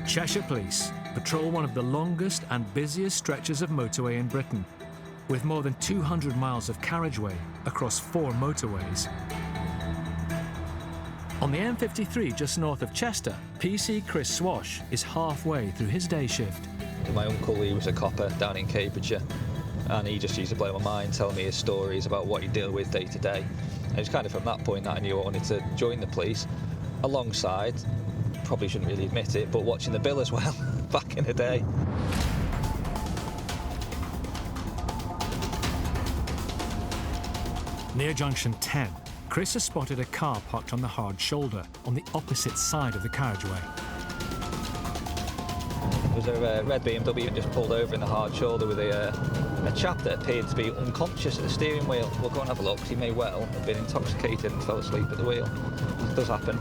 Cheshire Police patrol one of the longest and busiest stretches of motorway in Britain, with more than 200 miles of carriageway across 4 motorways. On the M53 just north of Chester, PC Chris Swash is halfway through his day shift. My uncle, he was a copper down in Cambridgeshire, and he just used to blow my mind, telling me his stories about what he'd deal with day to day. And it was kind of from that point that I knew I wanted to join the police, alongside, probably shouldn't really admit it, but watching the bill as well, back in the day. Near junction 10, Chris has spotted a car parked on the hard shoulder on the opposite side of the carriageway. There was a red BMW and just pulled over in the hard shoulder with a chap that appeared to be unconscious at the steering wheel. We'll go and have a look, 'cause he may well have been intoxicated and fell asleep at the wheel. It does happen.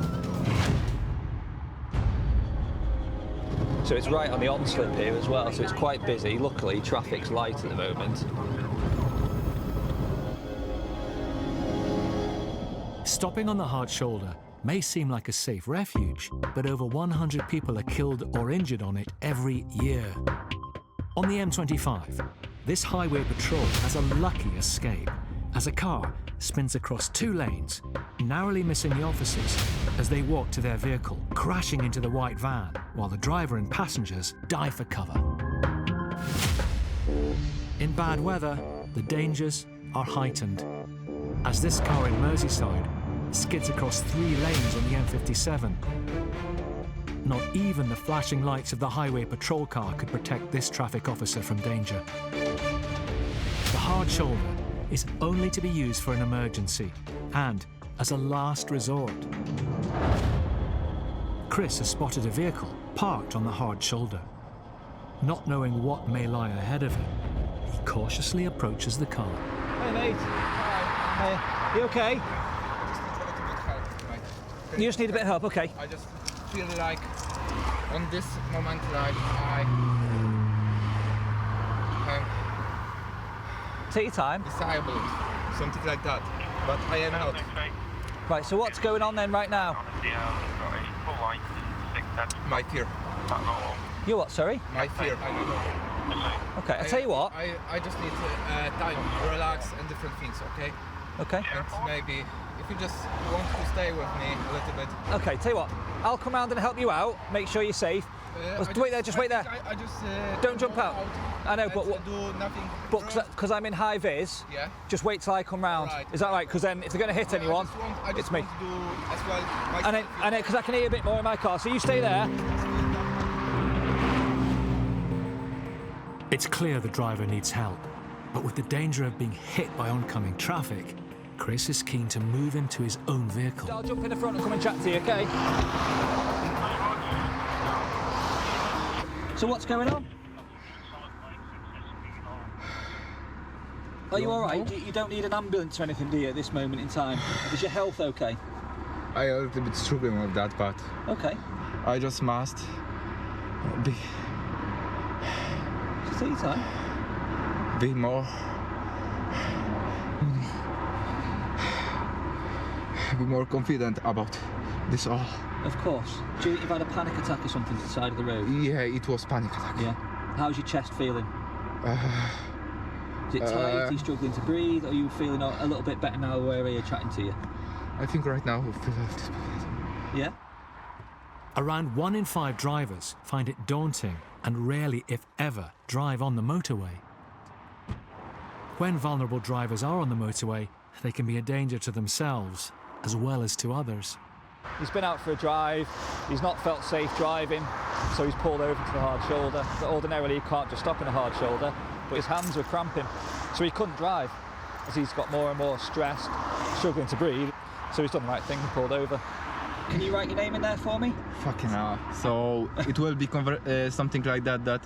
So it's right on the on-slip here as well, so it's quite busy. Luckily, traffic's light at the moment. Stopping on the hard shoulder may seem like a safe refuge, but over 100 people are killed or injured on it every year. On the M25, this highway patrol has a lucky escape as a car spins across 2 lanes, narrowly missing the officers as they walk to their vehicle, crashing into the white van, while the driver and passengers dive for cover. In bad weather, the dangers are heightened, as this car in Merseyside skids across 3 lanes on the M57. Not even the flashing lights of the highway patrol car could protect this traffic officer from danger. The hard shoulder is only to be used for an emergency and as a last resort. Chris has spotted a vehicle parked on the hard shoulder. Not knowing what may lie ahead of him, he cautiously approaches the car. Hey mate. Hi. Hey, you okay? You just need a bit of help, okay. I just feel like on this moment like Take your time. disabled, something like that, but I am not. Right, so what's going on then right now? My fear. You what, sorry? My fear. Okay, I'll tell you what. I just need time, relax and different things, okay? Okay. And maybe if you just want to stay with me a little bit. Okay, tell you what. I'll come round and help you out, make sure you're safe. Wait there, just wait there. I just Don't jump out. I know, but what? do nothing. But because I'm in high vis, Yeah. just wait till I come round. Right. Is that right? Because then if they're going to hit anyone, I just it's me. want to do as well. And then, because I can hear a bit more in my car, so you stay there. It's clear the driver needs help, but with the danger of being hit by oncoming traffic, Chris is keen to move him to his own vehicle. I'll jump in the front and come and chat to you, okay? So what's going on? Are you all right? You don't need an ambulance or anything, do you, at this moment in time? Is your health okay? I a little bit struggling with that, but Okay. I just must be Just take your time. Be more confident about this all. Of course. Do you think you've had a panic attack or something to the side of the road? Yeah, it was panic attack. Yeah. How's your chest feeling? Is it tight? Are you struggling to breathe? Or are you feeling a little bit better now where you're chatting to you? I think right now I feel a little bit. Yeah? Around 1 in 5 drivers find it daunting and rarely, if ever, drive on the motorway. When vulnerable drivers are on the motorway, they can be a danger to themselves as well as to others. He's been out for a drive, he's not felt safe driving, so he's pulled over to the hard shoulder. But ordinarily you can't just stop in a hard shoulder, but his hands were cramping, so he couldn't drive as he's got more and more stressed, struggling to breathe, so he's done the right thing and pulled over. Can you write your name in there for me? Fucking hell. So it will be something like that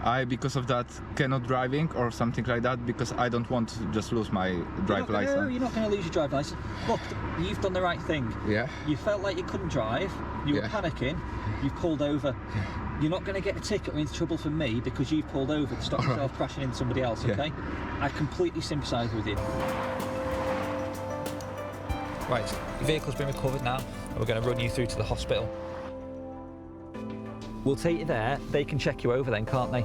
I, because of that, cannot driving or something like that, because I don't want to just lose my drive license. No, you're not going to lose your drive license. Look, you've done the right thing. Yeah. You felt like you couldn't drive, you were panicking, you've pulled over. Yeah. You're not going to get a ticket or into trouble from me because you've pulled over to stop yourself crashing into somebody else, okay? I completely sympathise with you. Right, your vehicle's been recovered now, and we're going to run you through to the hospital. We'll take you there. They can check you over then, can't they?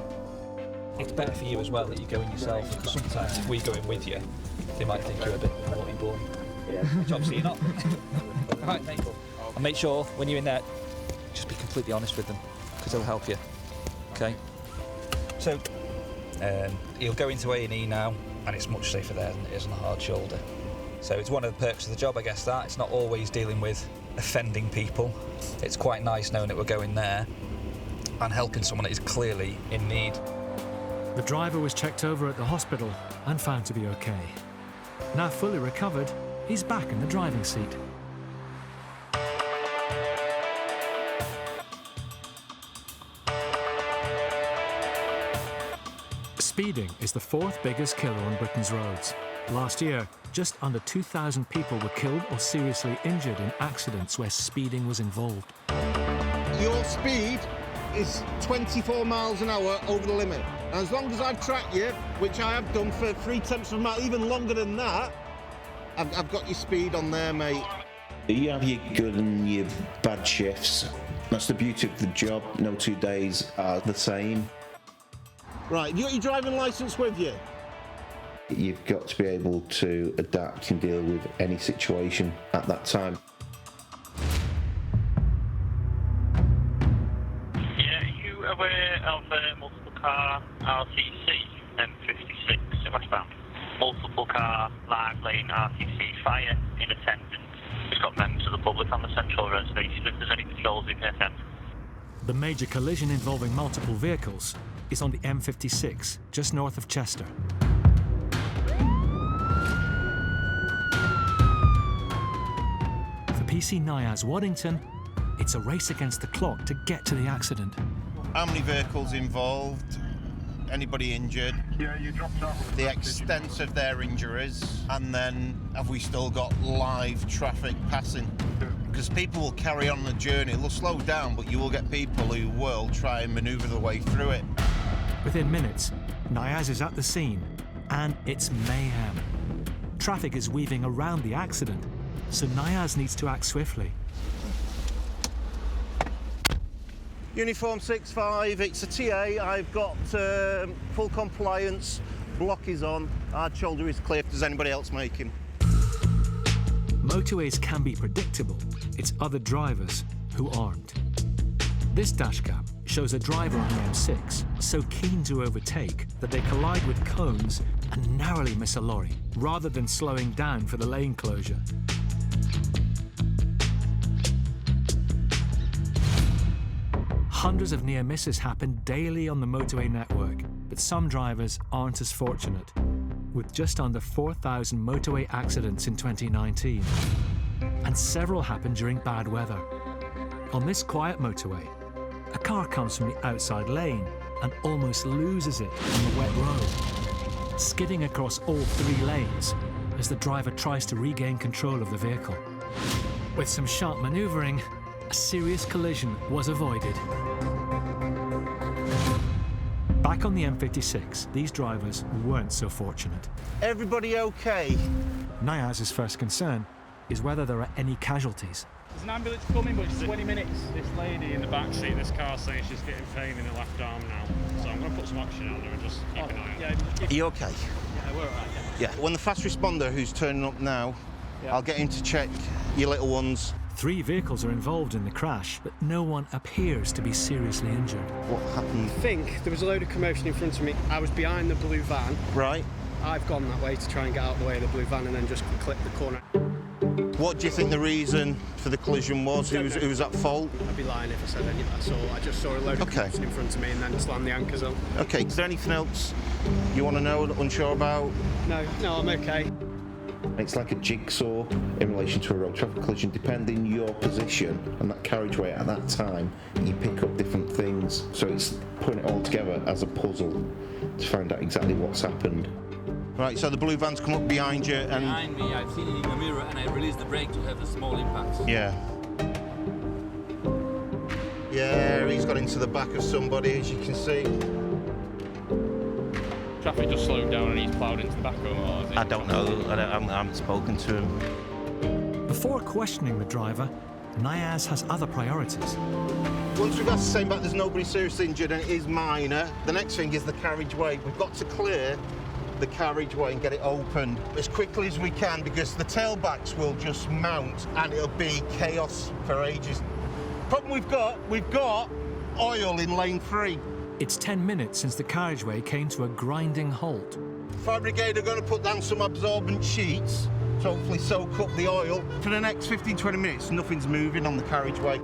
It's better for you as well that you go in yourself, because sometimes if we go in with you, they might think you're a bit naughty boy. Yeah. Which obviously you're not. All right, mate. And make sure when you're in there, just be completely honest with them, because they'll help you. Okay? So, he'll go into A&E now, and it's much safer there than it is on the hard shoulder. So it's one of the perks of the job, I guess, that. It's not always dealing with offending people. It's quite nice knowing that we're going there and helping someone that is clearly in need. The driver was checked over at the hospital and found to be okay. Now fully recovered, he's back in the driving seat. Speeding is the fourth biggest killer on Britain's roads. Last year, just under 2,000 people were killed or seriously injured in accidents where speeding was involved. Your speed is 24 miles an hour over the limit. And as long as I've tracked you, which I have done for 3/10 of a mile, even longer than that, I've got your speed on there, mate. You have your good and your bad shifts. That's the beauty of the job. No 2 days are the same. Right, have you got your driving licence with you? You've got to be able to adapt and deal with any situation at that time. Yeah, are you aware of a multiple car RTC M56 westbound? Multiple car live lane RTC fire in attendance. It's got members of the public on the central road station. If there's any patrols, we can attend. The major collision involving multiple vehicles is on the M56, just north of Chester. For PC Niaz Waddington, it's a race against the clock to get to the accident. How many vehicles involved? Anybody injured? Yeah, you dropped off. The extent of their injuries, and then have we still got live traffic passing? Because people will carry on the journey, they'll slow down, but you will get people who will try and manoeuvre their way through it. Within minutes, Niaz is at the scene, and it's mayhem. Traffic is weaving around the accident, so Niaz needs to act swiftly. Uniform 6-5, it's a TA, I've got full compliance, block is on, hard shoulder is clear if there's anybody else making. Motorways can be predictable, it's other drivers who aren't. This dashcam shows a driver on the M6 so keen to overtake that they collide with cones and narrowly miss a lorry, rather than slowing down for the lane closure. Hundreds of near misses happen daily on the motorway network, but some drivers aren't as fortunate, with just under 4,000 motorway accidents in 2019. And several happen during bad weather. On this quiet motorway, a car comes from the outside lane and almost loses it on the wet road, skidding across all 3 lanes as the driver tries to regain control of the vehicle. With some sharp manoeuvring, a serious collision was avoided. Back on the M56, these drivers weren't so fortunate. Everybody okay? Niaz's first concern is whether there are any casualties. There's an ambulance coming, but it's 20 minutes. This lady in the back seat in this car saying she's getting pain in her left arm now. So I'm going to put some oxygen on her and just keep an eye on her. Are you okay? Yeah, we're alright, Yeah. When the fast responder who's turning up now, I'll get him to check your little ones. 3 vehicles are involved in the crash, but no one appears to be seriously injured. What happened? I think there was a load of commotion in front of me. I was behind the blue van. Right. I've gone that way to try and get out of the way of the blue van and then just clip the corner. What do you think the reason for the collision was? Who was at fault? I'd be lying if I said anything. I just saw a load of commotion in front of me and then slammed the anchors on. Okay, is there anything else you want to know, unsure about? No, I'm okay. It's like a jigsaw in relation to a road traffic collision. Depending your position on that carriageway at that time, you pick up different things. So it's putting it all together as a puzzle to find out exactly what's happened. Right, so the blue van's come up behind you and... Behind me, I've seen it in the mirror and I released the brake to have a small impact. Yeah. Yeah, he's got into the back of somebody, as you can see. Traffic just slowed down and he's ploughed into the back of him, or is it? I don't know. I haven't spoken to him. Before questioning the driver, Niaz has other priorities. Once we've ascertained that there's nobody seriously injured and it is minor, the next thing is the carriageway. We've got to clear the carriageway and get it opened as quickly as we can, because the tailbacks will just mount and it'll be chaos for ages. Problem we've got oil in lane 3. It's 10 minutes since the carriageway came to a grinding halt. Fire brigade are going to put down some absorbent sheets to hopefully soak up the oil. For the next 15-20 minutes, nothing's moving on the carriageway.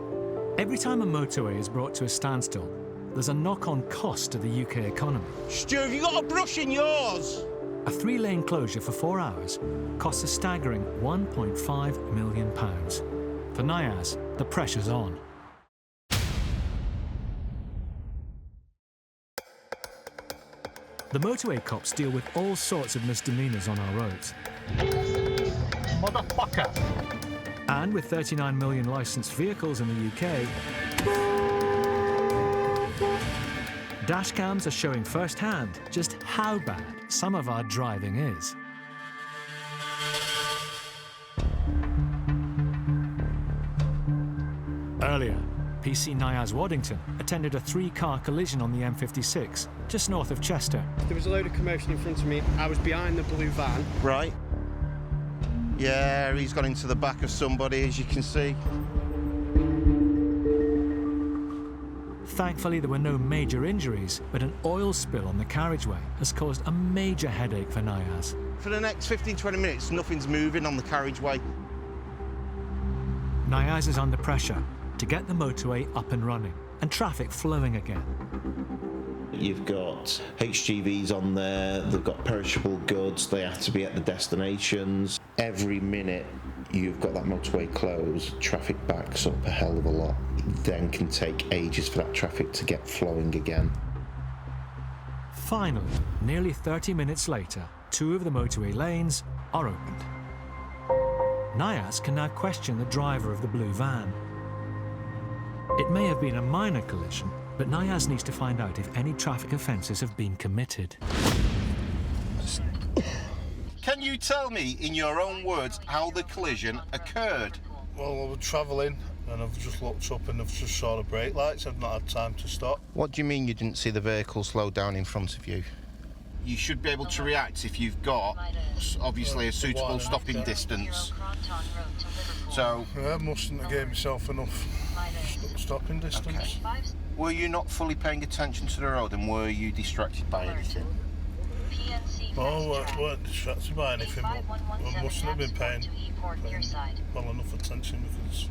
Every time a motorway is brought to a standstill, there's a knock-on cost to the UK economy. Stu, have you got a brush in yours? A 3-lane closure for 4 hours costs a staggering £1.5 million. For Niaz, the pressure's on. The motorway cops deal with all sorts of misdemeanours on our roads. Motherfucker! And with 39 million licensed vehicles in the UK, dashcams are showing firsthand just how bad some of our driving is. Earlier, PC Niaz Waddington attended a 3-car collision on the M56, just north of Chester. There was a load of commotion in front of me. I was behind the blue van. Right. Yeah, he's gone into the back of somebody, as you can see. Thankfully, there were no major injuries, but an oil spill on the carriageway has caused a major headache for Niaz. For the next 15-20 minutes, nothing's moving on the carriageway. Niaz is under pressure to get the motorway up and running and traffic flowing again. You've got HGVs on there, they've got perishable goods, they have to be at the destinations. Every minute you've got that motorway closed, traffic backs up a hell of a lot. It then can take ages for that traffic to get flowing again. Finally, nearly 30 minutes later, 2 of the motorway lanes are opened. Niaz can now question the driver of the blue van. It may have been a minor collision, but Niaz needs to find out if any traffic offences have been committed. Can you tell me, in your own words, how the collision occurred? Well, I was travelling and I've just looked up and I've just saw the brake lights. I've not had time to stop. What do you mean you didn't see the vehicle slow down in front of you? You should be able to react if you've got, obviously, a suitable stopping distance. So... Yeah, I mustn't have gave myself enough stopping distance. Okay. Were you not fully paying attention to the road and were you distracted by anything? No, I weren't distracted by anything, but I mustn't have been paying well enough attention because...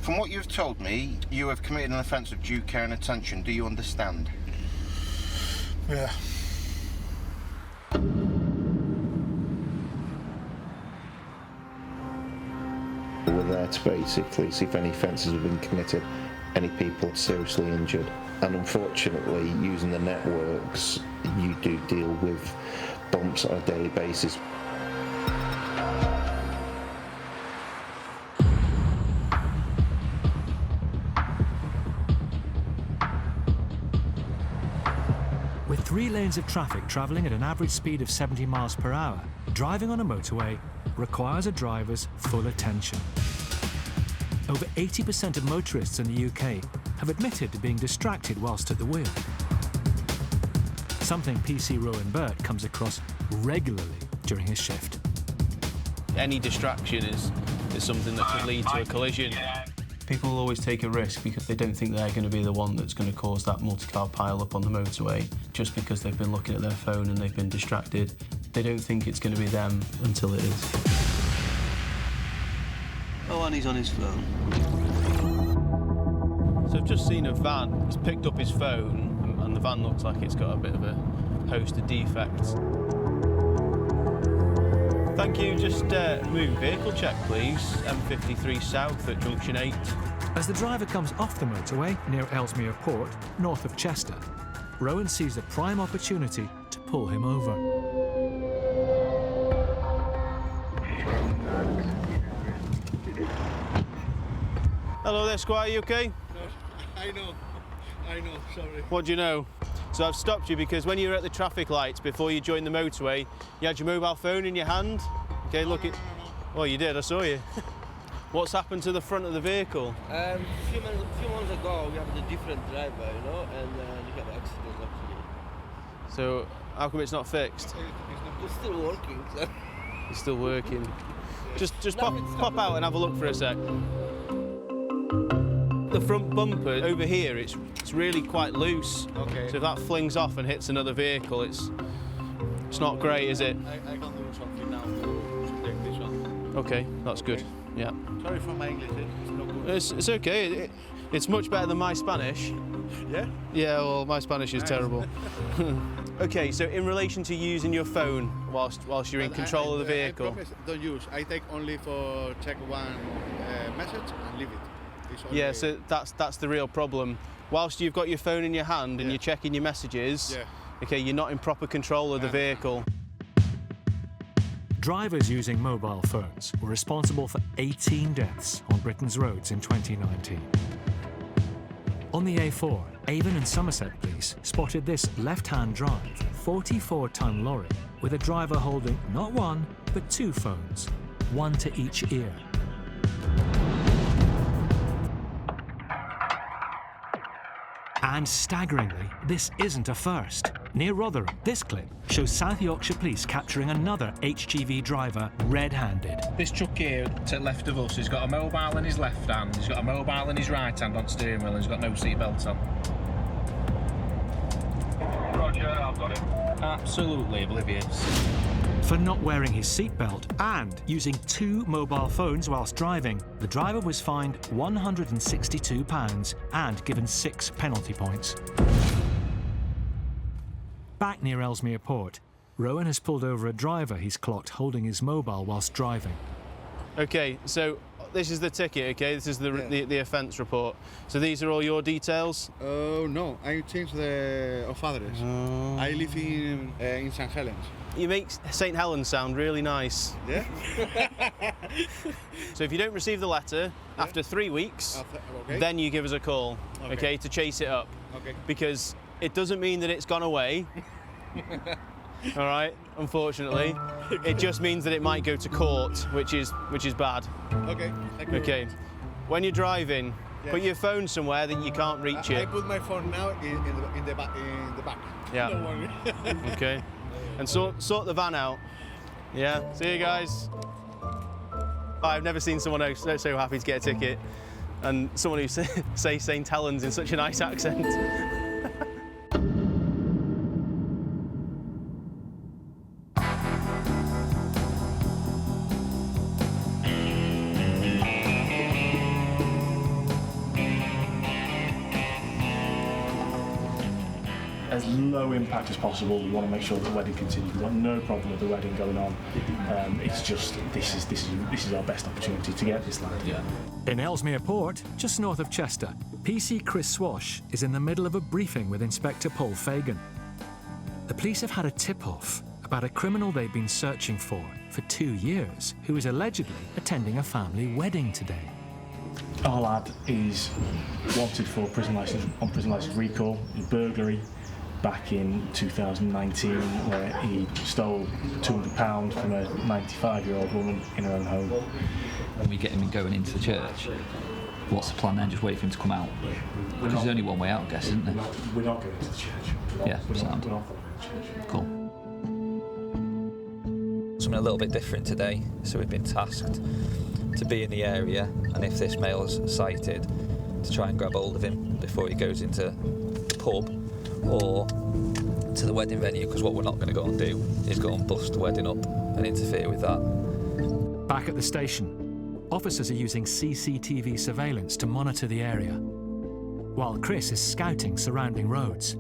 From what you've told me, you have committed an offence of due care and attention. Do you understand? Yeah. We're there to basically see if any offences have been committed, any people seriously injured. And unfortunately, using the networks, you do deal with bumps on a daily basis. With 3 lanes of traffic travelling at an average speed of 70 miles per hour, driving on a motorway requires a driver's full attention. Over 80% of motorists in the UK have admitted to being distracted whilst at the wheel. Something PC Rowan Burt comes across regularly during his shift. Any distraction is something that could lead to a collision. People always take a risk because they don't think they're going to be the one that's going to cause that multi-car pile-up on the motorway just because they've been looking at their phone and they've been distracted. They don't think it's going to be them until it is. Oh, and he's on his phone. So I've just seen a van. He's picked up his phone and the van looks like it's got a bit of a host of defects. Thank you. Just move vehicle check, please. M53 south at junction 8. As the driver comes off the motorway near Ellesmere Port, north of Chester, Rowan sees a prime opportunity to pull him over. Hello there, Squire, you okay? No, I know, sorry. What do you know? So I've stopped you because when you were at the traffic lights before you joined the motorway, you had your mobile phone in your hand. Okay, look it. Oh, you did, I saw you. What's happened to the front of the vehicle? A few months ago, we have a different driver, you know, and we have accident actually. So, how come it's not fixed? It's still working. So. It's still working. Just pop out and have a look for a sec. The front bumper over here, it's really quite loose. Okay. So if that flings off and hits another vehicle, it's not great, is it? I can do something now to take this one. Okay, that's good. Yeah. Sorry for my English. It's not good. It's okay. It's much better than my Spanish. Yeah? Yeah, well, my Spanish is terrible. Okay, so in relation to using your phone whilst you're in control of the vehicle. I promise, don't use. I take only for check one message and leave it. Yeah, so that's the real problem. Whilst you've got your phone in your hand and you're checking your messages, okay, you're not in proper control of the vehicle. Drivers using mobile phones were responsible for 18 deaths on Britain's roads in 2019. On the A4, Avon and Somerset police spotted this left-hand drive 44-ton lorry with a driver holding not one, but two phones, one to each ear. And staggeringly, this isn't a first. Near Rotherham, this clip shows South Yorkshire Police capturing another HGV driver red-handed. This truck here to the left of us, he's got a mobile in his left hand, he's got a mobile in his right hand on steering wheel, and he's got no seatbelt on. Roger, I've got it. Absolutely oblivious. For not wearing his seatbelt and using two mobile phones whilst driving, the driver was fined £162 and given 6 penalty points. Back near Ellesmere Port, Rowan has pulled over a driver he's clocked holding his mobile whilst driving. Okay, so this is the ticket, okay? This is the offence report. So these are all your details? No, I changed of address. I live in St. Helens. You make St. Helens sound really nice. Yeah? So if you don't receive the letter after 3 weeks, then you give us a call, okay, to chase it up. Okay. Because it doesn't mean that it's gone away. All right, unfortunately. It just means that it might go to court, which is bad. Okay, thank you. Okay. When you're driving, put your phone somewhere that you can't reach it. I put my phone now in the back. Yeah. Don't worry. Okay. And sort the van out. Yeah. See you guys. I've never seen someone else so happy to get a ticket, and someone who say St. Helens in such a nice accent. As low impact as possible. We want to make sure that the wedding continues. We've got no problem with the wedding going on. It's just this is our best opportunity to get this lad. Yeah. In Ellesmere Port, just north of Chester, PC Chris Swash is in the middle of a briefing with Inspector Paul Fagan. The police have had a tip-off about a criminal they've been searching for 2 years, who is allegedly attending a family wedding today. Our lad is wanted for prison license recall, burglary, back in 2019, where he stole £200 from a 95-year-old woman in her own home. When we get him going into the church, what's the plan then? Just wait for him to come out? Because there's only one way out, I guess, isn't there? We're not going to the church. Yeah, sound. We're not going to the church. Cool. Something a little bit different today, so we've been tasked to be in the area, and if this male's sighted, to try and grab hold of him before he goes into the pub or to the wedding venue, because what we're not going to go and do is go and bust the wedding up and interfere with that. Back at the station, officers are using CCTV surveillance to monitor the area, while Chris is scouting surrounding roads.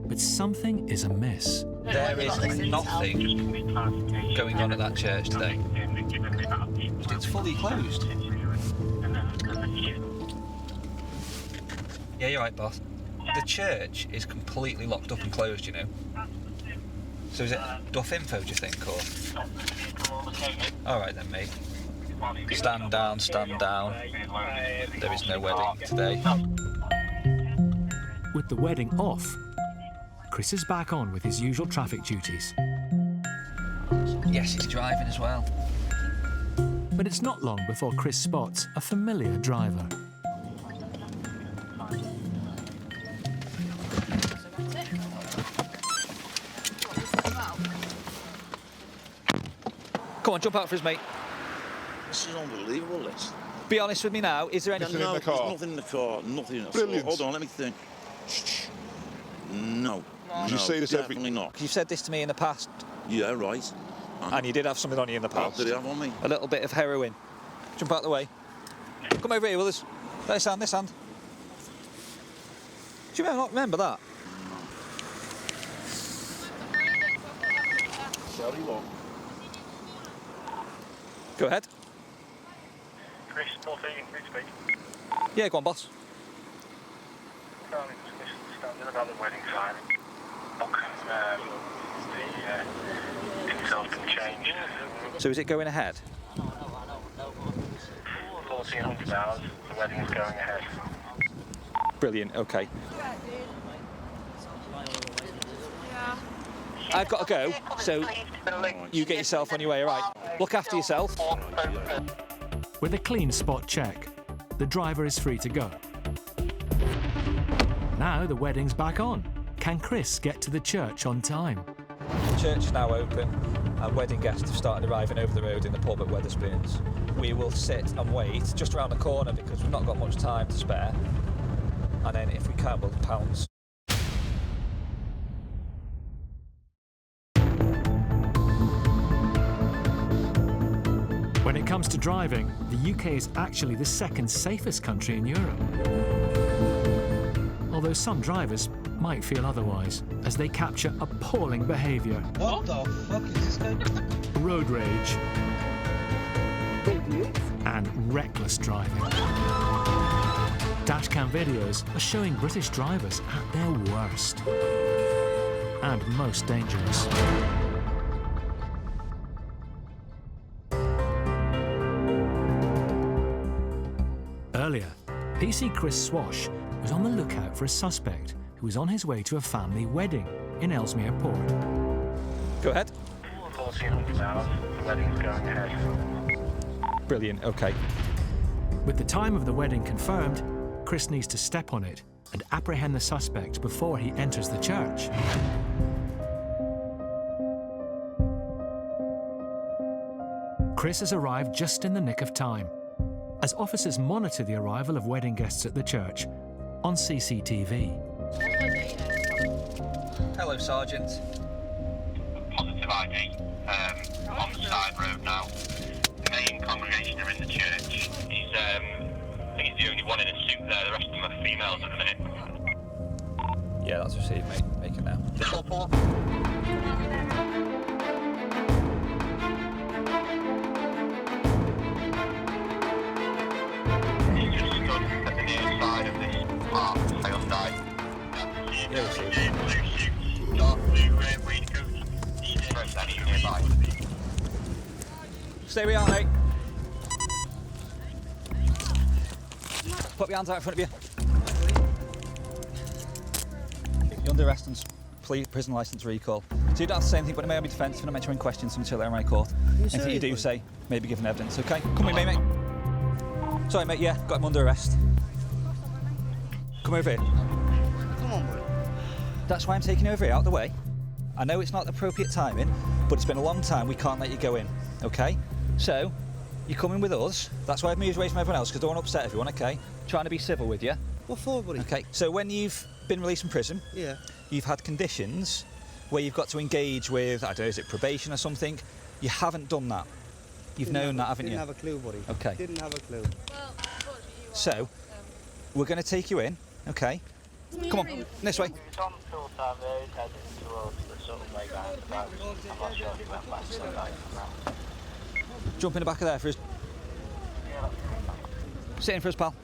But something is amiss. There is nothing going on at that church today. It's fully closed. Yeah, you're right, boss. The church is completely locked up and closed, you know. So is it Duff Info, do you think, or? All right then, mate. Stand down, stand down. There is no wedding today. With the wedding off, Chris is back on with his usual traffic duties. Yes, he's driving as well. But it's not long before Chris spots a familiar driver. Come on, jump out for us, mate. This is unbelievable, this. Be honest with me now, is there anything No, in the car? there's nothing in the car, nothing in the Brilliant. car. Hold on, let me think. No. You say this definitely not. You've said this to me in the past. Yeah, right. And you did have something on you in the past. What did he have on me? A little bit of heroin. Jump out the way. Come over here with us. This hand, this hand. Do you not remember that? Sorry, what? Go ahead. Chris, 14, please speak. Yeah, go on, boss. Darling, just standing about the wedding sign. Look, the details been changed. So is it going ahead? 1400 hours, the wedding is going ahead. Brilliant, okay. I've got to go, so you get yourself on your way, all right? Look after yourself. With a clean spot check, the driver is free to go. Now the wedding's back on. Can Chris get to the church on time? The church is now open and wedding guests have started arriving over the road in the pub at Wetherspoons. We will sit and wait just around the corner because we've not got much time to spare. And then if we can, we'll pounce. When it comes to driving, the UK is actually the second safest country in Europe. Although some drivers might feel otherwise, as they capture appalling behaviour. What the fuck is this guy doing? Road rage. And reckless driving. Dashcam videos are showing British drivers at their worst. And most dangerous. Earlier, PC Chris Swash was on the lookout for a suspect who was on his way to a family wedding in Ellesmere Port. Go ahead. 1400 hours, the wedding is going ahead. Brilliant, okay. With the time of the wedding confirmed, Chris needs to step on it and apprehend the suspect before he enters the church. Chris has arrived just in the nick of time, as officers monitor the arrival of wedding guests at the church on CCTV. Hello, Sergeant. Positive ID. On the side road now. The main congregation are in the church. I think he's the only one in a suit there. The rest of them are females at the minute. Yeah, that's received, mate. Make it now. He's just stood at the near side of this park, tail side. Yeah, blue suit, dark blue raincoat. He's standing nearby. Stay where you are, mate. Put your hands out in front of you. You're under arrest and prison licence recall. So you don't have to say anything, but it may be defence if you're not mentioning questions until they're in my court. Anything you do say, maybe given evidence, okay? Come with me, mate. Sorry, mate, yeah, got him under arrest. Come over here. Come on, boy. That's why I'm taking you over here, out of the way. I know it's not the appropriate timing, but it's been a long time, we can't let you go in, okay? So, you're coming with us. That's why I've moved away from everyone else, because I don't want to upset everyone, okay? Trying to be civil with you. What for, buddy? Okay, so when you've been released from prison, Yeah. you've had conditions where you've got to engage with, I don't know, is it probation or something? You haven't done that. You've known that, haven't you? Didn't have a clue, buddy. Okay. Didn't have a clue. So, we're going to take you in, okay? Come on, this way. It's on full-time road heading towards the sort of way round about. I'm not sure if you went left or right. Jump in the back of there for us. Sit in for us, pal.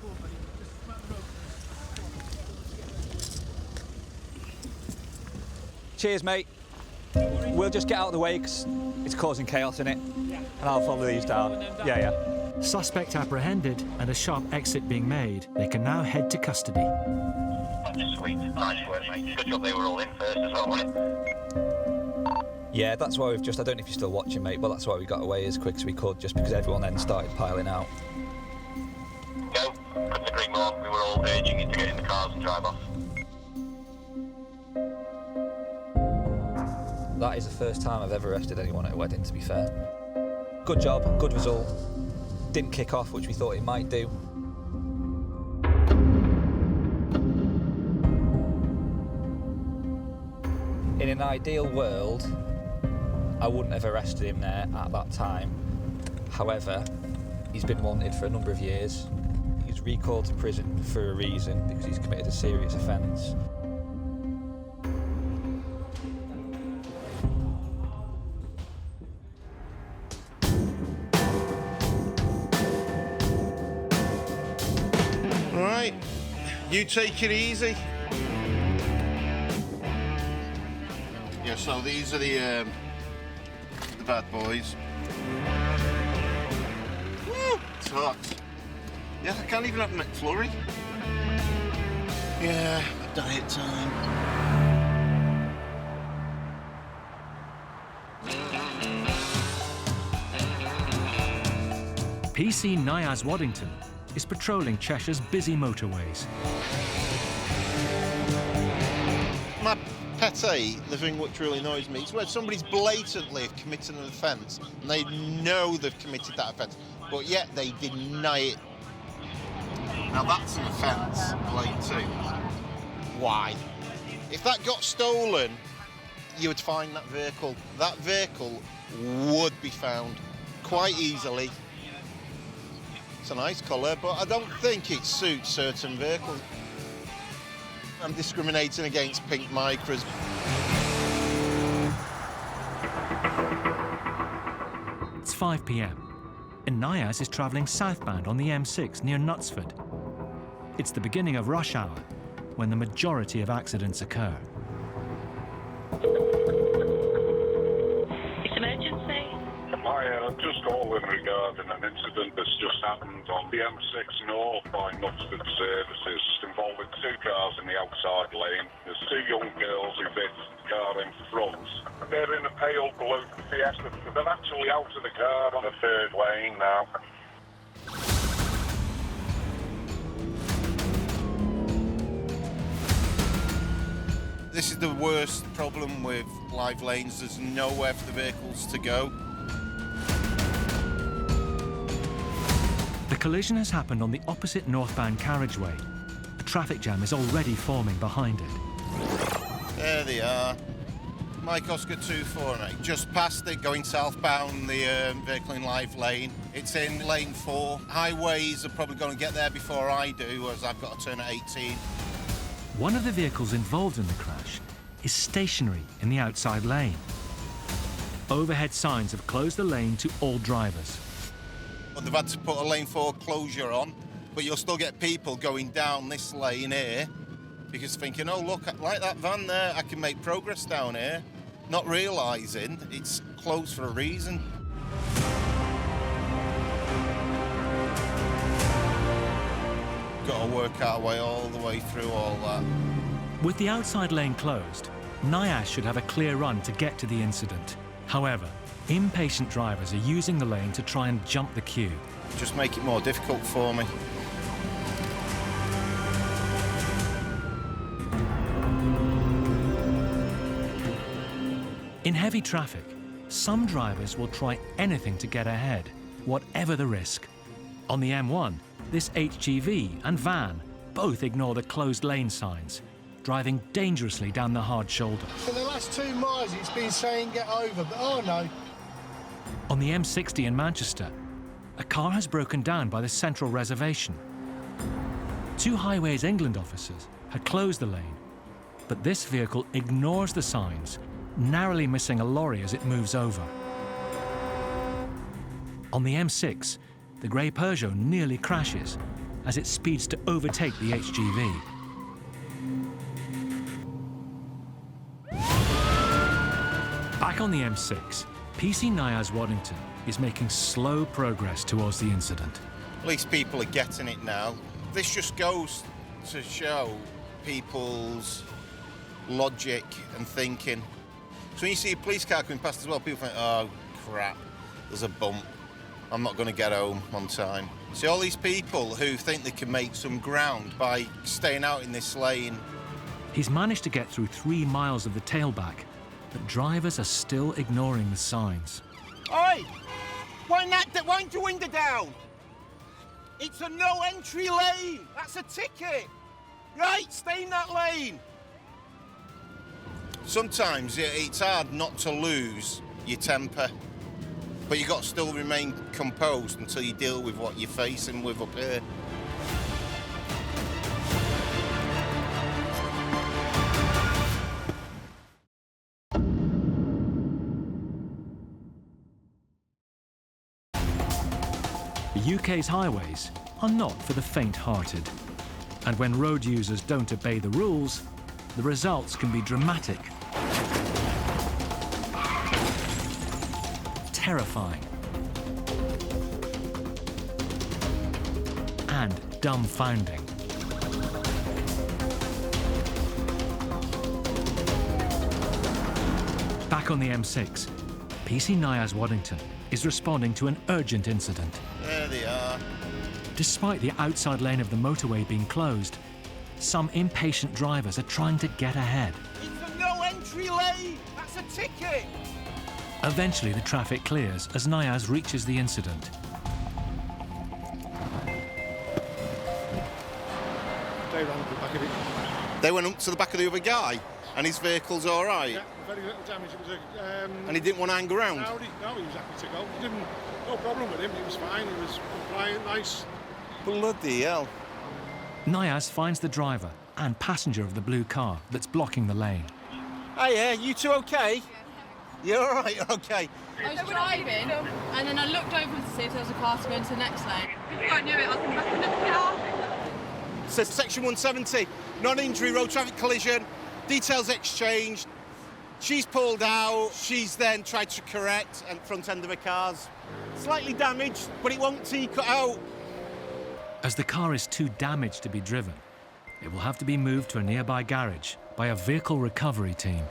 Cheers, mate. We'll just get out of the way because it's causing chaos in it. And I'll follow these down. Yeah. Suspect apprehended and a sharp exit being made, they can now head to custody. Sweet. Nice work, mate. Good job they were all in first as well, wasn't it? Yeah, that's why we've just, I don't know if you're still watching, mate, but that's why we got away as quick as we could, just because everyone then started piling out. Go, couldn't agree more. We were all urging you to get in the cars and drive off. That is the first time I've ever arrested anyone at a wedding, to be fair. Good job, good result. Didn't kick off, which we thought it might do. In an ideal world, I wouldn't have arrested him there at that time. However, he's been wanted for a number of years. He's recalled to prison for a reason, because he's committed a serious offence. Right, you take it easy. Yeah, so these are the bad boys. Woo, it's hot. Yeah, I can't even have McFlurry. Yeah, diet time. PC Niaz Waddington is patrolling Cheshire's busy motorways. My pet hate, the thing which really annoys me, is when somebody's blatantly committed an offence and they know they've committed that offence, but yet they deny it. Now that's an offence, lane 2. Why? If that got stolen, you would find that vehicle. That vehicle would be found quite easily. It's a nice colour, but I don't think it suits certain vehicles. I'm discriminating against pink micras. It's 5 p.m. and Niaz is travelling southbound on the M6 near Knutsford. It's the beginning of rush hour, when the majority of accidents occur. It's emergency. Hi, I'm just calling regarding an incident that's just happened on the M6 North by Knutsford Services involving 2 cars in the outside lane. There's 2 young girls who hit the car in front. They're in a pale blue Fiesta. They're actually out of the car on the 3rd lane now. This is the worst problem with live lanes. There's nowhere for the vehicles to go. The collision has happened on the opposite northbound carriageway. A traffic jam is already forming behind it. There they are. Mike Oscar 248. Just past it, going southbound, the vehicle in live lane. It's in lane 4. Highways are probably going to get there before I do, as I've got to turn at 18. One of the vehicles involved in the crash is stationary in the outside lane. Overhead signs have closed the lane to all drivers. They've had to put a lane 4 closure on, but you'll still get people going down this lane here because thinking, oh, look, like that van there, I can make progress down here, not realising it's closed for a reason. Got to work our way all the way through all that. With the outside lane closed, Niaz should have a clear run to get to the incident. However, impatient drivers are using the lane to try and jump the queue. Just make it more difficult for me. In heavy traffic, some drivers will try anything to get ahead, whatever the risk. On the M1, this HGV and van both ignore the closed lane signs, driving dangerously down the hard shoulder. For the last 2 miles, it's been saying get over, but oh no. On the M60 in Manchester, a car has broken down by the central reservation. 2 Highways England officers had closed the lane, but this vehicle ignores the signs, narrowly missing a lorry as it moves over. On the M6, the grey Peugeot nearly crashes as it speeds to overtake the HGV. Back on the M6, PC Niaz Waddington is making slow progress towards the incident. At least people are getting it now. This just goes to show people's logic and thinking. So when you see a police car coming past as well, people think, oh, crap, there's a bump. I'm not going to get home on time. See, all these people who think they can make some ground by staying out in this lane. He's managed to get through 3 miles of the tailback, but drivers are still ignoring the signs. Oi! Wind your window down! It's a no entry lane! That's a ticket! Right, stay in that lane! Sometimes it's hard not to lose your temper, but you've got to still remain composed until you deal with what you're facing with up here. The UK's highways are not for the faint-hearted. And when road users don't obey the rules, the results can be dramatic, terrifying, and dumbfounding. Back on the M6, PC Niaz Waddington is responding to an urgent incident. There they are. Despite the outside lane of the motorway being closed, some impatient drivers are trying to get ahead. It's a no entry lane! That's a ticket! Eventually, the traffic clears as Niaz reaches the incident. They ran up the back of it. They went up to the back of the other guy, and his vehicle's all right? Yeah, very little damage. It was a... And he didn't want to hang around? No, he was happy to go. No problem with him. He was fine. He was compliant, nice. Bloody hell. Niaz finds the driver and passenger of the blue car that's blocking the lane. Hiya, you two okay? You're all right, okay. I was driving, and then I looked over to see if there was a car to go into the next lane. I knew it, I was in the back of the car. Says section 170, non-injury road traffic collision, details exchanged. She's pulled out, she's then tried to correct and front end of her car's slightly damaged, but it won't cut out. As the car is too damaged to be driven, it will have to be moved to a nearby garage by a vehicle recovery team.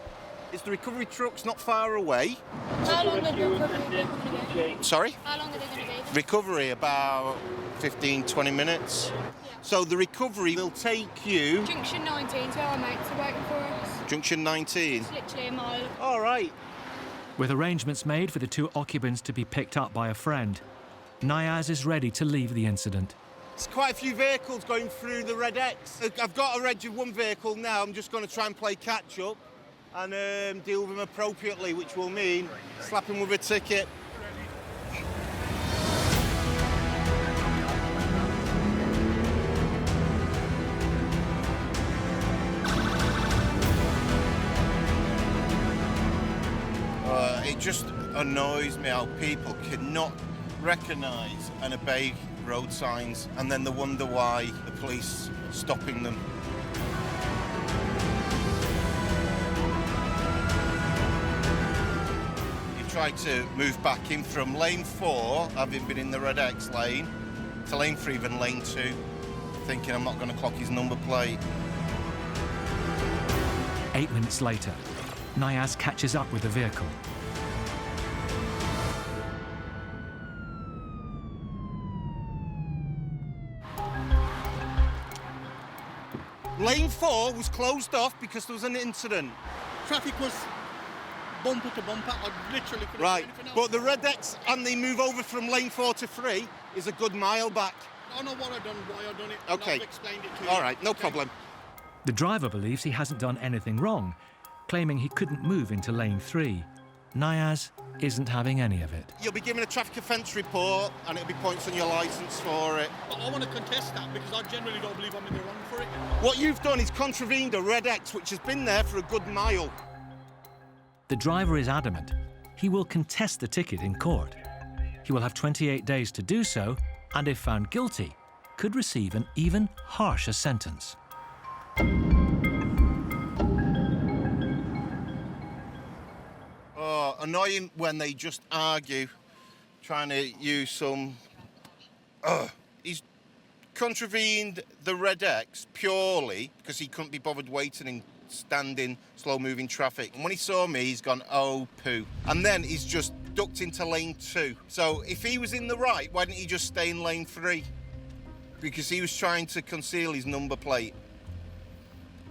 Is the recovery trucks not far away? How long are the recovery going to be? Sorry? How long are they going to be? Recovery, about 15, 20 minutes. Yeah. So the recovery will take you... Junction 19, so our mates are waiting for us. Junction 19? It's literally a mile. All right. With arrangements made for the two occupants to be picked up by a friend, Niaz is ready to leave the incident. There's quite a few vehicles going through the red X. I've got a reg of one vehicle now. I'm just going to try and play catch-up and deal with them appropriately, which will mean slap him with a ticket. It just annoys me how people cannot recognise and obey road signs, and then they wonder why the police are stopping them. You try to move back in from lane 4, having been in the red X lane, to lane 3, then lane 2, thinking I'm not going to clock his number plate. 8 minutes later, Niaz catches up with the vehicle. Lane 4 was closed off because there was an incident. Traffic was bumper to bumper. I literally couldn't Right, do anything else. but the red X and the move over from lane 4 to 3 is a good mile back. I know what I've done, why I've done it. Okay. And I've explained it to you. All right, no problem. The driver believes he hasn't done anything wrong, claiming he couldn't move into lane 3. Niaz isn't having any of it. You'll be given a traffic offence report and it'll be points on your licence for it. But I want to contest that because I generally don't believe I'm in the wrong for it. What you've done is contravened a red X which has been there for a good mile. The driver is adamant he will contest the ticket in court. He will have 28 days to do so, and if found guilty, could receive an even harsher sentence. Oh, annoying when they just argue, trying to use some... he's contravened the Red X purely because he couldn't be bothered waiting in standing, slow-moving traffic. And when he saw me, he's gone, oh, poo. And then he's just ducked into lane 2. So if he was in the right, why didn't he just stay in lane 3? Because he was trying to conceal his number plate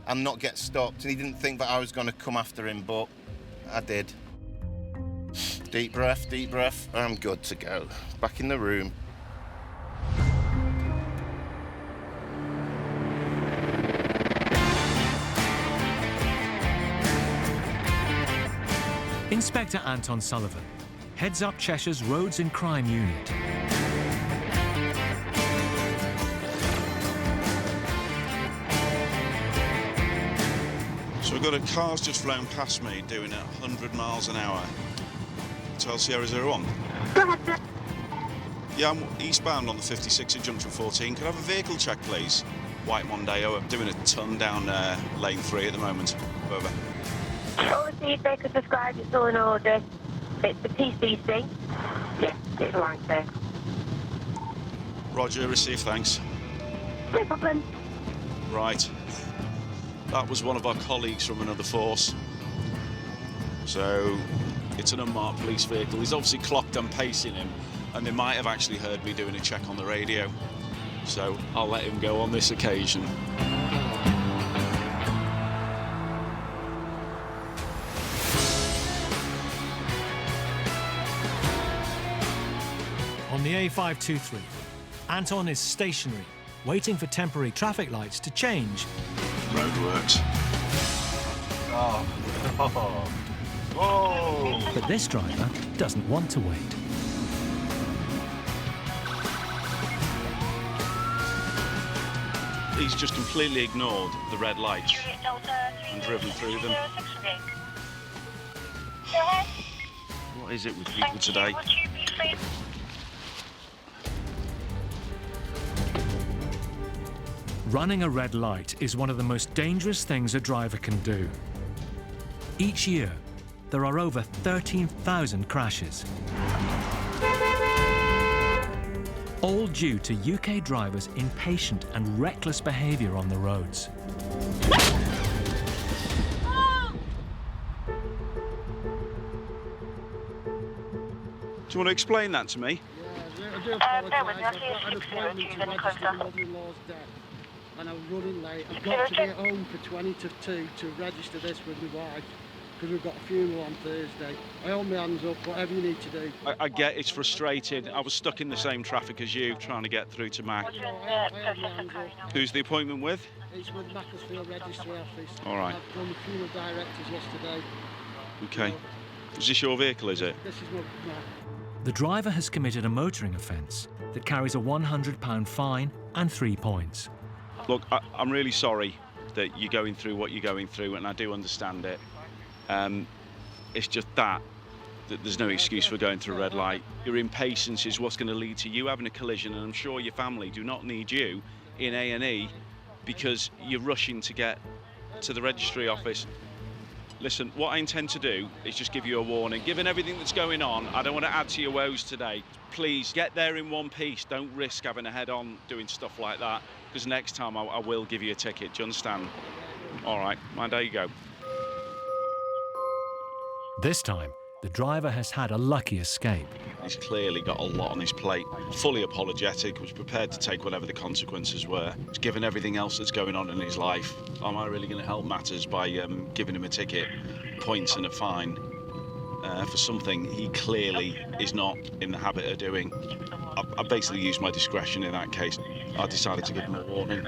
and not get stopped. And he didn't think that I was going to come after him, but I did. Deep breath, deep breath. I'm good to go. Back in the room. Inspector Anton Sullivan heads up Cheshire's Roads and Crime Unit. So we've got a car's just flown past me doing 100 miles an hour. Hotel Sierra 01. Yeah, I'm eastbound on the 56 at junction 14. Could I have a vehicle check, please? White Mondeo. I'm doing a ton down lane 3 at the moment. Over. All received, vehicle described, it's all in order. It's the PCC. Yeah, it's along there. Roger, receive, thanks. No problem. Right. That was one of our colleagues from another force. So, it's an unmarked police vehicle. He's obviously clocked I'm pacing him, and they might have actually heard me doing a check on the radio. So, I'll let him go on this occasion. On the A523, Anton is stationary, waiting for temporary traffic lights to change. Roadworks. Oh. Whoa. But this driver doesn't want to wait. He's just completely ignored the red lights and driven through them. What is it with people today? Running a red light is one of the most dangerous things a driver can do. Each year, there are over 13,000 crashes. All due to UK drivers' impatient and reckless behaviour on the roads. Do you want to explain that to me? Yeah, I do apologise. I've got an appointment to register my mother-in-law's death, and I'm running late. I've got to be at home for 20 to 2 to register this with my wife, because we've got a funeral on Thursday. I hold my hands up, whatever you need to do. I get it's frustrating. I was stuck in the same traffic as you, trying to get through to Mac. I hold my hands up. Who's the appointment with? It's with Macclesfield Registry Office. All right. I've done the funeral directors yesterday. Okay. Is this your vehicle, is it? This is my... The driver has committed a motoring offence that carries a £100 fine and 3 points. Look, I'm really sorry that you're going through what you're going through, and I do understand it. It's just that there's no excuse for going through a red light. Your impatience is what's going to lead to you having a collision, and I'm sure your family do not need you in A&E because you're rushing to get to the registry office. Listen, what I intend to do is just give you a warning. Given everything that's going on, I don't want to add to your woes today. Please get there in one piece. Don't risk having a head-on doing stuff like that, because next time I will give you a ticket. Do you understand? All right, mind how you go. This time, the driver has had a lucky escape. He's clearly got a lot on his plate. Fully apologetic, was prepared to take whatever the consequences were. Given everything else that's going on in his life, am I really going to help matters by giving him a ticket, points and a fine for something he clearly is not in the habit of doing? I basically used my discretion in that case. I decided to give him a warning.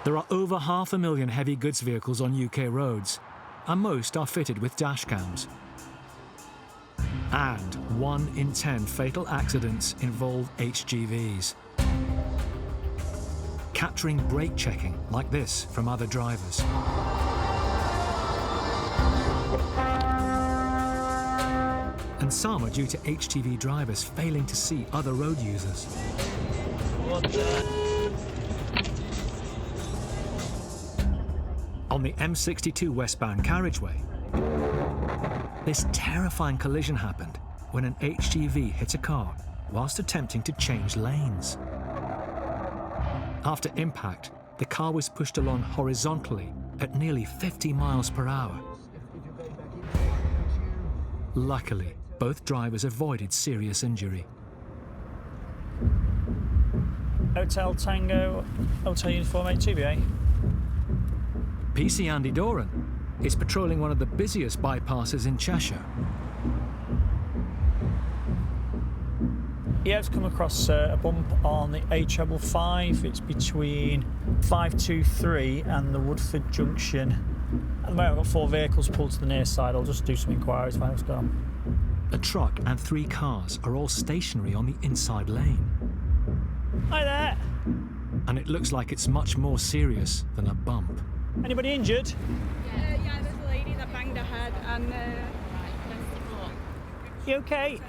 There are over 500,000 heavy goods vehicles on UK roads, and most are fitted with dash cams. And 1 in 10 fatal accidents involve HGVs. Capturing brake checking like this from other drivers. And some are due to HGV drivers failing to see other road users. On the M62 westbound carriageway, this terrifying collision happened when an HGV hit a car whilst attempting to change lanes. After impact, the car was pushed along horizontally at nearly 50 miles per hour. Luckily, both drivers avoided serious injury. Hotel Tango, Hotel Uniform 82BA. PC Andy Doran is patrolling one of the busiest bypasses in Cheshire. Yeah, I've come across a bump on the A555. It's between 523 and the Woodford Junction. At the moment, I've got 4 vehicles pulled to the near side. I'll just do some inquiries, find what's going on. A truck and 3 cars are all stationary on the inside lane. Hi there. And it looks like it's much more serious than a bump. Anybody injured? Yeah, there's a lady that banged her head and... You okay?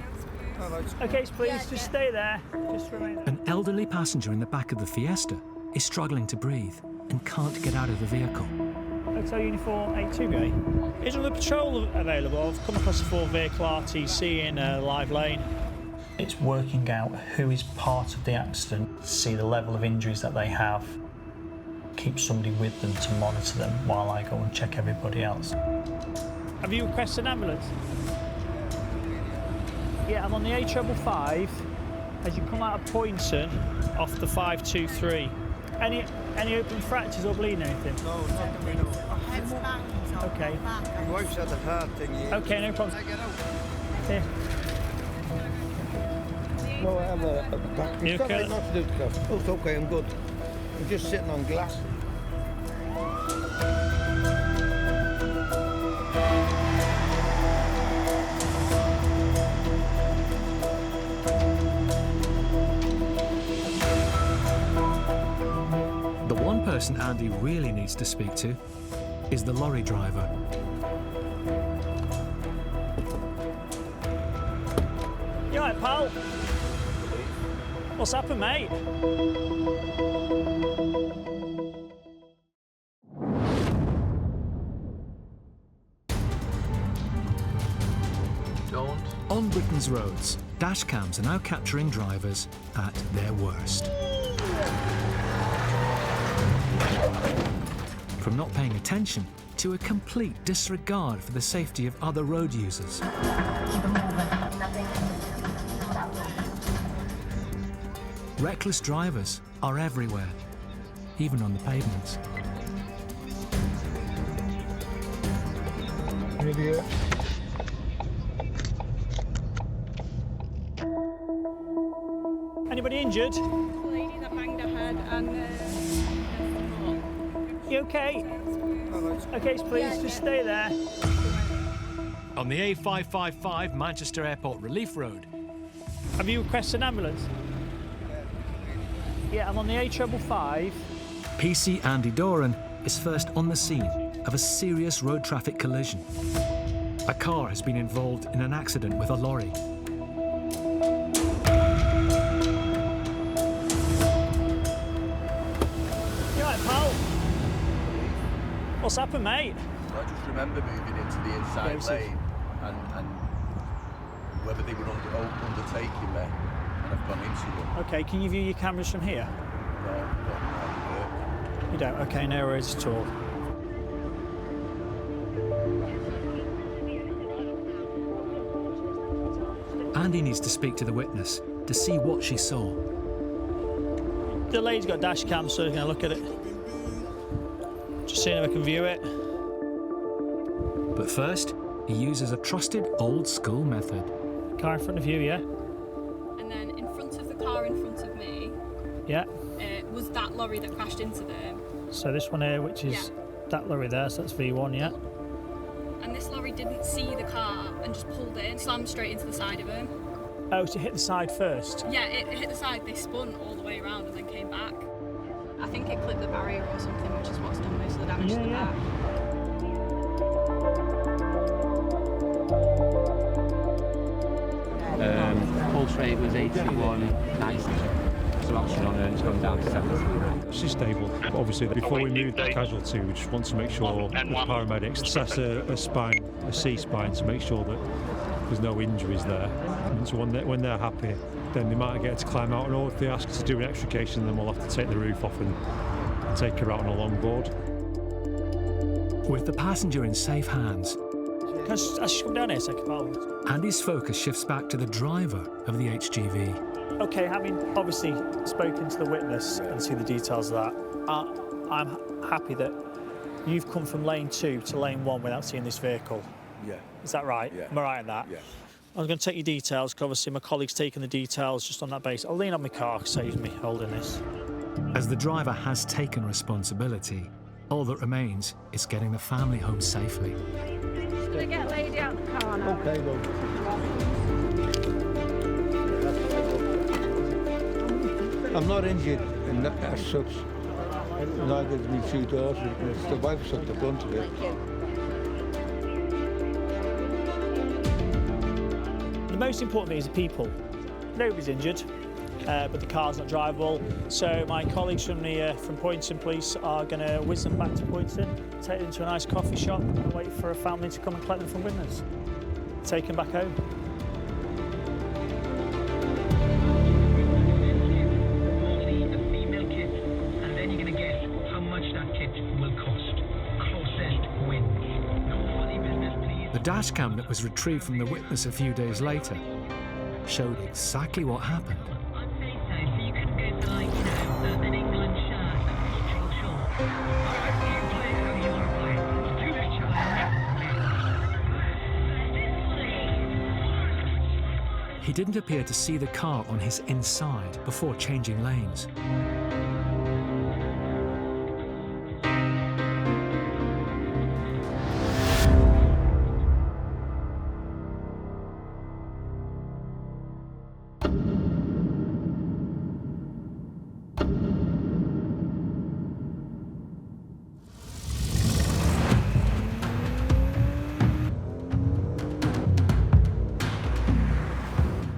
Okay, please, just stay there. Just remain there. An elderly passenger in the back of the Fiesta is struggling to breathe and can't get out of the vehicle. Hotel Uniform 82BA. Is another patrol available? I've come across a 4-vehicle RTC in a live lane. It's working out who is part of the accident, see the level of injuries that they have, keep somebody with them to monitor them while I go and check everybody else. Have you requested an ambulance? Yeah, I'm on the A555 as you come out of Poynton off the 523. Any open fractures or bleeding anything? No, nothing. Okay. My wife's had a heart thing here. Okay, no problem. Here. No, I have a back. You okay? Not to do the cuff. Oh, it's okay, I'm good. I'm just sitting on glass. The one person Andy really needs to speak to is the lorry driver. You alright, pal? What's happened, mate? On Britain's roads, dash cams are now capturing drivers at their worst. From not paying attention to a complete disregard for the safety of other road users. Reckless drivers are everywhere, even on the pavements. Anybody injured? The lady that banged her head and... You okay? Okay, please, just stay there. On the A555 Manchester Airport Relief Road. Have you requested an ambulance? Yeah, I'm on the A555. PC Andy Doran is first on the scene of a serious road traffic collision. A car has been involved in an accident with a lorry. You alright, pal? What's happened, mate? I just remember moving into the inside lane and whether they were undertaking me, and I've gone into them. Okay, can you view your cameras from here? No, you don't? Okay, no worries at all. Andy needs to speak to the witness to see what she saw. The lady's got a dash cam, so I'm going to look at it. Just seeing if I can view it. But first, he uses a trusted old school method. Car in front of you, yeah? And then in front of the car in front of me... Yeah. Was that lorry that crashed into them. So this one here, which is that lorry there, so that's V1, yeah? And this lorry didn't see the car and just pulled in, slammed straight into the side of him. Oh, so it hit the side first? Yeah, it hit the side, they spun all the way around and then came back. I think it clipped the barrier or something, which is what's done most of the damage to the back. Pulse rate was 81, nice. some oxygen on her and it's going down to 70. She's stable. But obviously, before we move the casualty, we just want to make sure the paramedics assess a spine, a C-spine, to make sure that there's no injuries there. And so when they're happy, then they might get her to climb out, or if they ask us to do an extrication, then we'll have to take the roof off and take her out on a longboard. With the passenger in safe hands, Can I just come down here a second, Paul? Andy's focus shifts back to the driver of the HGV. Okay, having obviously spoken to the witness and seen the details of that, I'm happy that you've come from lane 2 to lane 1 without seeing this vehicle. Yeah. Is that right? Yeah. Am I right in that? Yeah. I'm going to take your details, because obviously my colleague's taking the details just on that basis. I'll lean on my car, saves me holding this. As the driver has taken responsibility, all that remains is getting the family home safely. Just going to get lady out the car now. Okay, well. I'm not injured as such. Neither is my 2 daughters. It's the wife's at the front of it. The most important thing is the people. Nobody's injured, but the car's not drivable. So my colleagues from Poynton Police are going to whiz them back to Poynton, take them to a nice coffee shop and wait for a family to come and collect them from Winners. Take them back home. The dash cam that was retrieved from the witness a few days later showed exactly what happened. He didn't appear to see the car on his inside before changing lanes.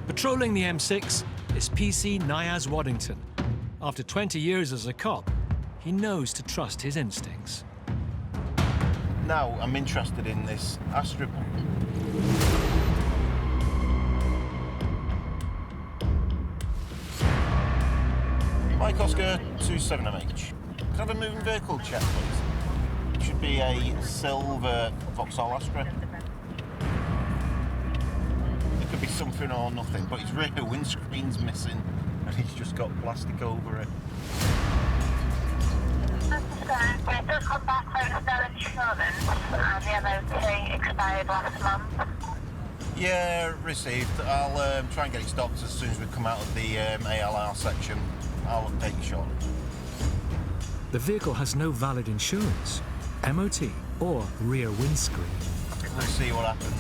Patrolling the M6 is PC Niaz Waddington. After 20 years as a cop, he knows to trust his instincts. Now I'm interested in this Astra. Mike Oscar 27MH. Can I have a moving vehicle check, please? It should be a silver Vauxhall Astra. It could be something or nothing, but his rear windscreen's missing and he's just got plastic over it. It does come back with no insurance and the MOT expired last month. Yeah, received. I'll try and get it stopped as soon as we come out of the ALR section. I'll update you shortly. The vehicle has no valid insurance, MOT, or rear windscreen. Let's see what happens.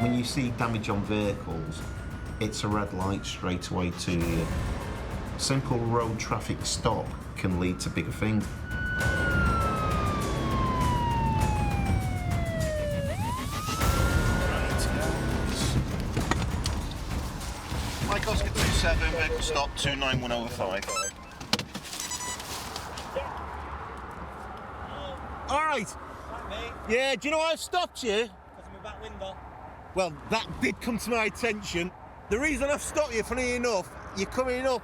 When you see damage on vehicles, it's a red light straight away to you. Simple road traffic stop can lead to bigger things. Mike Oscar 27, vehicle stop 29105. All right. Yeah, do you know why I've stopped you? Because of my back window. Well, that did come to my attention. The reason I've stopped you, funny enough, you're coming up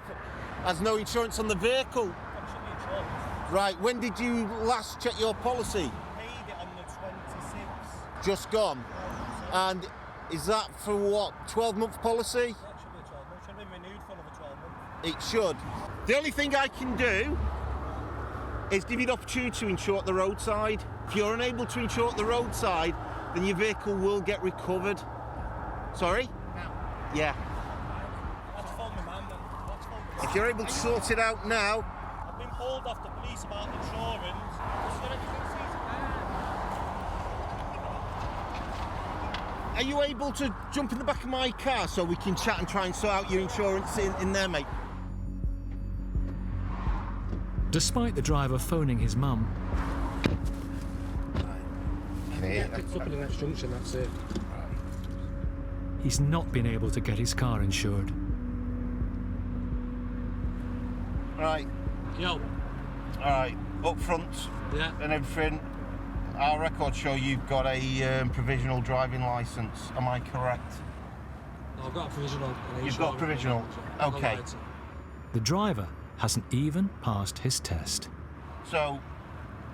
as no insurance on the vehicle. Right, when did you last check your policy? Paid it on the 26th. Just gone. And is that for what, 12-month policy? That should be 12 months. Should have been renewed for another 12 months. It should. The only thing I can do is give you the opportunity to insure at the roadside. If you're unable to insure at the roadside, then your vehicle will get recovered. Sorry? Now. Yeah. Let's phone my man then. If you're able to sort it out now. I've been called off the police about insurance. Are you able to jump in the back of my car so we can chat and try and sort out your insurance in there, mate? Despite the driver phoning his mum, Picked up in the next junction, that's it. he's not been able to get his car insured. Right. Yo. Alright, up front and everything. Our records show you've got a provisional driving licence. Am I correct? No, I've got a provisional. You've got a provisional? Okay. The driver hasn't even passed his test. So,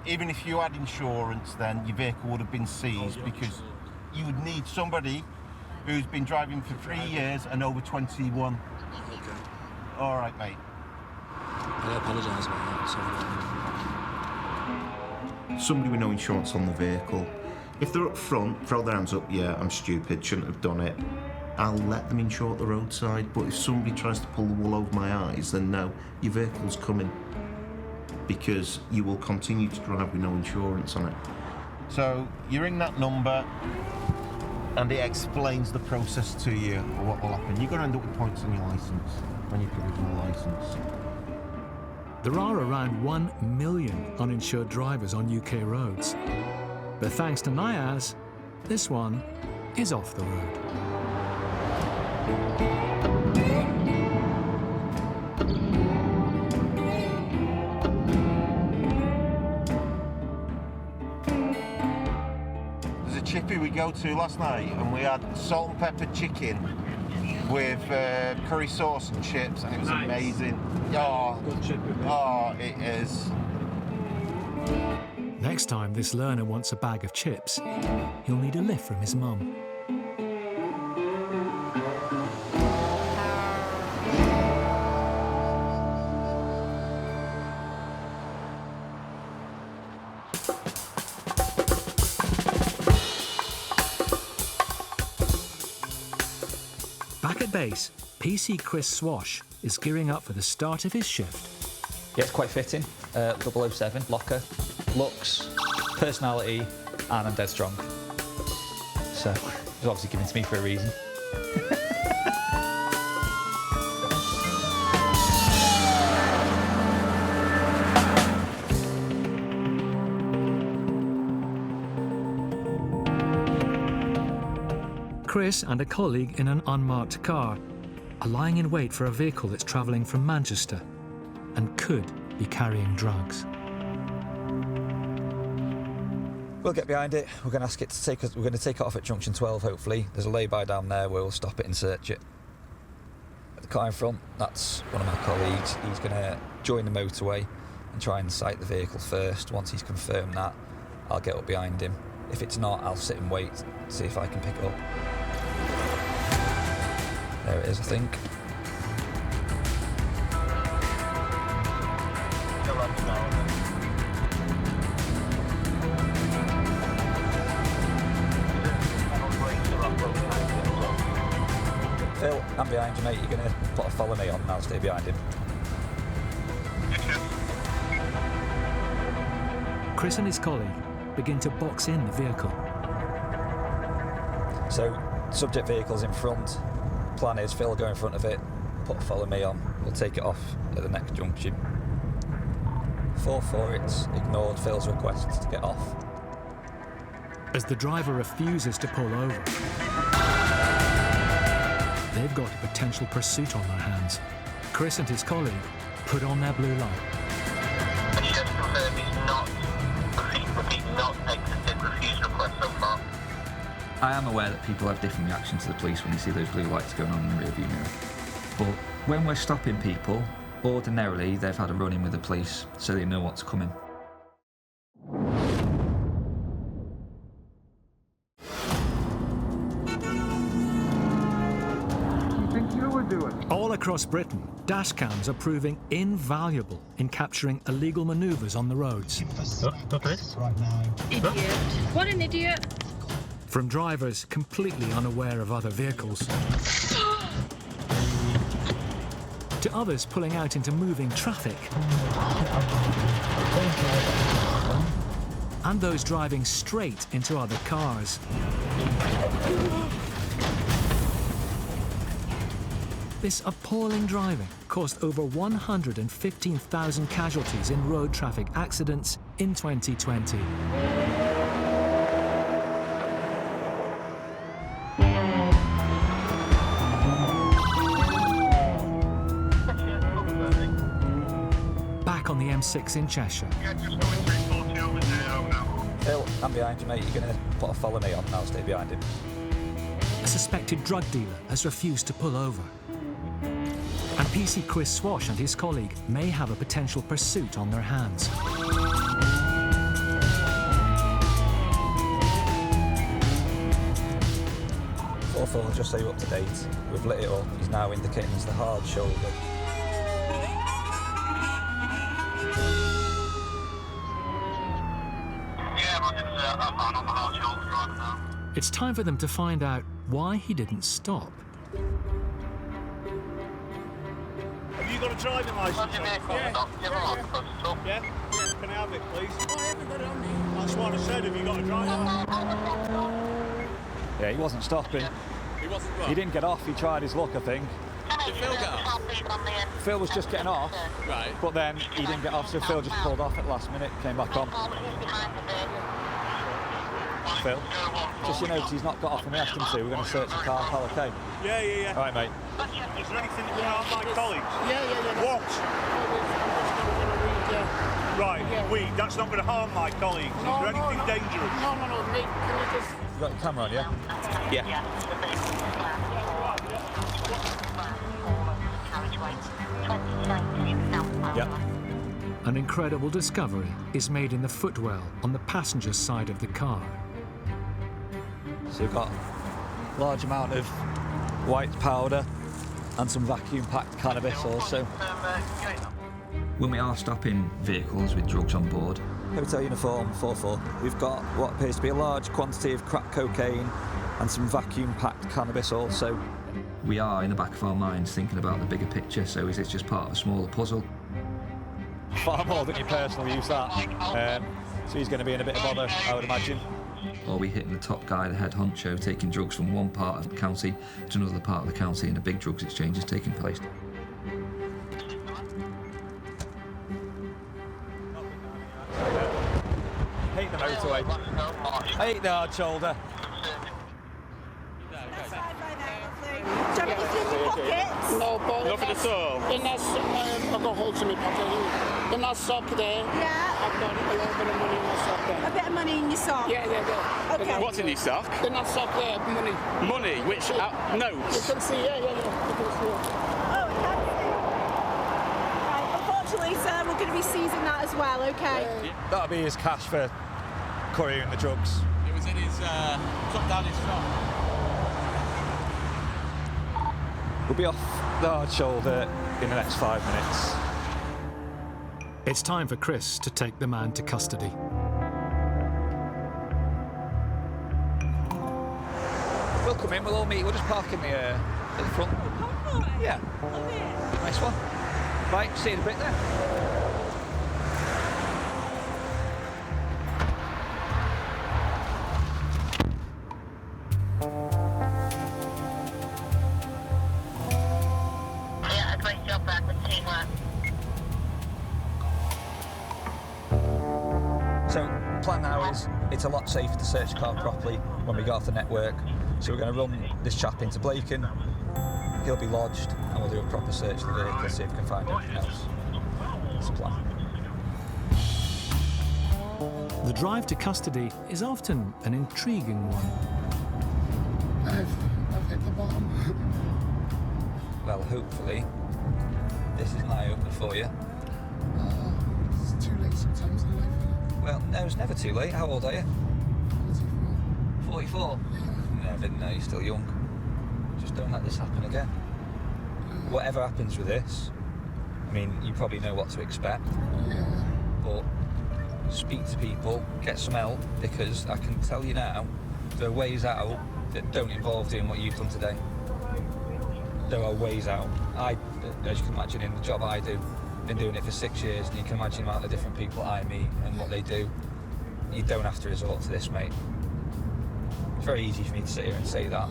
even if you had insurance, then your vehicle would have been seized because you would need somebody who's been driving for 3 years and over 21. Okay. All right, mate. I apologise about that. Sorry. Somebody with no insurance on the vehicle. If they're up front, throw their hands up, yeah, I'm stupid, shouldn't have done it. I'll let them insure at the roadside, but if somebody tries to pull the wool over my eyes, then no, your vehicle's coming. Because you will continue to drive with no insurance on it. So, you ring that number and it explains the process to you, or what will happen. You're going to end up with points on your licence, on your provisional licence. There are around 1 million uninsured drivers on UK roads. But thanks to NIAS, this one is off the road. There's a chippy we go to last night and we had salt and pepper chicken with curry sauce and chips, and it was amazing. Oh, it is. Next time this learner wants a bag of chips, he'll need a lift from his mum. Back at base, PC Chris Swash is gearing up for the start of his shift. Yeah, it's quite fitting. 007, locker, looks, personality, and I'm dead strong. So, it's obviously given to me for a reason. Chris and a colleague in an unmarked car are lying in wait for a vehicle that's travelling from Manchester and could be carrying drugs. We'll get behind it. We're going to ask it to take us. We're going to take it off at junction 12. Hopefully, there's a lay-by down there where we'll stop it and search it. The car in front, that's one of my colleagues. He's going to join the motorway and try and sight the vehicle first. Once he's confirmed that, I'll get up behind him. If it's not, I'll sit and wait to see if I can pick it up. There it is, I think. Phil, I'm behind you, mate. You're going to put a follow me on and I'll stay behind him. Chris and his colleague begin to box in the vehicle. So, subject vehicle's in front. Plan is Phil go in front of it, put follow me on. We'll take it off at the next junction. 4-4, it's ignored Phil's request to get off. As the driver refuses to pull over, they've got a potential pursuit on their hands. Chris and his colleague put on their blue light. I am aware that people have different reactions to the police when they see those blue lights going on in the rearview mirror. But when we're stopping people, ordinarily they've had a run-in with the police, so they know what's coming. All across Britain, dash cams are proving invaluable in capturing illegal manoeuvres on the roads. Idiot. What an idiot. From drivers completely unaware of other vehicles, to others pulling out into moving traffic, and those driving straight into other cars. This appalling driving caused over 115,000 casualties in road traffic accidents in 2020. M6 in Cheshire. Phil, I'm behind you, mate. You're going to put a follow me on, and I'll stay behind him. A suspected drug dealer has refused to pull over. And PC Chris Swash and his colleague may have a potential pursuit on their hands. 4-4, just so you're up to date. We've lit it up. He's now indicating as the hard shoulder. I'm on the hard shoulder driving now. It's time for them to find out why he didn't stop. Have you got a driving licence? Yeah. Can I have it, please? I haven't got it on me. That's what I said. Have you got a driving licence? Yeah, he wasn't stopping. He wasn't what? He didn't get off. He tried his luck, I think. Did Phil get off? Phil was just getting off, right? But then he didn't get off, so Phil just pulled off at the last minute, came back on. Phil, just so you know, 'cause he's not got off and we asked him to, we're going to search the car, pal, okay? Yeah. All right, mate. Is there anything that can harm my colleagues? Yeah. What? Right, weed, that's not going to harm my colleagues. Is there anything dangerous? No, mate, can you just... You got your camera on, yeah? Yeah. Yep. An incredible discovery is made in the footwell on the passenger side of the car. So we've got a large amount of white powder and some vacuum-packed cannabis also. When we are stopping vehicles with drugs on board, Hotel uniform 4-4. We've got what appears to be a large quantity of crack cocaine and some vacuum-packed cannabis also. we are in the back of our minds thinking about the bigger picture, so is this just part of a smaller puzzle? Far more than your personal use, that. So he's going to be in a bit of bother, I would imagine. Or are we hitting the top guy, the head honcho, taking drugs from one part of the county to another part of the county, and a big drugs exchange is taking place? Hate the motorway. Hate the hard shoulder. Do you have anything in your pockets? No, but nothing at all. In that, I've got holes in my pocket. In that sock there. Yeah. I've got a little bit of money in my sock there. A bit of money in your sock? Yeah. Okay. What's in your sock? In that sock there, money. Money? Which? Notes? You can see, yeah. You can see it. Oh, okay. Right, unfortunately, sir, we're going to be seizing that as well, okay? That'll be his cash for couriering the drugs. It was in his, tucked down his sock. We'll be off the hard shoulder in the next 5 minutes. It's time for Chris to take the man to custody. We'll come in, we'll all meet, we'll just park in the front. Yeah. Nice one. Right, see you in a bit then. It's a lot safer to search the car properly when we get off the network. So we're going to run this chap into Blaken, he'll be lodged, and we'll do a proper search of the vehicle, see if we can find anything else. That's the plan. The drive to custody is often an intriguing one. I've hit the bottom. Well, hopefully, this is an eye-opener for you. It's too late sometimes in life. Well, no, it's never too late. How old are you? 44. No, you're still young. Just don't let this happen again. Whatever happens with this, I mean, you probably know what to expect. But speak to people, get some help, because I can tell you now, there are ways out that don't involve doing what you've done today. There are ways out. As you can imagine, in the job I do, been doing it for 6 years, and you can imagine the amount of different people I meet and what they do. You don't have to resort to this, mate. It's very easy for me to sit here and say that,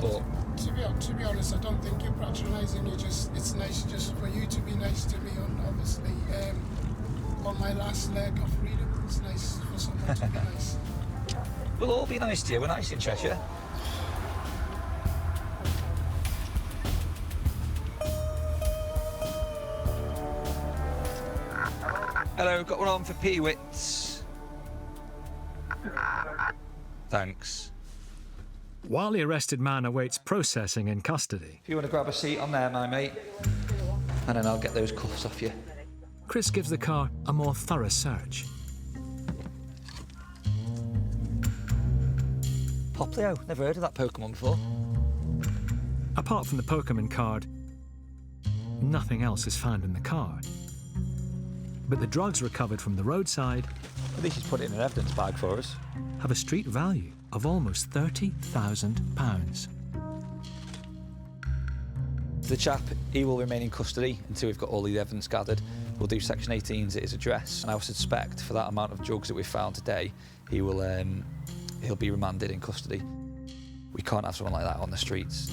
but to be honest, I don't think you're patronising. It's nice just for you to be nice to me. And obviously, on my last leg of freedom, it's nice for someone to be nice. We'll all be nice to you. We're nice in Cheshire. Hello, got one on for Peewits. Thanks. While the arrested man awaits processing in custody, If you want to grab a seat on there, my mate, and then I'll get those cuffs off you. Chris gives the car a more thorough search. Poplio, never heard of that Pokemon before. Apart from the Pokemon card, nothing else is found in the car. But the drugs recovered from the roadside, At least he's put it in an evidence bag for us. have a street value of almost £30,000. The chap, he will remain in custody until we've got all the evidence gathered. We'll do Section 18s at his address, and I would suspect for that amount of drugs that we've found today, he'll be remanded in custody. We can't have someone like that on the streets.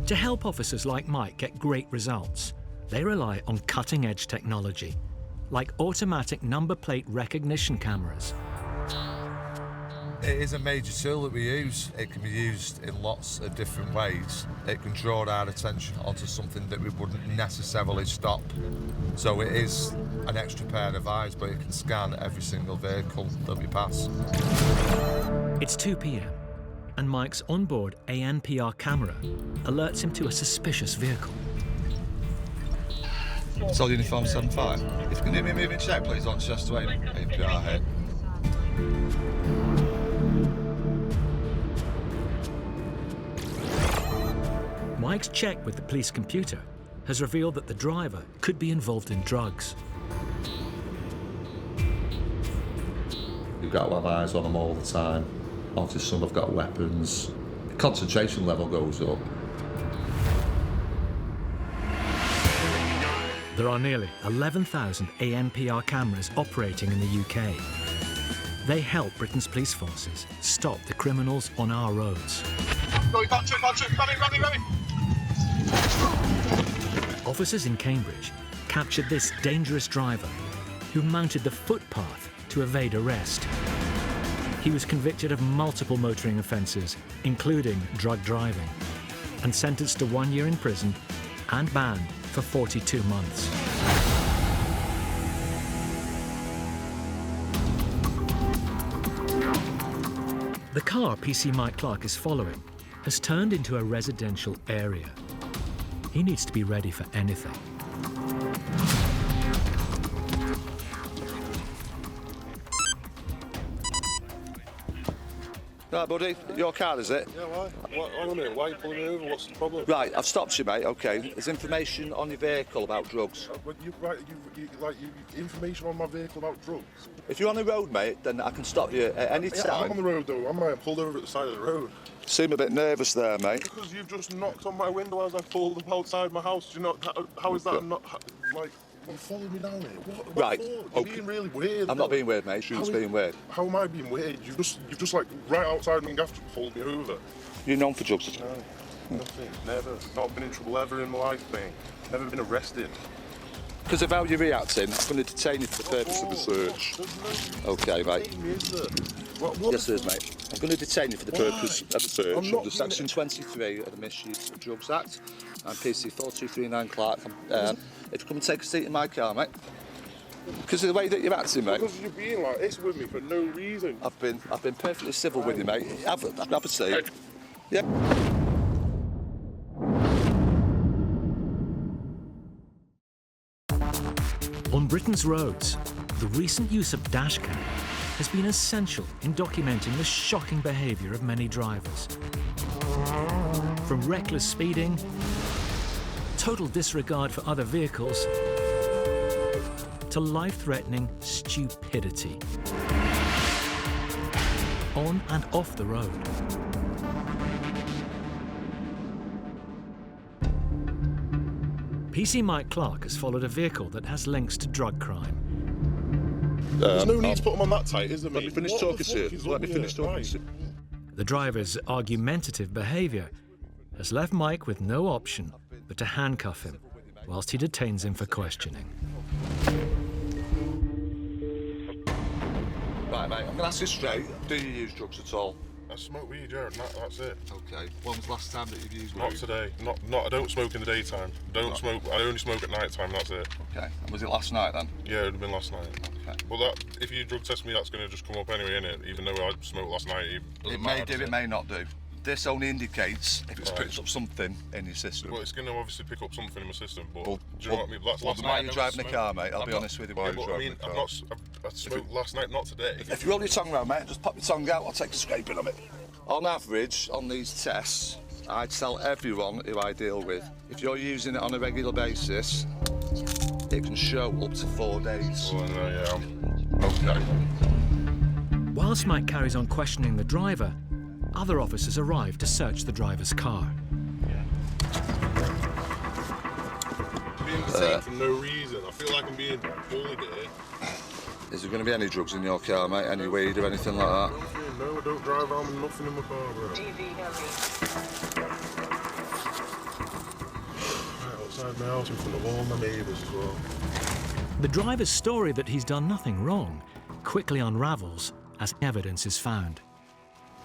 To help officers like Mike get great results, they rely on cutting-edge technology, like automatic number plate recognition cameras. It is a major tool that we use. It can be used in lots of different ways. It can draw our attention onto something that we wouldn't necessarily stop. So it is an extra pair of eyes, but it can scan every single vehicle that we pass. It's 2 p.m. and Mike's onboard ANPR camera alerts him to a suspicious vehicle. Sol Uniform 75. If you can do me a moving check, please, on Chester Way, ANPR here. Mike's check with the police computer has revealed that the driver could be involved in drugs. You've got to have eyes on them all the time. Obviously, some have got weapons. The concentration level goes up. There are nearly 11,000 ANPR cameras operating in the UK. They help Britain's police forces stop the criminals on our roads. Officers in Cambridge captured this dangerous driver who mounted the footpath to evade arrest. He was convicted of multiple motoring offences, including drug driving, and sentenced to 1 year in prison and banned for 42 months. The car PC Mike Clark is following has turned into a residential area. He needs to be ready for anything. Right, buddy, your car, is it? Yeah, why? Hang on a minute, why are you pulling me over? What's the problem? Right, I've stopped you, mate, OK. There's information on your vehicle about drugs. Information on my vehicle about drugs? If you're on the road, mate, then I can stop you at any time. Yeah, I'm on the road, though. I'm pulled over at the side of the road. Seem a bit nervous there, mate. Because you've just knocked on my window as I pulled up outside my house. Do you not? How is that not, like... You followed me down here. What right. For? You're being really weird. I'm not being weird, mate. You're being weird. How am I being weird? You've just like right outside me gaff pulled me over. You're known for drugs? No, nothing. Never. Not been in trouble ever in my life, mate. Never been arrested. Because of how you're reacting, I'm going to detain you for the purpose of the search. OK, mate. Yes, there is, mate. I'm going to detain you for the purpose of the search under Section 23 of the Misuse of Drugs Act. I'm PC 4239 Clark. If you come and take a seat in my car, mate. Because of the way that you're acting, mate. Because you're being like this with me for no reason. I've been perfectly civil with you, mate. Have a seat. Yeah. On Britain's roads, the recent use of dashcam has been essential in documenting the shocking behaviour of many drivers. From reckless speeding, total disregard for other vehicles, to life-threatening stupidity. On and off the road. PC Mike Clark has followed a vehicle that has links to drug crime. There's no need to put them on that tight, is there, mate? Let me finish talking to you. Let me finish talking to you. The driver's argumentative behaviour has left Mike with no option but to handcuff him whilst he detains him for questioning. Right, mate, I'm going to ask you straight, do you use drugs at all? I smoke weed, yeah, that's it. Okay. When was the last time that you've used weed? Not today. Not. I don't smoke in the daytime. Smoke. I only smoke at night time. That's it. Okay. And was it last night then? Yeah, it would have been last night. Okay. Well, if you drug test me, that's going to just come up anyway, innit? Even though I smoked last night, it may do. It may not do. This only indicates if it's picked up something in your system. Well, it's going to obviously pick up something in my system, but do you know what I mean? That's last night you're driving the car, mate. I'll be honest with you. Yeah, but I mean, I smoked last night, not today. If you roll your tongue around, mate, just pop your tongue out. I'll take a scraping of it. On average, on these tests, I'd tell everyone who I deal with, if you're using it on a regular basis, it can show up to 4 days. Oh, no, yeah. Okay. Whilst Mike carries on questioning the driver, other officers arrive to search the driver's car. Being detained for no reason. I feel like I'm being bullied here. Is there going to be any drugs in your car, mate? Any weed or anything like that? No, I don't drive around with nothing in my car, bro. Right outside my house in front of all my neighbours as well. The driver's story that he's done nothing wrong quickly unravels as evidence is found.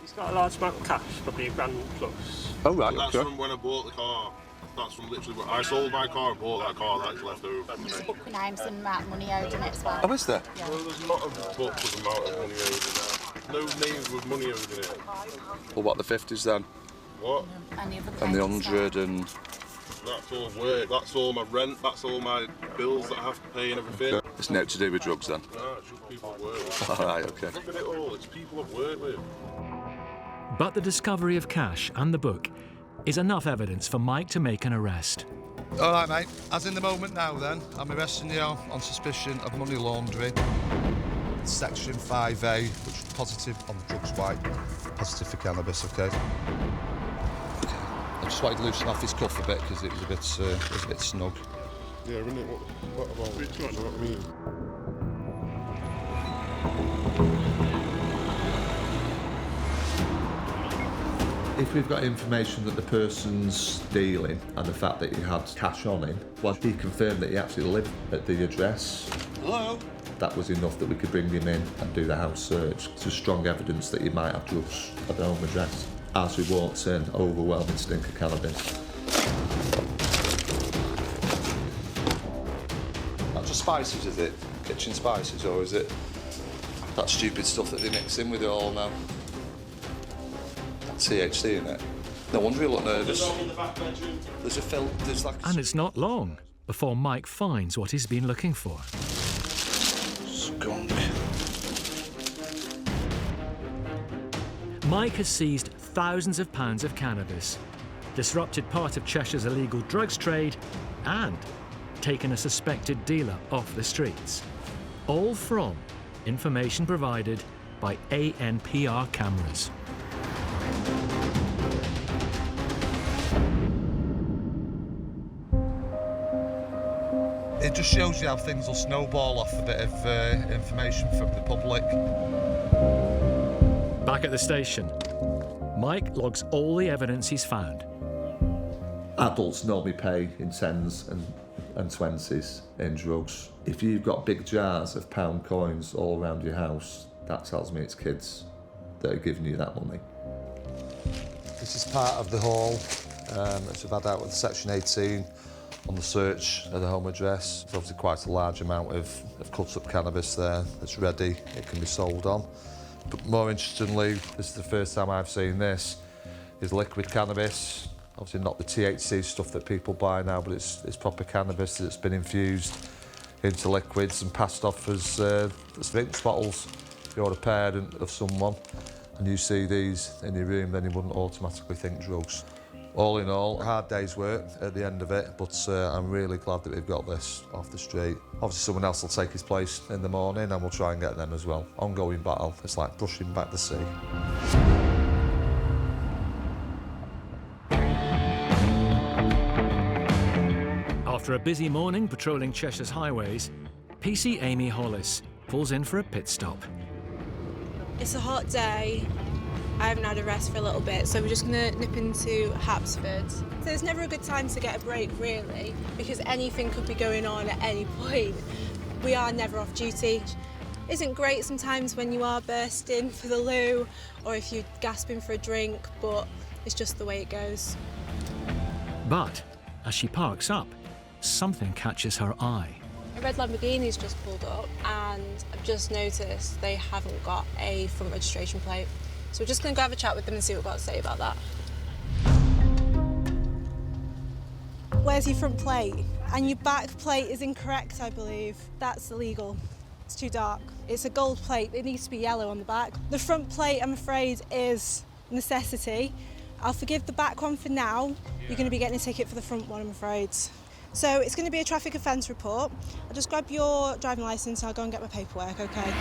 He's got a large amount of cash, probably £1,000 plus. Oh, right, That's from when I bought the car. That's from literally when I sold my car and bought that car that's left over. There's book names and amount of money owed in it as well. Oh, is there? Yeah. Well, there's not a book with the amount of money owed in it. No names with money owed in it. Well, what, the 50s then? What? And the 100 and... That's all work, that's all my rent, that's all my bills that I have to pay and everything. It's nothing to do with drugs then? No, it's just people I work with. All right, okay. Look at it all, it's people I've worked with. But the discovery of cash and the book is enough evidence for Mike to make an arrest. All right, mate. As in the moment now, then, I'm arresting you on suspicion of money laundering. Section 5A, which is positive on drugs white, positive for cannabis, okay? I just wanted to loosen off his cuff a bit because it was a bit snug. Yeah, isn't it? What about which one? Do you know what I mean? If we've got information that the person's dealing and the fact that he had cash on him, once he confirmed that he actually lived at the address, hello, that was enough that we could bring him in and do the house search. It's strong evidence that he might have drugs at the home address. As we walked in, overwhelming stink of cannabis. Not just spices, is it? Kitchen spices, or is it that stupid stuff that they mix in with it all now? THC in it. No wonder you look nervous. There's a film, there's like... And it's not long before Mike finds what he's been looking for. Skunk. Mike has seized thousands of pounds of cannabis, disrupted part of Cheshire's illegal drugs trade, and taken a suspected dealer off the streets. All from information provided by ANPR cameras. It just shows you how things will snowball off a bit of information from the public. Back at the station, Mike logs all the evidence he's found. Adults normally pay in 10s and 20s in drugs. If you've got big jars of pound coins all around your house, that tells me it's kids that are giving you that money. This is part of the haul that we've had out with Section 18 on the search of the home address. There's obviously quite a large amount of cut-up cannabis there that's ready, it can be sold on. But more interestingly, this is the first time I've seen this, is liquid cannabis. Obviously not the THC stuff that people buy now, but it's proper cannabis that's been infused into liquids and passed off as drinks bottles. If you're a parent of someone and you see these in your room, then you wouldn't automatically think drugs. All in all, a hard day's work at the end of it, but I'm really glad that we've got this off the street. Obviously someone else will take his place in the morning and we'll try and get them as well. Ongoing battle, it's like brushing back the sea. After a busy morning patrolling Cheshire's highways, PC Amy Hollis pulls in for a pit stop. It's a hot day. I haven't had a rest for a little bit, so we're just going to nip into Hapsford. So there's never a good time to get a break, really, because anything could be going on at any point. We are never off duty. isn't great sometimes when you are bursting for the loo or if you're gasping for a drink, but it's just the way it goes. But as she parks up, something catches her eye. A red Lamborghini's just pulled up and I've just noticed they haven't got a front registration plate. So we're just going to go have a chat with them and see what we've got to say about that. Where's your front plate? And your back plate is incorrect, I believe. That's illegal. It's too dark. It's a gold plate. It needs to be yellow on the back. The front plate, I'm afraid, is necessity. I'll forgive the back one for now. You're going to be getting a ticket for the front one, I'm afraid. So it's going to be a traffic offence report. I'll just grab your driving licence and I'll go and get my paperwork, OK?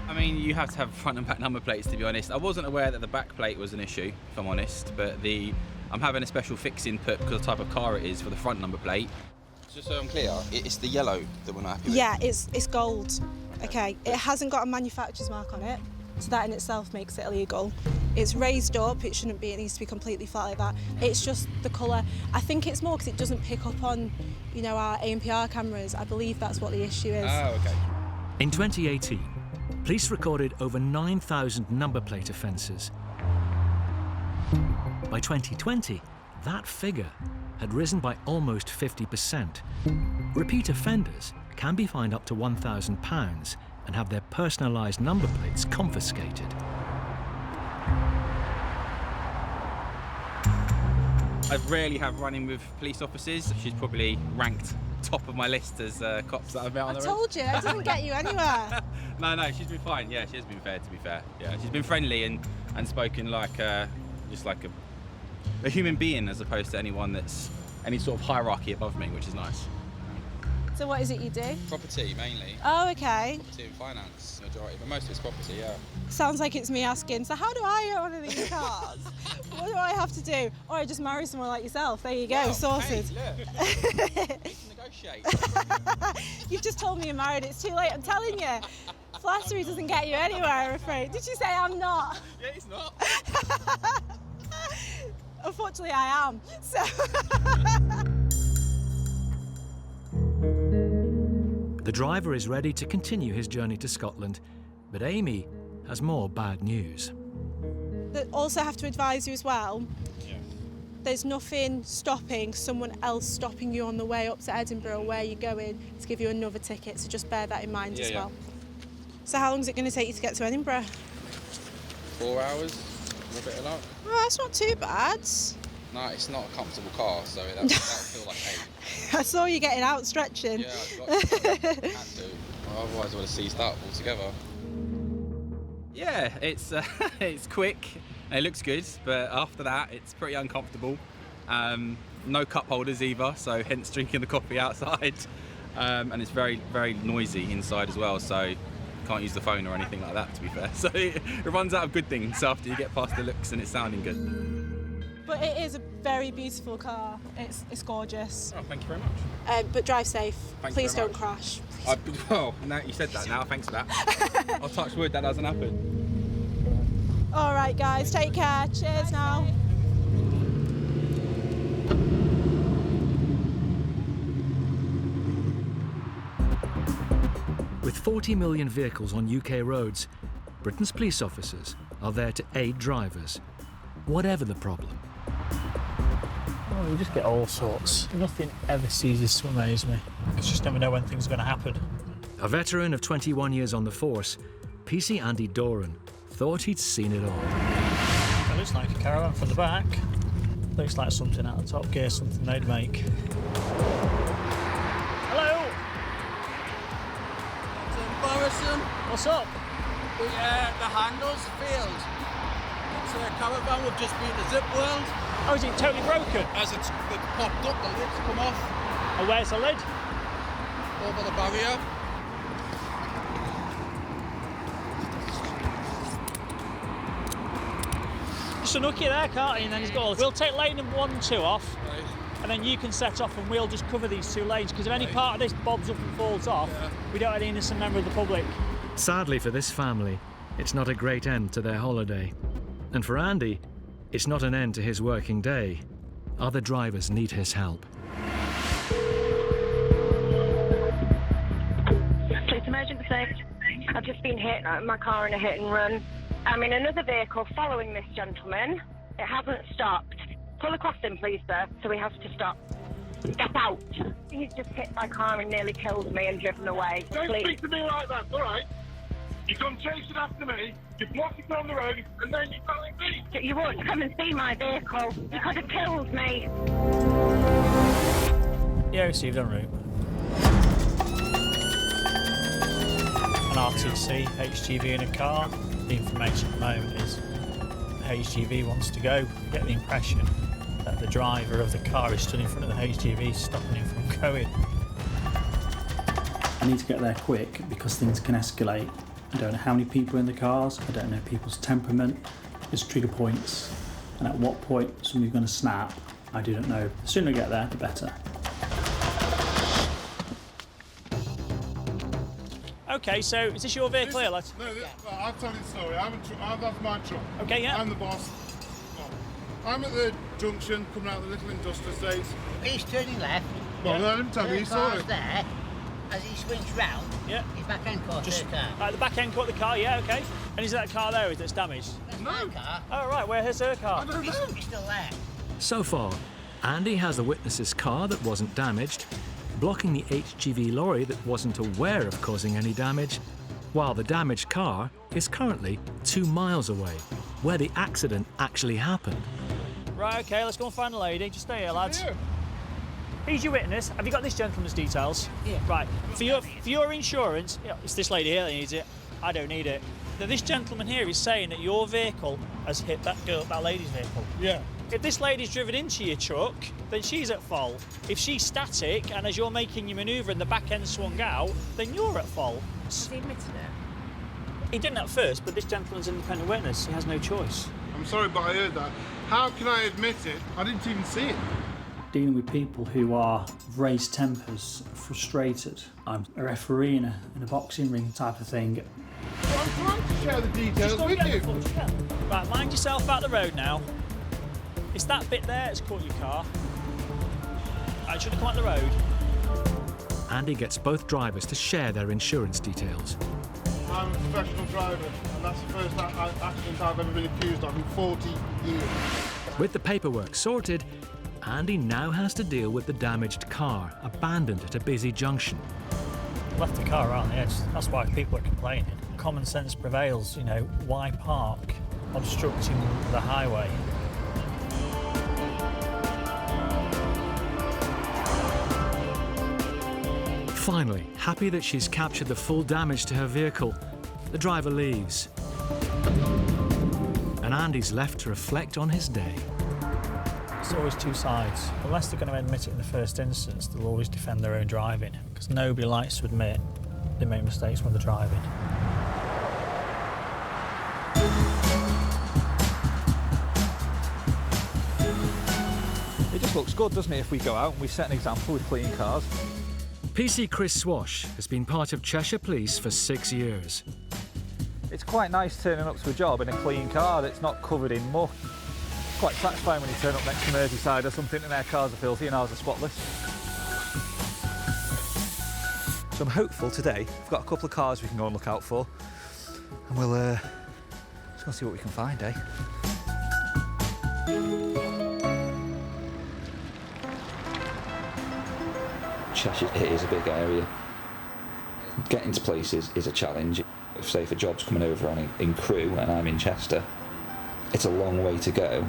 I mean, you have to have front and back number plates, to be honest. I wasn't aware that the back plate was an issue, if I'm honest, but I'm having a special fixing put because of the type of car it is for the front number plate. Just so I'm clear, it's the yellow that we're not happy with? Yeah, it's gold. OK, it hasn't got a manufacturer's mark on it, so that in itself makes it illegal. It's raised up, it shouldn't be, it needs to be completely flat like that. It's just the colour. I think it's more because it doesn't pick up on, you know, our ANPR cameras. I believe that's what the issue is. Oh, OK. In 2018, police recorded over 9,000 number plate offences. By 2020, that figure had risen by almost 50%. Repeat offenders can be fined up to £1,000 and have their personalised number plates confiscated. I rarely have run-in with police officers. She's probably ranked top of my list as cops that I've met on the road. I told you, that doesn't get you anywhere. No, she's been fine. Yeah, she has been fair, to be fair. Yeah, she's been friendly and spoken like just like a human being as opposed to anyone that's any sort of hierarchy above me, which is nice. So what is it you do? Property, mainly. Oh, OK. Property and finance, majority, but most of it's property, yeah. Sounds like it's me asking, so how do I get one of these cars? What do I have to do? Or I just marry someone like yourself. There you go, well, sorted. Hey, look. Negotiate. You've just told me you're married, it's too late, I'm telling you. Flattery doesn't get you anywhere, I'm afraid. Did you say I'm not? Yeah, he's not. Unfortunately, I am. So. The driver is ready to continue his journey to Scotland, but Amy has more bad news. I also have to advise you as well, there's nothing stopping someone else stopping you on the way up to Edinburgh where you're going to give you another ticket, so just bear that in mind as well. So how long is it going to take you to get to Edinburgh? 4 hours, a bit of luck. Oh, that's not too bad. No, it's not a comfortable car, so that'll feel like 8. I saw you getting out stretching. Yeah, I've got to. Had to. Otherwise I would have seized up altogether. Yeah, it's quick and it looks good, but after that it's pretty uncomfortable. No cup holders either, so hence drinking the coffee outside. And it's very, very noisy inside as well, so can't use the phone or anything like that, to be fair. So it runs out of good things after you get past the looks and it's sounding good. But it is a very beautiful car. It's gorgeous. Oh, thank you very much. But drive safe. Please don't much. crash. Well, now you said that now, thanks for that. I'll touch wood that doesn't happen. All right, guys, take care. Cheers now. With 40 million vehicles on UK roads, Britain's police officers are there to aid drivers, whatever the problem. Oh, we just get all sorts. Nothing ever ceases to amaze me. I just never know when things are going to happen. A veteran of 21 years on the force, PC Andy Doran thought he'd seen it all. It looks like a Caravan from the back. Looks like something out of Top Gear, something they'd make. Hello! It's embarrassing. What's up? The handles failed. It's a Caravan, we've just been to Zip World. Oh, is it totally broken? As it's popped up, the lid's come off. Oh, where's the lid? Over the barrier. Just unhook it there, can't he? And then he's got all... We'll take lane 1 and 2 off. Right. And then you can set off and we'll just cover these 2 lanes, because if any part of this bobs up and falls off, we don't have any innocent member of the public. Sadly for this family, it's not a great end to their holiday. And for Andy, it's not an end to his working day. Other drivers need his help. Police emergency. just been hit, my car in a hit and run. I'm in another vehicle following this gentleman. It hasn't stopped. Pull across him, please, sir, so he has to stop. Get out. He's just hit my car and nearly killed me and driven away. Don't Please. speak to me like that, all right? You come chasing after me, you're blocking down the road, and then you're telling me. You ought to come and see my vehicle. You could have killed me. Yeah, received en route. An RTC, HGV in a car. The information at the moment is HGV wants to go. You get the impression that the driver of the car is stood in front of the HGV, stopping him from going. I need to get there quick because things can escalate. I don't know how many people are in the cars, I don't know people's temperament, there's trigger points, and at what point somebody's going to snap, I do not know. The sooner I get there, the better. Okay, so is this your vehicle here, lad? No, I'll tell you the story. That's my truck. Okay, yeah. I'm the boss. I'm at the junction, coming out of the little industrial estate. He's turning left. Well, no, I didn't tell you, you saw it. There. As he swings round, his back end caught her car. Right, the back end caught the car, yeah, okay. And is that car there that's damaged? That's my car. Oh, right, where is her car? I don't know. He's still there. So far, Andy has the witness's car that wasn't damaged, blocking the HGV lorry that wasn't aware of causing any damage, while the damaged car is currently 2 miles away, where the accident actually happened. Right, okay, let's go and find the lady. Just stay here, lads. He's your witness. Have you got this gentleman's details? Yeah. Right. For your insurance, it's this lady here that needs it. I don't need it. Now, this gentleman here is saying that your vehicle has hit that lady's vehicle. Yeah. If this lady's driven into your truck, then she's at fault. If she's static and as you're making your manoeuvre and the back end swung out, then you're at fault. Has he admitted it? He didn't at first, but this gentleman's an independent witness. He has no choice. I'm sorry, but I heard that. How can I admit it? I didn't even see it. Dealing with people who are raised tempers, frustrated. I'm a referee in a boxing ring type of thing. Well, I'm trying to share the details with you. Right, mind yourself out the road now. It's that bit there that's caught your car. I should have come out the road. Andy gets both drivers to share their insurance details. I'm a professional driver, and that's the first accident I've ever been accused of in 40 years. With the paperwork sorted, Andy now has to deal with the damaged car, abandoned at a busy junction. Left the car around the edge. That's why people are complaining. Common sense prevails, you know, why park obstructing the highway? Finally, happy that she's captured the full damage to her vehicle, the driver leaves. And Andy's left to reflect on his day. It's always two sides. Unless they're going to admit it in the first instance, they'll always defend their own driving, because nobody likes to admit they make mistakes when they're driving. It just looks good, doesn't it, if we go out and we set an example with clean cars. PC Chris Swash has been part of Cheshire Police for 6 years. It's quite nice turning up to a job in a clean car that's not covered in muck. It's quite satisfying when you turn up next to Merseyside or something and their cars are filthy and ours are spotless. So I'm hopeful today. We've got a couple of cars we can go and look out for, and we'll just go see what we can find, eh? Cheshire, it is a big area. Getting to places is a challenge. If, say, if a job's coming over in Crewe and I'm in Chester, it's a long way to go.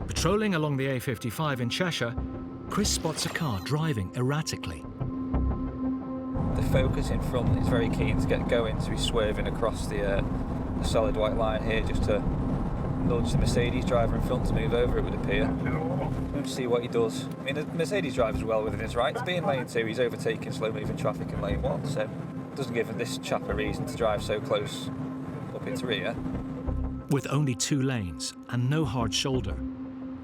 Patrolling along the A55 in Cheshire, Chris spots a car driving erratically. The focus in front is very keen to get going, so he's swerving across the solid white line here just to nudge the Mercedes driver in front to move over, it would appear. We'll see what he does. I mean, the Mercedes driver's well within his rights. Being lane 2, he's overtaking slow-moving traffic in lane 1, so it doesn't give this chap a reason to drive so close up its rear. With only 2 lanes and no hard shoulder,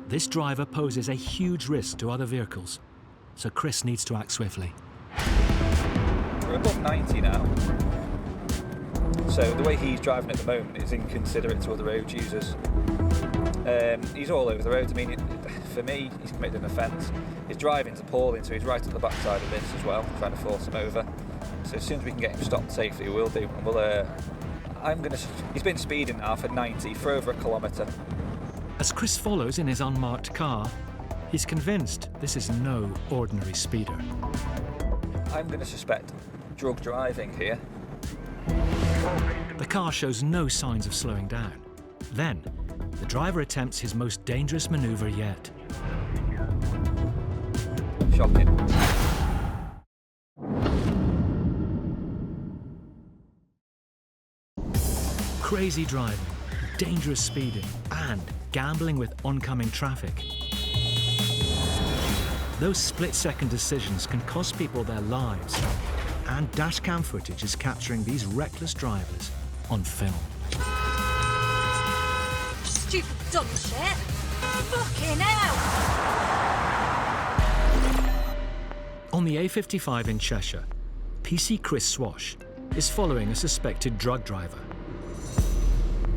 this driver poses a huge risk to other vehicles, so Chris needs to act swiftly. We're above 90 now, so the way he's driving at the moment is inconsiderate to other road users. He's all over the road. I mean, For me, he's committed an offence. His driving's appalling, so he's right at the backside of this as well, trying to force him over. So as soon as we can get him stopped safely, we will do. And we'll. He's been speeding now for 90 for over a kilometre. As Chris follows in his unmarked car, he's convinced this is no ordinary speeder. I'm going to suspect drug driving here. The car shows no signs of slowing down. Then, the driver attempts his most dangerous manoeuvre yet. Shocking. Crazy driving, dangerous speeding, and gambling with oncoming traffic. Those split-second decisions can cost people their lives, and dashcam footage is capturing these reckless drivers on film. Stupid dumb shit! Fucking hell! On the A55 in Cheshire, PC Chris Swash is following a suspected drug driver.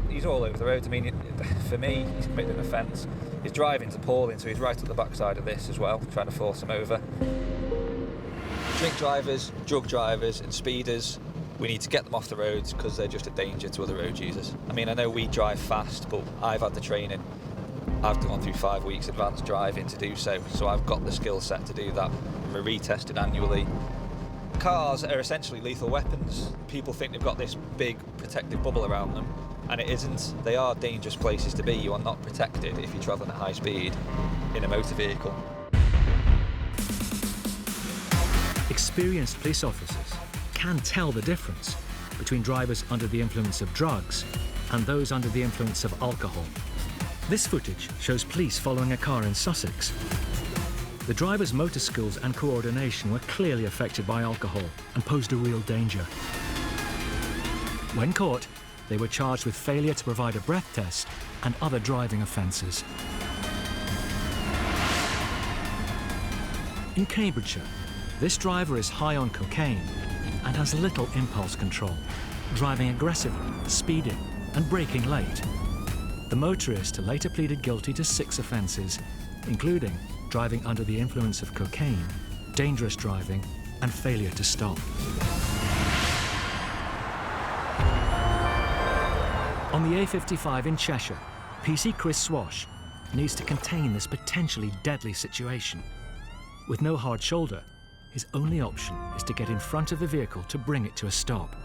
He's all over the road. I mean, for me, he's committed an offence. His driving's appalling, so he's right at the backside of this as well, trying to force him over. Drink drivers, drug drivers and speeders, we need to get them off the roads because they're just a danger to other road users. I mean, I know we drive fast, but I've had the training. I've gone through 5 weeks advanced driving to do so I've got the skill set to do that. We're retested annually. Cars are essentially lethal weapons. People think they've got this big protective bubble around them, and it isn't. They are dangerous places to be. You are not protected if you're travelling at high speed in a motor vehicle. Experienced police officers can tell the difference between drivers under the influence of drugs and those under the influence of alcohol. This footage shows police following a car in Sussex. The driver's motor skills and coordination were clearly affected by alcohol and posed a real danger. When caught, they were charged with failure to provide a breath test and other driving offences. In Cambridgeshire, this driver is high on cocaine and has little impulse control, driving aggressively, speeding and braking late. The motorist later pleaded guilty to 6 offences, including driving under the influence of cocaine, dangerous driving and failure to stop. On the A55 in Cheshire, PC Chris Swash needs to contain this potentially deadly situation. With no hard shoulder, his only option is to get in front of the vehicle to bring it to a stop.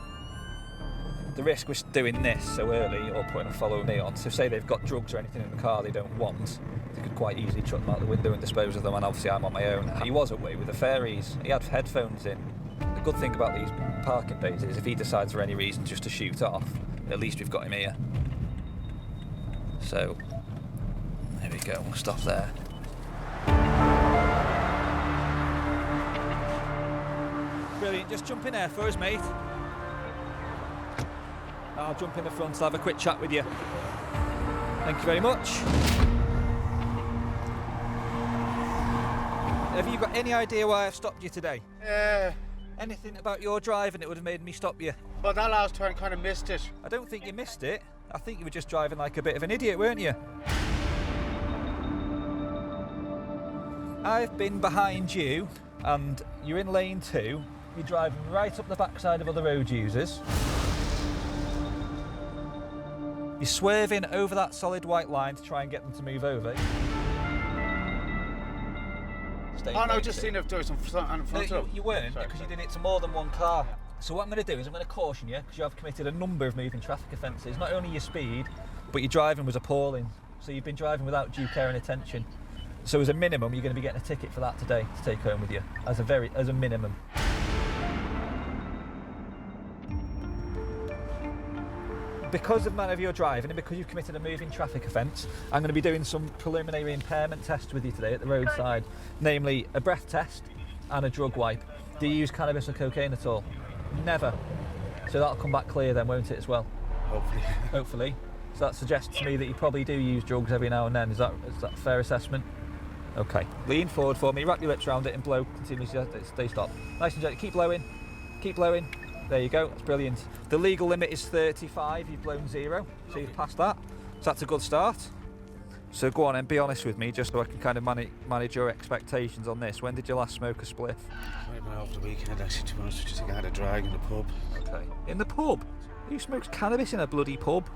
The risk was doing this so early or putting a follow me on. So say they've got drugs or anything in the car they don't want, they could quite easily chuck them out the window and dispose of them, and obviously I'm on my own. He was away with the fairies. He had headphones in. The good thing about these parking bays is if he decides for any reason just to shoot off, at least we've got him here. So, there we go, we'll stop there. Brilliant, just jump in there for us, mate. I'll jump in the front, I'll have a quick chat with you. Thank you very much. Have you got any idea why I've stopped you today? Anything about your driving that would have made me stop you? But that last time kind of missed it. I don't think you missed it. I think you were just driving like a bit of an idiot, weren't you? I've been behind you, and you're in lane 2. You're driving right up the backside of other road users. You're swerving over that solid white line to try and get them to move over. Oh no, just seen if there was some front No, you weren't, because you did it to more than one car. So what I'm going to do is I'm going to caution you, because you have committed a number of moving traffic offences. Not only your speed, but your driving was appalling. So you've been driving without due care and attention. So as a minimum, you're going to be getting a ticket for that today to take home with you, as a minimum. Because of the manner of your driving and because you've committed a moving traffic offence, I'm going to be doing some preliminary impairment tests with you today at the roadside, namely a breath test and a drug wipe. Do you use cannabis or cocaine at all? Never. So that'll come back clear then, won't it, as well? Hopefully. Hopefully. So that suggests to me that you probably do use drugs every now and then. Is that a fair assessment? Okay. Lean forward for me, wrap your lips around it and blow continuously. Stay stop. Nice and gently. Keep blowing. Keep blowing. There you go, that's brilliant. The legal limit is 35, you've blown 0, so you've passed that. So that's a good start. So go on and be honest with me, just so I can kind of manage your expectations on this. When did you last smoke a spliff? Maybe over the weekend, actually, to be honest with you, I had a drag in the pub. Okay. In the pub? Who smokes cannabis in a bloody pub?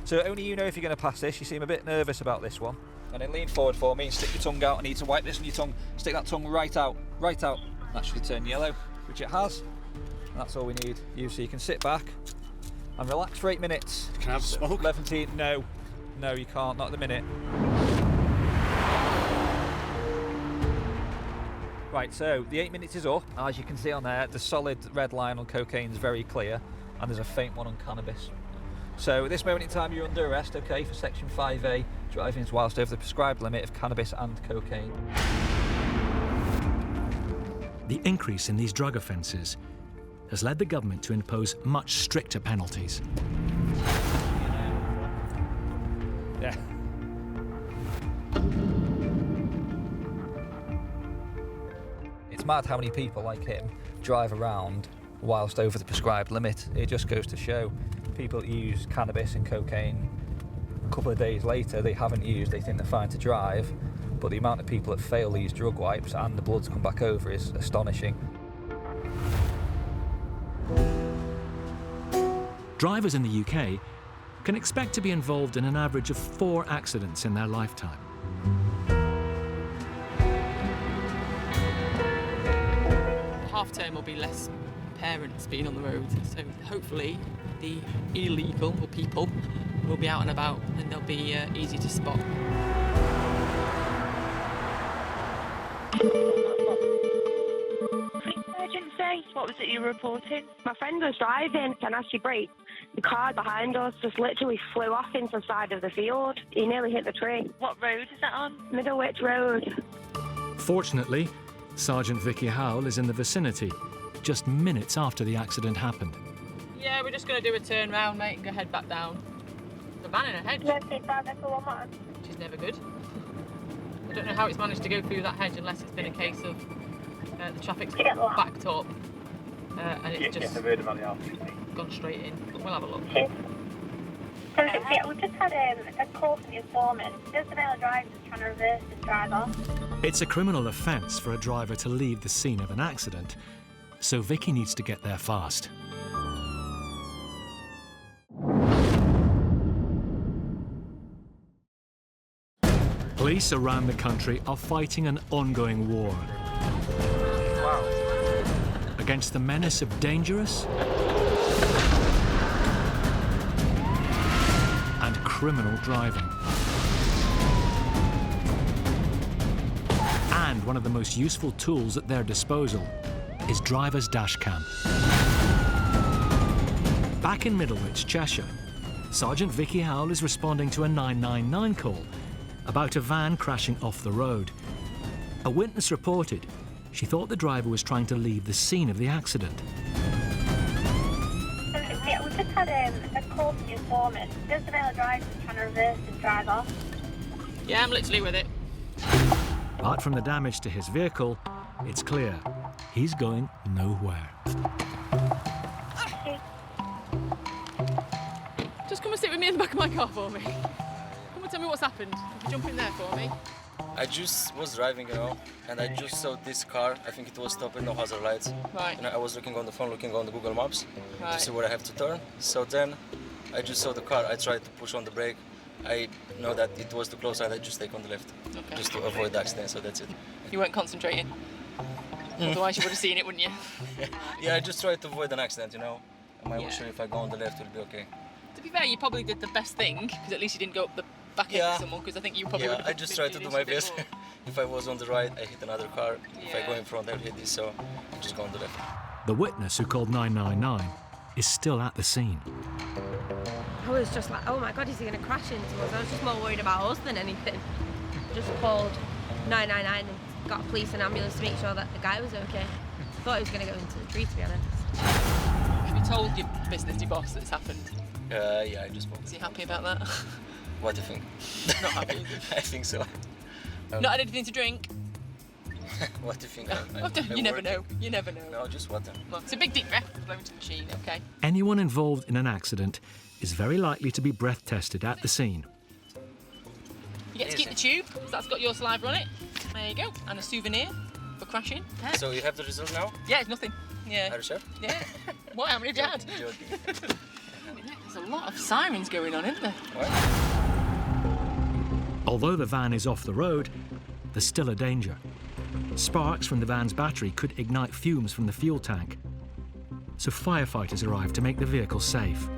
So only you know if you're going to pass this. You seem a bit nervous about this one. And then lean forward for me and stick your tongue out. I need to wipe this on your tongue. Stick that tongue right out, right out. That should turn yellow, which it has. And that's all we need. So you can sit back and relax for 8 minutes. Can I have a smoke? 11. No, you can't. Not at the minute. Right, so the 8 minutes is up. As you can see on there, the solid red line on cocaine is very clear, and there's a faint one on cannabis. So at this moment in time, you're under arrest, okay, for Section 5A, driving whilst over the prescribed limit of cannabis and cocaine. The increase in these drug offences has led the government to impose much stricter penalties. Yeah. It's mad how many people like him drive around whilst over the prescribed limit. It just goes to show people use cannabis and cocaine. A couple of days later, they haven't used, they think they're fine to drive, but the amount of people that fail these drug wipes and the blood's come back over is astonishing. Drivers in the UK can expect to be involved in an average of 4 accidents in their lifetime. Half term will be less parents being on the road, so hopefully the illegal people will be out and about and they'll be easy to spot. Emergency, what was it you were reporting? My friend was driving and as she braked, the car behind us just literally flew off into the side of the field. He nearly hit the tree. What road is that on? Middlewich Road. Fortunately, Sergeant Vicky Howell is in the vicinity, just minutes after the accident happened. Yeah, we're just going to do a turn round, mate, and go head back down. The van in a hedge. Which is never good. I don't know how it's managed to go through that hedge unless it's been a case of the traffic's backed up and it's just gone straight in. But we'll have a look. Yeah, we've just had a call from the informant. There's a male driver just trying to reverse his drive off. It's a criminal offence for a driver to leave the scene of an accident, so Vicky needs to get there fast. Police around the country are fighting an ongoing war against the menace of dangerous and criminal driving. And one of the most useful tools at their disposal is driver's dashcam. Back in Middlewich, Cheshire, Sergeant Vicky Howell is responding to a 999 call about a van crashing off the road. A witness reported she thought the driver was trying to leave the scene of the accident. Yeah, we've just had a call from the informant. There's a male driver just trying to reverse his drive off. Yeah, I'm literally with it. Apart from the damage to his vehicle, it's clear he's going nowhere. Just come and sit with me in the back of my car for me. Come and tell me what's happened. If you jump in there for me. I just was driving, and I just saw this car. I think it was stopping, no hazard lights. Right. I was looking on the phone, looking on the Google Maps Right. to see where I have to turn. So then I just saw the car. I tried to push on the brake. I know that it was too close, and I just take on the left, just to avoid the accident. So that's it. You weren't concentrating. Otherwise you would have seen it, wouldn't you? Yeah, I just tried to avoid an accident, I was sure if I go on the left, it'll be okay. To be fair, you probably did the best thing, because at least you didn't go up the back end of someone, because I think you probably would have... I just tried to do my best. If I was on the right, I hit another car. If I go in front, I'll hit this, so I just go on the left. The witness who called 999 is still at the scene. I was just like, oh my God, is he going to crash into us? I was just more worried about us than anything. Just called 999 and got police and ambulance to make sure that the guy was okay. Thought he was going to go into the tree, to be honest. Have you told your business, your boss, that it's happened? Yeah, I just spoke. Is he happy about that? What do you think? Not happy. I think so. Not had anything to drink? What do you think? You never know. You never know. No, just water. Well, it's a big deep breath blown to the machine, okay? Anyone involved in an accident is very likely to be breath tested at the scene. You get to keep the tube, because that's got your saliva on it. There you go. And a souvenir for crashing. So you have the result now? Yeah, it's nothing. Yeah. Are you sure? Yeah. What, how many have you had? There's a lot of sirens going on, isn't there? Although the van is off the road, there's still a danger. Sparks from the van's battery could ignite fumes from the fuel tank. So firefighters arrive to make the vehicle safe.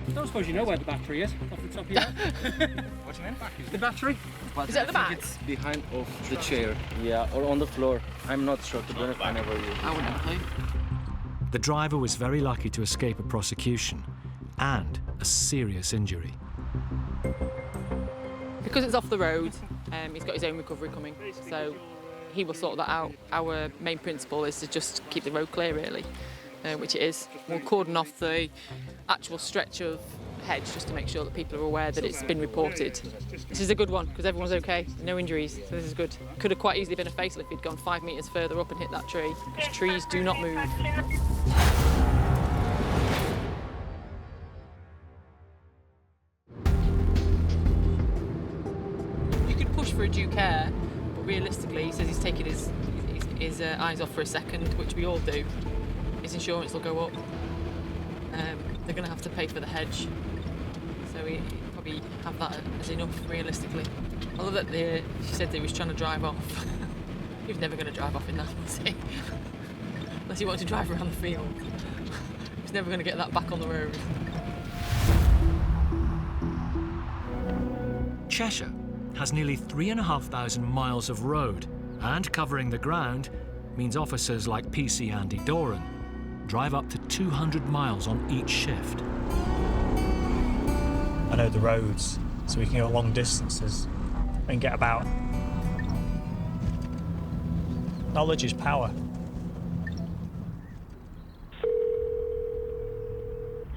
I don't suppose you know where the battery is, off the top of your head. What do you mean? The battery? Is it at the back? It's behind of the chair. Yeah, or on the floor. I'm not sure, to be honest, I never use it. I wouldn't have a clue. The driver was very lucky to escape a prosecution and a serious injury. Because it's off the road, he's got his own recovery coming, so he will sort that out. Our main principle is to just keep the road clear, really, which it is. We'll cordon off the actual stretch of hedge just to make sure that people are aware that it's been reported. This is a good one because everyone's okay, no injuries, so this is good. Could have quite easily been a facelift if he'd gone 5 metres further up and hit that tree, because trees do not move. You could push for a due care, but realistically he says he's taking his eyes off for a second, which we all do. His insurance will go up. They're going to have to pay for the hedge, so we probably have that as enough, realistically. Although that she said that he was trying to drive off. He was never going to drive off in that, was he? Unless he wanted to drive around the field. He was never going to get that back on the road. Cheshire has nearly 3,500 miles of road, and covering the ground means officers like PC Andy Doran drive up to 200 miles on each shift. I know the roads, so we can go long distances and get about. Knowledge is power.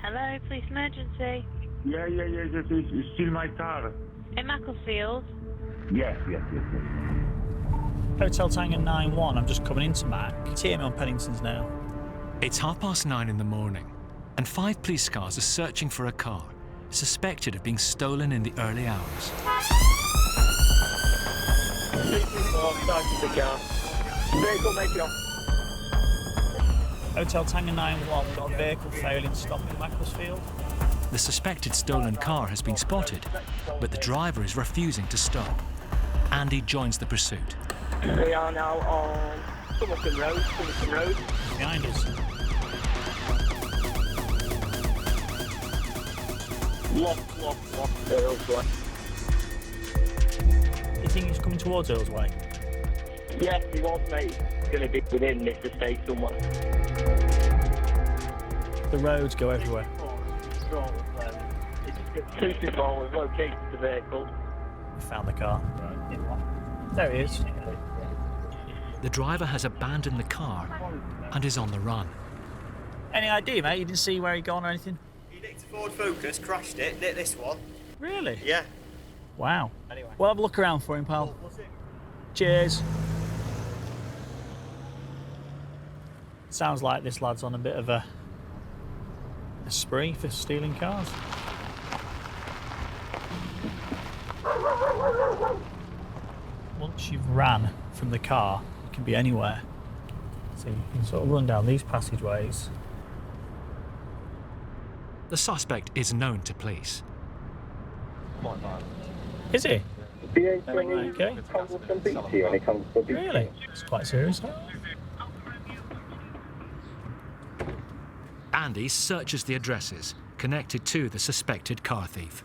Hello, police emergency. Yeah, it's still my car. In Macclesfield? Yes. Hotel Tango 9-1, I'm just coming into Mac. It's here on Pennington's now. It's 9:30 in the morning, and 5 police cars are searching for a car suspected of being stolen in the early hours. Hotel Tango 9-1, got a vehicle failing stop in Macclesfield. The suspected stolen car has been spotted, but the driver is refusing to stop. Andy joins the pursuit. We are now on Somerton Road. Behind us. Lost Earlsway. You think he's coming towards Earlsway? Yes, he was, mate. He's going to be within this estate somewhere. The roads go everywhere. It's 224, we've located the vehicle. We found the car. There he is. The driver has abandoned the car and is on the run. Any idea, mate? You didn't see where he'd gone or anything? He nicked a Ford Focus, crashed it, nicked this one. Really? Yeah. Wow. Anyway. We'll have a look around for him, pal. Cheers. Sounds like this lad's on a bit of a spree for stealing cars. Once you've ran from the car, you can be anywhere. So you can sort of run down these passageways. The suspect is known to police. Is he? Okay. Really? It's quite serious, huh? Andy searches the addresses connected to the suspected car thief.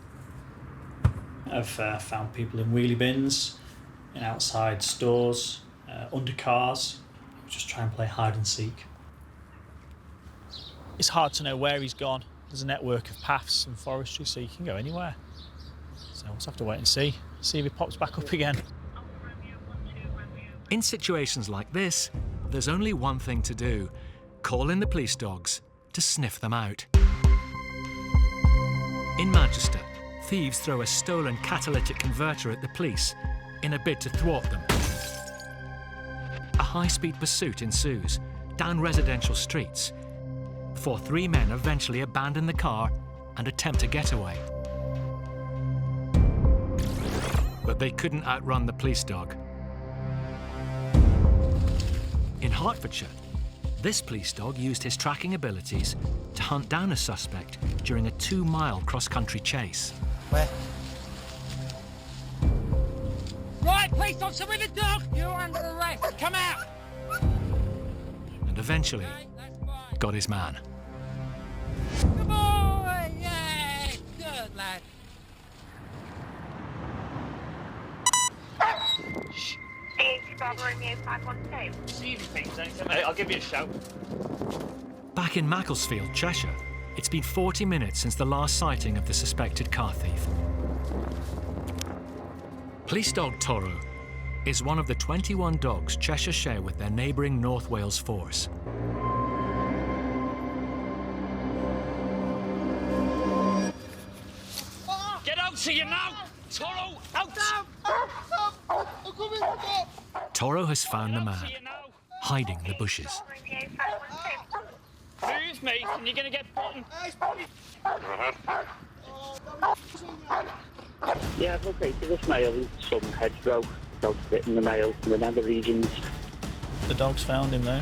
I've found people in wheelie bins, in outside stores, under cars. Just try and play hide and seek. It's hard to know where he's gone. There's a network of paths and forestry, so you can go anywhere. So we'll just have to wait and see if he pops back up again. In situations like this, there's only one thing to do: call in the police dogs to sniff them out. In Manchester, thieves throw a stolen catalytic converter at the police in a bid to thwart them. A high-speed pursuit ensues down residential streets, before 3 men eventually abandon the car and attempt a getaway. but they couldn't outrun the police dog. In Hertfordshire, this police dog used his tracking abilities to hunt down a suspect during a 2-mile cross-country chase. Where? Right, police officer with the dog! You're under arrest! Come out! And eventually got his man. Good boy! Yeah! Good lad! I'll give you a shout. Back in Macclesfield, Cheshire, it's been 40 minutes since the last sighting of the suspected car thief. Police dog Toro is one of the 21 dogs Cheshire share with their neighbouring North Wales force. Get out to you now! Toro, out! Toro has found the man, hiding in the bushes. Move, mate, and you're going to get bitten. Yeah, I've located this male in some hedgerow. Dog's bitten the male from the nether regions. The dog's found him though.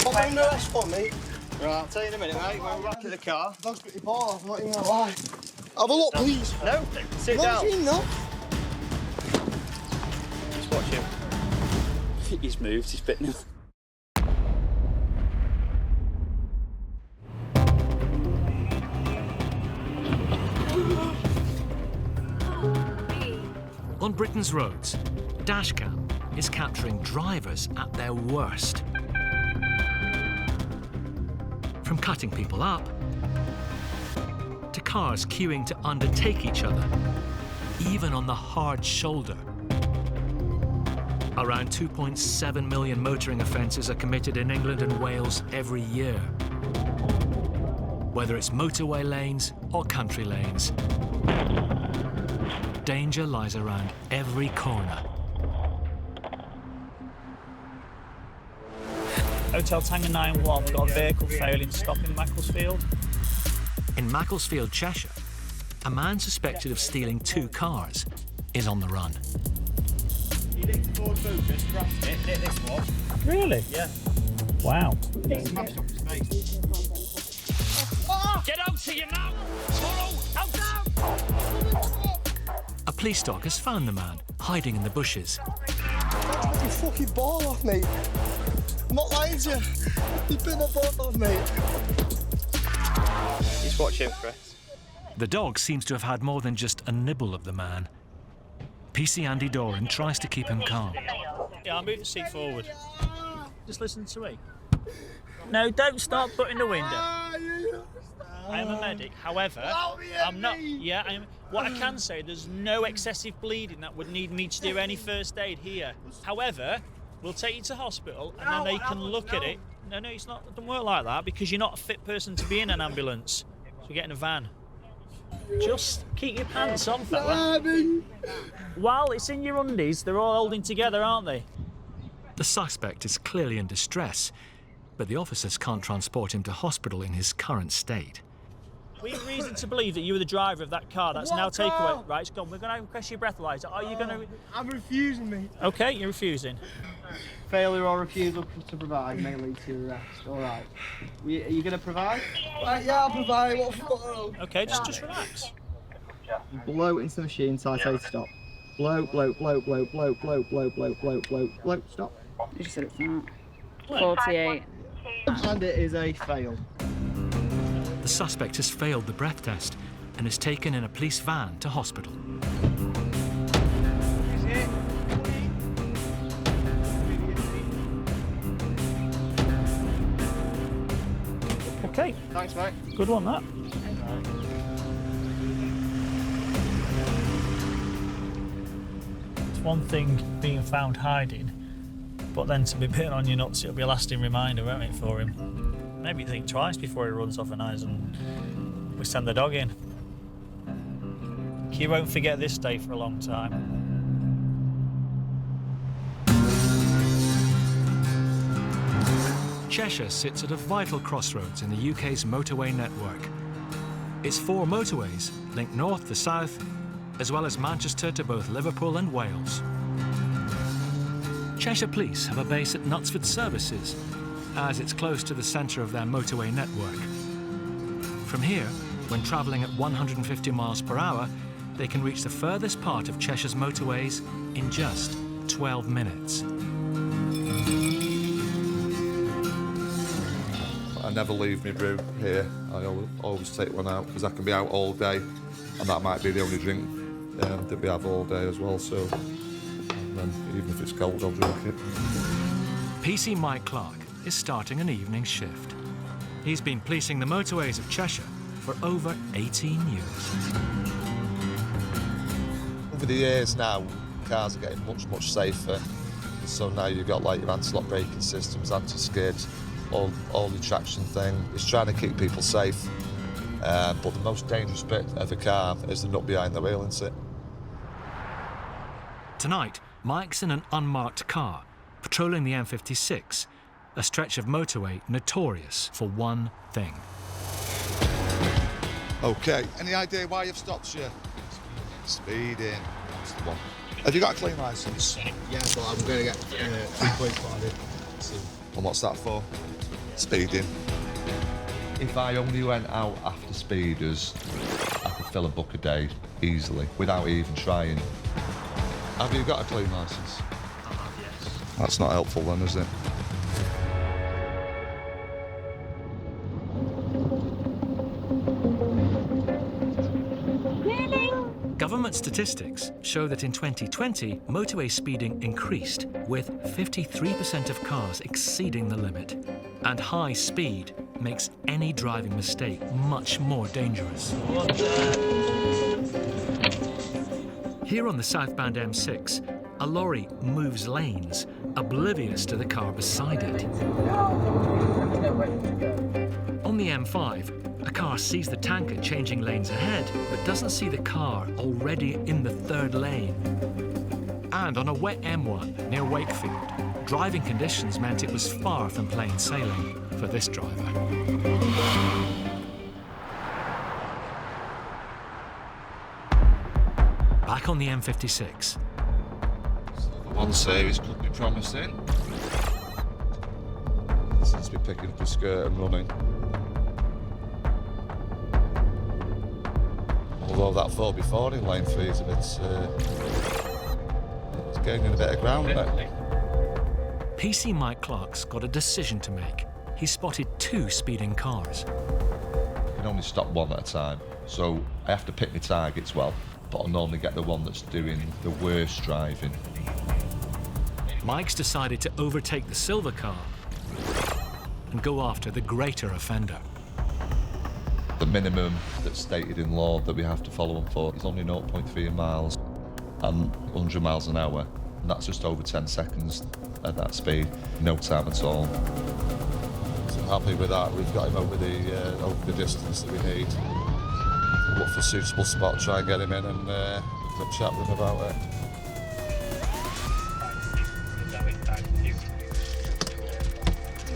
What are you under arrest for, mate? Right, I'll tell you in a minute, mate. When we're back at the car. Dog's got your ball off, I'm not even gonna lie. Have a look, please. No, sit down. No. Just watch him. He's moved, he's bitten him. On Britain's roads, Dashcam is capturing drivers at their worst. From cutting people up, to cars queuing to undertake each other, even on the hard shoulder. Around 2.7 million motoring offences are committed in England and Wales every year. Whether it's motorway lanes or country lanes, danger lies around every corner. Hotel Tango 91, we've got a vehicle failing to stop in Macclesfield. In Macclesfield, Cheshire, a man suspected of stealing 2 cars is on the run. He nicked Ford Focus, crashed it, hit this one. Really? Yeah. Wow. He smashed up his face. Get out to you now! Toro, out! A police dog has found the man, hiding in the bushes. Take your fucking ball off, mate. I'm not lying to you. You bit the ball off, mate. Just watch him, Chris. The dog seems to have had more than just a nibble of the man. PC Andy Doran tries to keep him calm. Yeah, I'll move the seat forward. Just listen to me. No, don't start butting the window. I am a medic, however, I'm not. Yeah, what I can say, there's no excessive bleeding that would need me to do any first aid here. However, we'll take you to hospital and then they can look at it. No, it's not. It doesn't work like that because you're not a fit person to be in an ambulance. So get in a van. Just keep your pants on, fella. While it's in your undies, they're all holding together, aren't they? The suspect is clearly in distress, but the officers can't transport him to hospital in his current state. We have reason to believe that you were the driver of that car. That's now takeaway. Right, it's gone. We're going to request your breathalyzer. Are you going to... I'm refusing, mate. OK, you're refusing. Failure or refusal to provide may lead to arrest. All right. Are you going to provide? Right, yeah, I'll provide. What for? OK, just relax. Blow into the machine, so I say stop. Blow, blow, blow, blow, blow, blow, blow, blow, blow, blow, blow, stop. You just said it's not. 48. And it is a fail. The suspect has failed the breath test and is taken in a police van to hospital. OK. Thanks, mate. Good one, that. It's one thing being found hiding, but then to be bitten on your nuts, it'll be a lasting reminder, won't it, for him? Maybe think twice before he runs off and eyes and we send the dog in. He won't forget this day for a long time. Cheshire sits at a vital crossroads in the UK's motorway network. Its 4 motorways link north to south, east to west, and as well as Manchester to both Liverpool and Wales. Cheshire Police have a base at Knutsford Services, as it's close to the centre of their motorway network. From here, when travelling at 150 miles per hour, they can reach the furthest part of Cheshire's motorways in just 12 minutes. I never leave my brew here. I always take one out because I can be out all day, and that might be the only drink that we have all day as well. So, and then even if it's cold, I'll drink it. PC Mike Clark is starting an evening shift. He's been policing the motorways of Cheshire for over 18 years. Over the years now, cars are getting much safer. So now you've got like your anti-lock braking systems, anti-skid, all the traction thing. It's trying to keep people safe. But the most dangerous bit of a car is the nut behind the wheel, isn't it? Tonight, Mike's in an unmarked car, patrolling the M56, a stretch of motorway notorious for one thing. OK, any idea why you've stopped here? Speeding. That's the one. Have you got a clean licence? Yeah, but I'm going to get 3 points for it. And what's that for? Speeding. If I only went out after speeders, I could fill a book a day easily, without even trying. Have you got a clean licence? I have, yes. That's not helpful then, is it? Government statistics show that in 2020, motorway speeding increased, with 53% of cars exceeding the limit. And high speed makes any driving mistake much more dangerous. Here on the southbound M6, a lorry moves lanes, oblivious to the car beside it. On the M5, a car sees the tanker changing lanes ahead, but doesn't see the car already in the third lane. And on a wet M1 near Wakefield, driving conditions meant it was far from plain sailing for this driver. Back on the M56. One series could be promising. Seems to be picking up a skirt and running. Although that 4x4 in lane 3 is a bit... it's gaining a bit of ground, isn't it? PC Mike Clark's got a decision to make. He spotted 2 speeding cars. You can only stop one at a time, so I have to pick my targets well, but I'll normally get the one that's doing the worst driving. Mike's decided to overtake the silver car and go after the greater offender. The minimum that's stated in law that we have to follow them for is only 0.3 miles and 100 miles an hour. And that's just over 10 seconds at that speed, no time at all. So I'm happy with that. We've got him over the distance that we need. Look for a suitable spot, try and get him in and have a chat with him about it.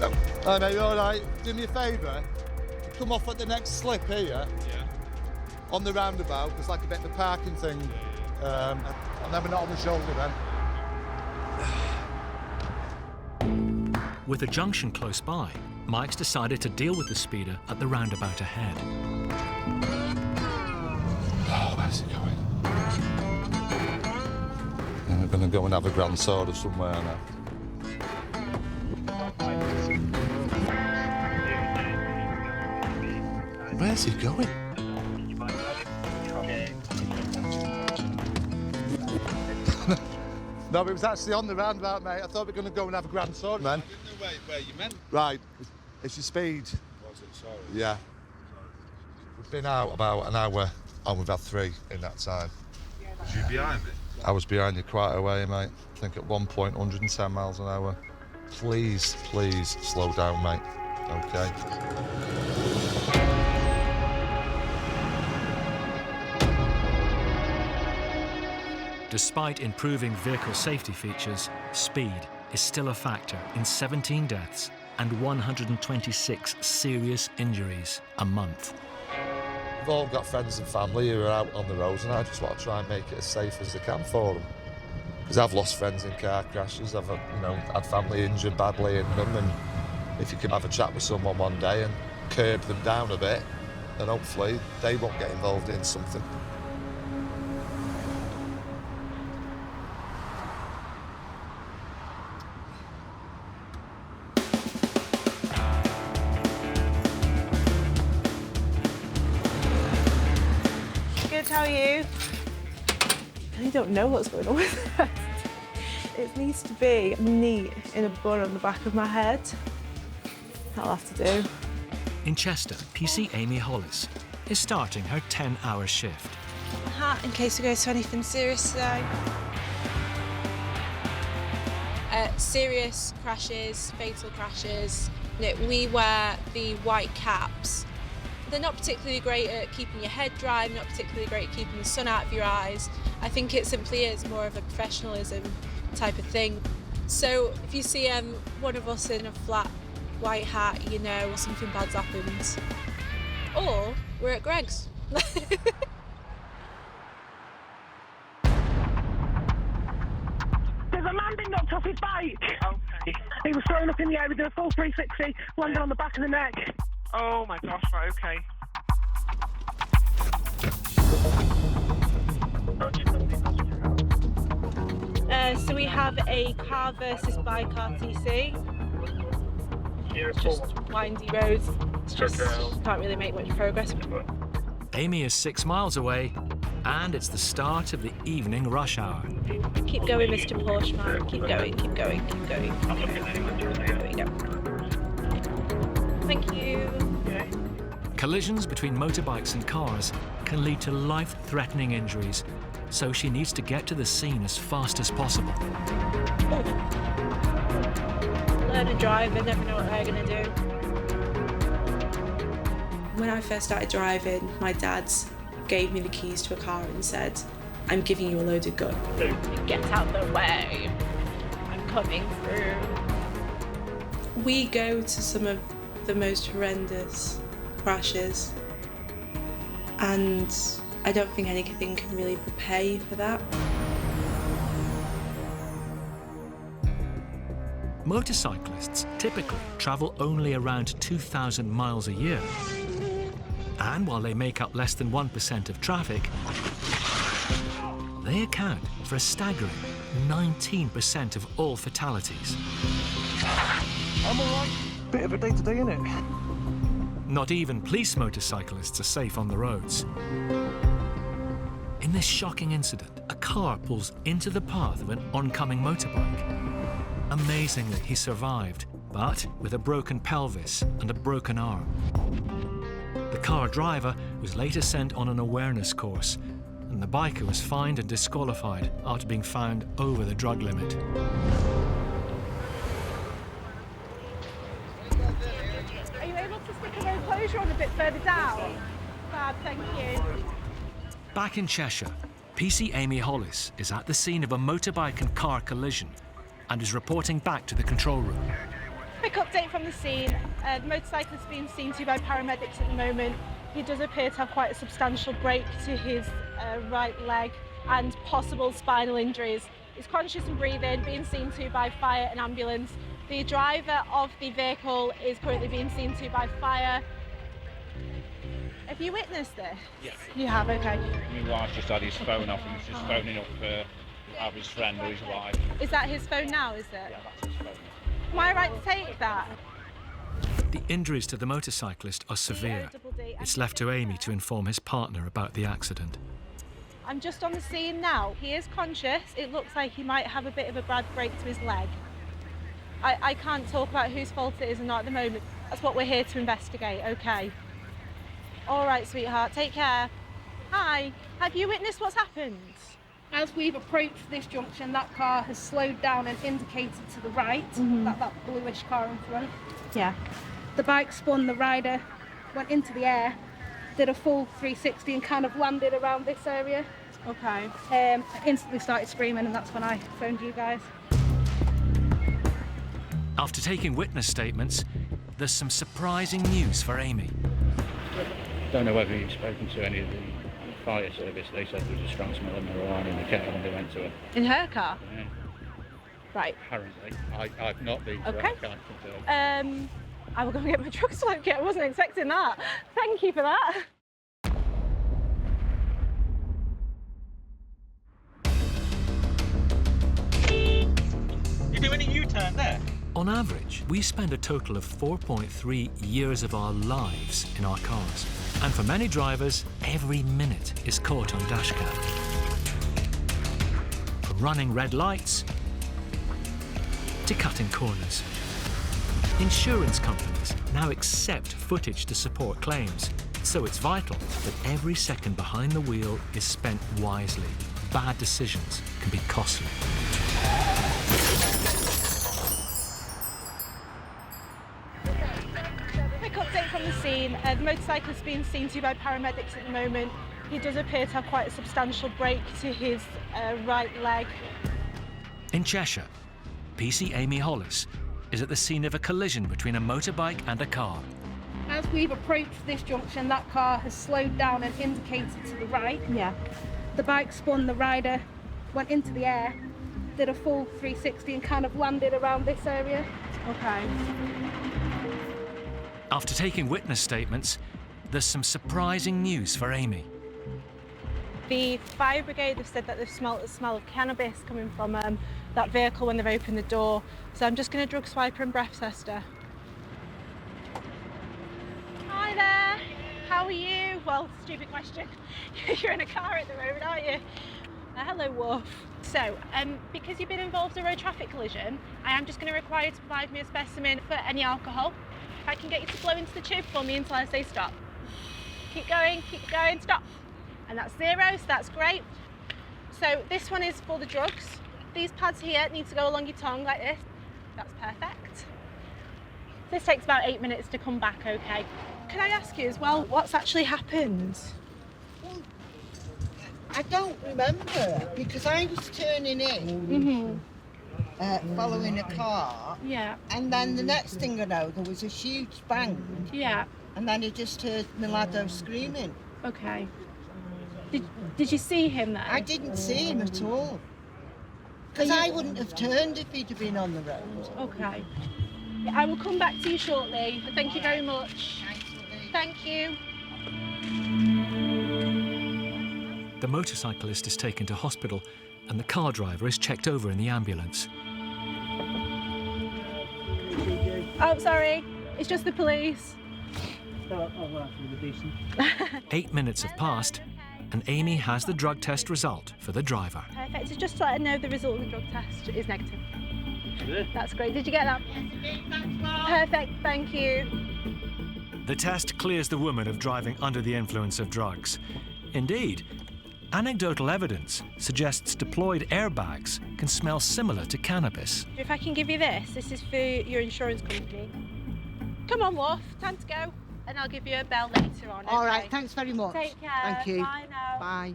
No. Hi mate, you alright? Do me a favour. Come off at the next slip here. Yeah. On the roundabout, there's like a bit of a parking thing. And then we're not on the shoulder then. With a junction close by, Mike's decided to deal with the speeder at the roundabout ahead. Oh, where's he going? And we're going to go and have a grand soda somewhere now. Where's he going? No, it was actually on the roundabout, mate. I thought we were going to go and have a grand soda, man. I didn't know where you meant. Right, it's your speed. Was it? Sorry. Yeah. We've been out about an hour and we've had 3 in that time. Was you behind me? I was behind you quite a way, mate. I think at one point, 110 miles an hour. Please, please slow down, mate. Okay. Despite improving vehicle safety features, speed is still a factor in 17 deaths and 126 serious injuries a month. We've all got friends and family who are out on the roads, and I just want to try and make it as safe as they can for them. Because I've lost friends in car crashes, I've had family injured badly in them, and if you can have a chat with someone one day and curb them down a bit, then hopefully they won't get involved in something. Good, how are you? I really don't know what's going on with it. It needs to be neat in a bun on the back of my head. That'll have to do. In Chester, PC Amy Hollis is starting her 10-hour shift. A hat in case we go to anything serious today. Serious crashes, fatal crashes. We wear the white caps. They're not particularly great at keeping your head dry, not particularly great at keeping the sun out of your eyes. I think it simply is more of a professionalism type of thing. So if you see one of us in a flat white hat, you know something bad's happened. Or we're at Greg's. There's a man being knocked off his bike. Okay. He was thrown up in the air, we did a full 360, landed on the back of the neck. Oh my gosh, right, okay. So we have a car versus bike RTC. Just windy roads. It's just can't really make much progress. Amy is 6 miles away, and it's the start of the evening rush hour. Keep going, Mr. Porscheman. Keep going, keep going, keep going. There we go. Thank you. Collisions between motorbikes and cars can lead to life-threatening injuries, so she needs to get to the scene as fast as possible. Learn to drive, they never know what they're going to do. When I first started driving, my dad gave me the keys to a car and said, "I'm giving you a loaded gun." Get out the way. I'm coming through. We go to some of the most horrendous crashes, and I don't think anything can really prepare you for that. Motorcyclists typically travel only around 2,000 miles a year. And while they make up less than 1% of traffic, they account for a staggering 19% of all fatalities. I'm all right. Bit of a day-to-day, innit? Not even police motorcyclists are safe on the roads. In this shocking incident, a car pulls into the path of an oncoming motorbike. Amazingly, he survived, but with a broken pelvis and a broken arm. The car driver was later sent on an awareness course, and the biker was fined and disqualified after being found over the drug limit. Are you able to stick a road closure on a bit further down? Fab, thank you. Back in Cheshire, PC Amy Hollis is at the scene of a motorbike and car collision and is reporting back to the control room. Quick update from the scene. The motorcyclist is being seen to by paramedics at the moment. He does appear to have quite a substantial break to his right leg and possible spinal injuries. He's conscious and breathing, being seen to by fire and ambulance. The driver of the vehicle is currently being seen to by fire. Have you witnessed this? Yeah. You have, okay. My wife just had his phone off and he's just phoning up either his friend or his wife. Is that his phone now, is it? Yeah, that's his phone. Am I right to take that? The injuries to the motorcyclist are severe. It's left to Amy to inform his partner about the accident. I'm just on the scene now. He is conscious. It looks like he might have a bit of a bad break to his leg. I can't talk about whose fault it is or not at the moment. That's what we're here to investigate, okay? All right, sweetheart, take care. Hi, have you witnessed what's happened? As we've approached this junction, that car has slowed down and indicated to the right, that bluish car in front. Yeah. The bike spun, the rider went into the air, did a full 360 and kind of landed around this area. Okay. I instantly started screaming and that's when I phoned you guys. After taking witness statements, there's some surprising news for Amy. Don't know whether you've spoken to any of the fire service. They said there was a strong smell of marijuana in the car when they went to her. In her car? Yeah. Right. Apparently. I've not been to Okay. it, I can't confirm. I will go and get my drug smoke kit. I wasn't expecting that. Thank you for that. You doing a U-turn there? On average, we spend a total of 4.3 years of our lives in our cars. And for many drivers, every minute is caught on dashcam. From running red lights to cutting corners. Insurance companies now accept footage to support claims, so it's vital that every second behind the wheel is spent wisely. Bad decisions can be costly. Quick update from the scene. The motorcyclist being seen to by paramedics at the moment. He does appear to have quite a substantial break to his right leg. In Cheshire, PC Amy Hollis is at the scene of a collision between a motorbike and a car. As we've approached this junction, that car has slowed down and indicated to the right. Yeah. The bike spun, the rider went into the air, did a full 360 and kind of landed around this area. Okay. After taking witness statements, there's some surprising news for Amy. The fire brigade have said that they've smelt the smell of cannabis coming from that vehicle when they've opened the door. So I'm just going to drug swipe her and breath test her. Hi there, how are you? Well, stupid question. You're in a car at the moment, aren't you? Hello, Wolf. So, because you've been involved in a road traffic collision, I am just going to require you to provide me a specimen for any alcohol. If I can get you to blow into the tube for me until I say stop. Keep going, stop. And that's 0, so that's great. So this one is for the drugs. These pads here need to go along your tongue like this. That's perfect. This takes about 8 minutes to come back, okay? Can I ask you as well, what's actually happened? I don't remember, because I was turning in, following a car. Yeah. And then the next thing I know, there was a huge bang. Yeah. And then I just heard Milado screaming. Okay. Did you see him then? I didn't see him at all. Because I wouldn't have turned if he'd have been on the road. Okay. I will come back to you shortly. Thank you very much. Thank you. The motorcyclist is taken to hospital and the car driver is checked over in the ambulance. Oh, sorry. It's just the police. 8 minutes have passed and Amy has the drug test result for the driver. Perfect. So just to let her know the result of the drug test is negative. That's great. Did you get that? Perfect. Thank you. The test clears the woman of driving under the influence of drugs. Indeed, anecdotal evidence suggests deployed airbags can smell similar to cannabis. If I can give you this is for your insurance company. Come on, Wolf. Time to go. And I'll give you a bell later on. All okay? right, thanks very much. Take care. Thank you. Bye now. Bye.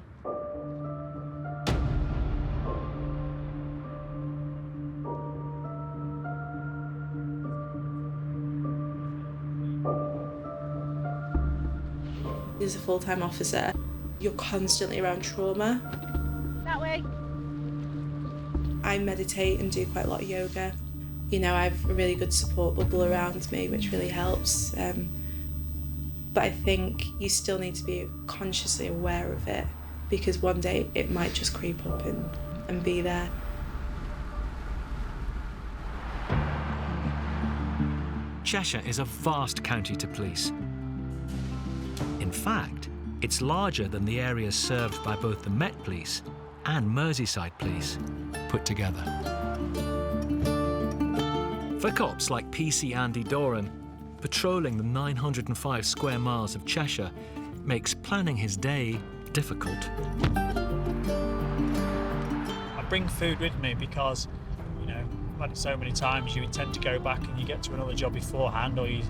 As a full-time officer, you're constantly around trauma. That way. I meditate and do quite a lot of yoga. You know, I have a really good support bubble around me, which really helps. But I think you still need to be consciously aware of it, because one day it might just creep up and be there. Cheshire is a vast county to police. In fact, it's larger than the areas served by both the Met Police and Merseyside Police put together. For cops like PC Andy Doran, patrolling the 905 square miles of Cheshire makes planning his day difficult. I bring food with me because, you know, I've had it so many times, you intend to go back and you get to another job beforehand, or you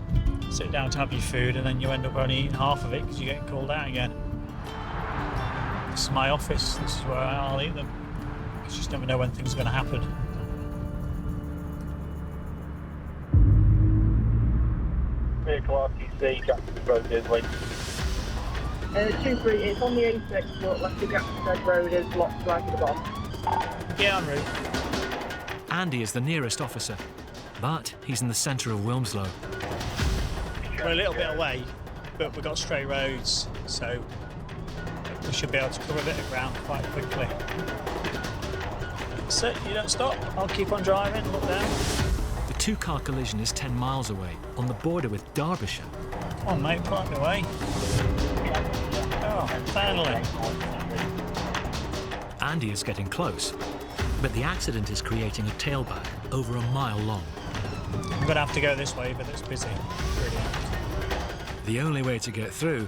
sit down to have your food and then you end up only eating half of it because you're getting called out again. This is my office, this is where I'll eat them. You just never know when things are going to happen. Vehicle RTC, Jackson Road, Disley. 2-3, it's on the A6, but left the Jackson Road is locked right at the bottom. Yeah, en route. Andy is the nearest officer, but he's in the centre of Wilmslow. We're a little bit away, but we've got straight roads, so we should be able to cover a bit of ground quite quickly. So, you don't stop. I'll keep on driving, look down. The two-car collision is 10 miles away, on the border with Derbyshire. Come on, mate, park me away. Oh, finally. Andy is getting close, but the accident is creating a tailback over a mile long. I'm going to have to go this way, but it's busy. Brilliant. The only way to get through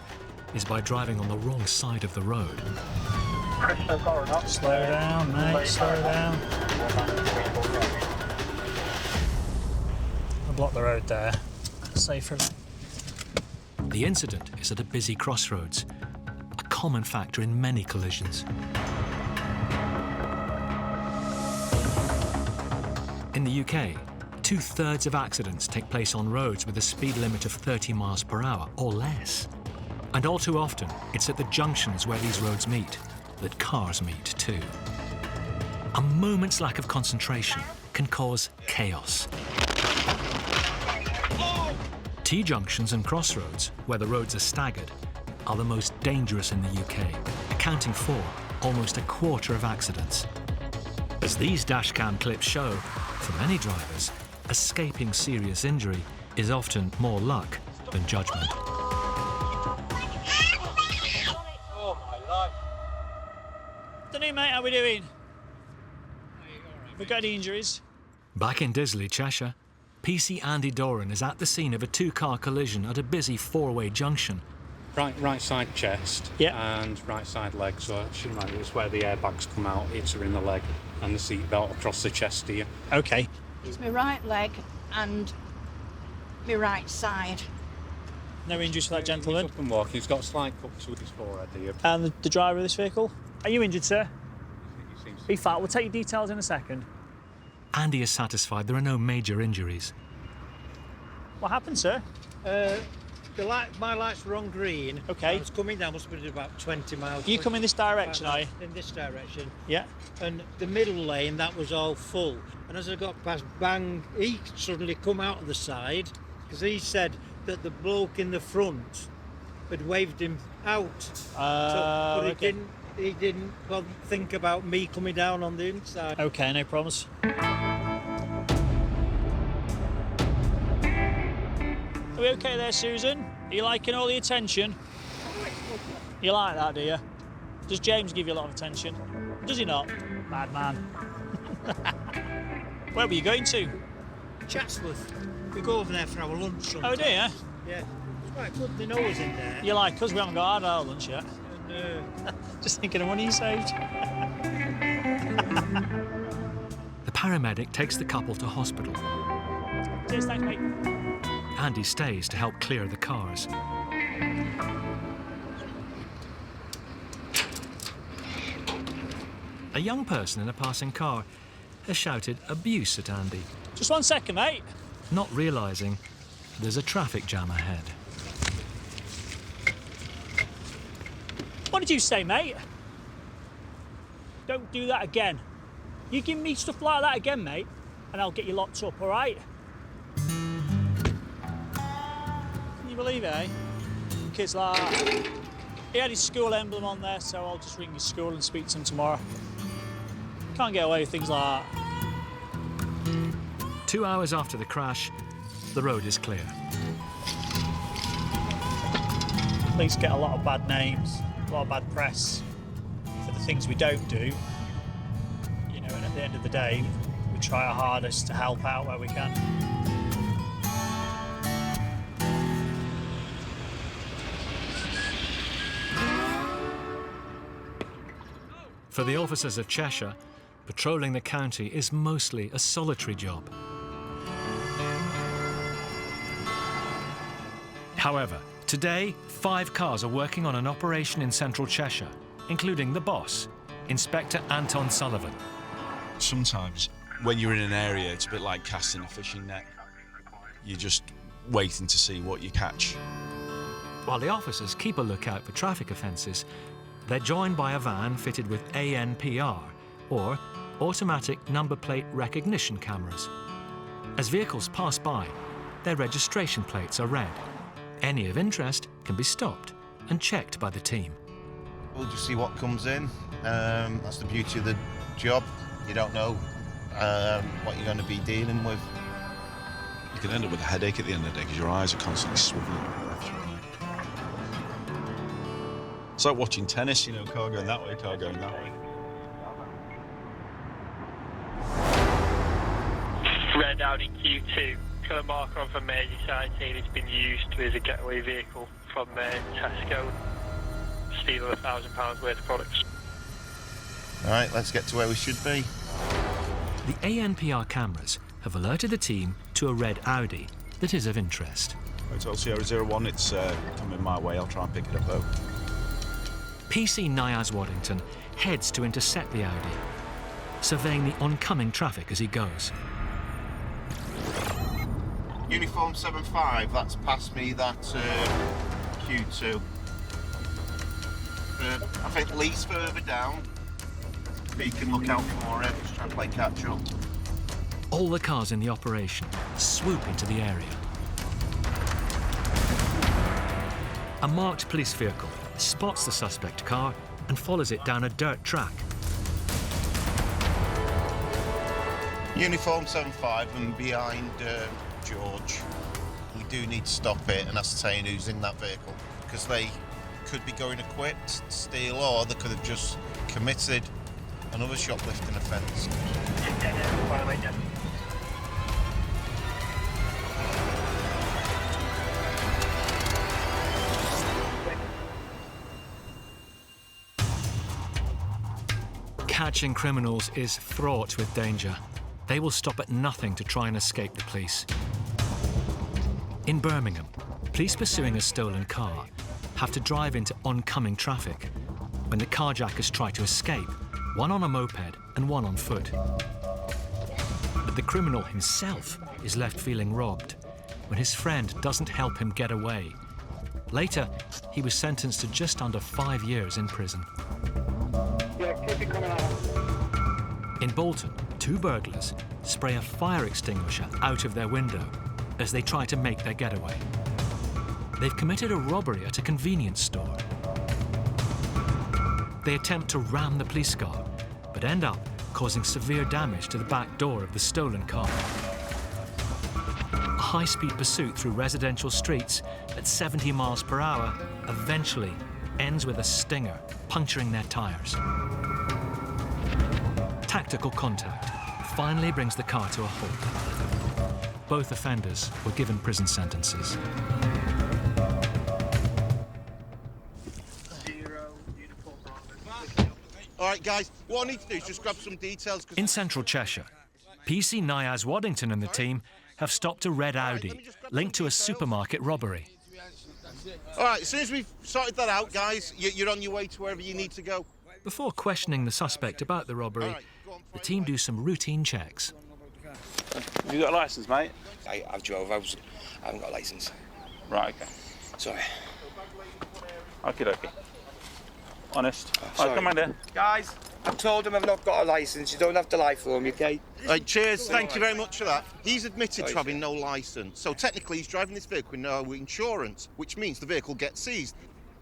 is by driving on the wrong side of the road. Slow down, mate, slow down. I'll block the road there. Safer. The incident is at a busy crossroads, a common factor in many collisions. In the UK, 2/3 of accidents take place on roads with a speed limit of 30 miles per hour or less. And all too often, it's at the junctions where these roads meet that cars meet too. A moment's lack of concentration can cause chaos. T-junctions and crossroads, where the roads are staggered, are the most dangerous in the UK, accounting for almost a quarter of accidents. As these dashcam clips show, for many drivers, escaping serious injury is often more luck than judgment. Oh, my life. Afternoon, mate, how we doing? Have we got any injuries? Back in Disley, Cheshire, PC Andy Doran is at the scene of a two-car collision at a busy four-way junction. Right side chest and right side leg, so it should remind you it's where the airbags come out, hits her in the leg and the seat belt across the chest here. Okay. It's my right leg and my right side. No injuries for that gentleman? He's up and walking, he's got a slight cut to his forehead here. And the driver of this vehicle? Are you injured, sir? Be fat, we'll take your details in a second. Andy is satisfied there are no major injuries. What happened, sir? My lights were on green. Okay. I was coming down, must have been about 20 miles. You come in this direction, are you? In this direction. Yeah. And the middle lane, that was all full. And as I got past, bang, he suddenly come out of the side, because he said that the bloke in the front had waved him out. But he didn't think about me coming down on the inside. Okay, no problems. Are we okay there, Susan? Are you liking all the attention? You like that, do you? Does James give you a lot of attention? Does he not? Bad man. Where were you going to? Chatsworth. We go over there for our lunch sometimes. Oh, do you? Yeah. It's quite good, they know us in there. You like us? We haven't got our lunch yet. Just thinking of money you saved. The paramedic takes the couple to hospital. Cheers, thanks, mate. Andy stays to help clear the cars. A young person in a passing car has shouted abuse at Andy. Just 1 second, mate. Not realising there's a traffic jam ahead. What did you say, mate? Don't do that again. You give me stuff like that again, mate, and I'll get you locked up, all right? Can you believe it, eh? Kids like that. He had his school emblem on there, so I'll just ring his school and speak to him tomorrow. Can't get away with things like that. 2 hours after the crash, the road is clear. Police get a lot of bad names, a lot of bad press for the things we don't do. You know, and at the end of the day, we try our hardest to help out where we can. For the officers of Cheshire, patrolling the county is mostly a solitary job. However, today, 5 cars are working on an operation in central Cheshire, including the boss, Inspector Anton Sullivan. Sometimes, when you're in an area, it's a bit like casting a fishing net. You're just waiting to see what you catch. While the officers keep a lookout for traffic offences, they're joined by a van fitted with ANPR, or automatic number plate recognition cameras. As vehicles pass by, their registration plates are read. Any of interest can be stopped and checked by the team. We'll just see what comes in. That's the beauty of the job. You don't know what you're going to be dealing with. You can end up with a headache at the end of the day because your eyes are constantly swiveling left and right. It's like watching tennis, you know, car going that way, car going that way. Red Audi Q2, colour marker on from Mediating, it's been used as a getaway vehicle from Tesco, stealing £1,000 worth of products. All right, let's get to where we should be. The ANPR cameras have alerted the team to a red Audi that is of interest. Hotel Sierra 01, it's coming my way. I'll try and pick it up though. PC Niaz Waddington heads to intercept the Audi, surveying the oncoming traffic as he goes. Uniform 75, that's past me, that Q2. I think Lee's further down. You can look out for it, just try and play catch up. All the cars in the operation swoop into the area. A marked police vehicle spots the suspect car and follows it down a dirt track. Uniform 75 and behind George. We do need to stop it and ascertain who's in that vehicle, because they could be going equipped to steal, or they could have just committed another shoplifting offence. Catching criminals is fraught with danger. They will stop at nothing to try and escape the police. In Birmingham, police pursuing a stolen car have to drive into oncoming traffic when the carjackers try to escape, one on a moped and one on foot. But the criminal himself is left feeling robbed when his friend doesn't help him get away. Later, he was sentenced to just under 5 years in prison. In Bolton, 2 burglars spray a fire extinguisher out of their window as they try to make their getaway. They've committed a robbery at a convenience store. They attempt to ram the police car, but end up causing severe damage to the back door of the stolen car. A high-speed pursuit through residential streets at 70 miles per hour eventually ends with a stinger puncturing their tyres. Tactical contact finally brings the car to a halt. Both offenders were given prison sentences. All right, guys, what I need to do is just grab some details. In central Cheshire, PC Niaz Waddington and the team have stopped a red Audi linked to a supermarket robbery. All right, as soon as we've sorted that out, guys, you're on your way to wherever you need to go. Before questioning the suspect about the robbery, the team do some routine checks. Have you got a licence, mate? I've drove. I haven't got a licence. Right, okay. Sorry. Okie dokie. Honest. Sorry. Right, come on there. Guys, I've told them I've not got a licence. You don't have to lie for me, okay? Right, cheers. Thank you very much for that. He's admitted to having no licence. So technically, he's driving this vehicle with no insurance, which means the vehicle gets seized.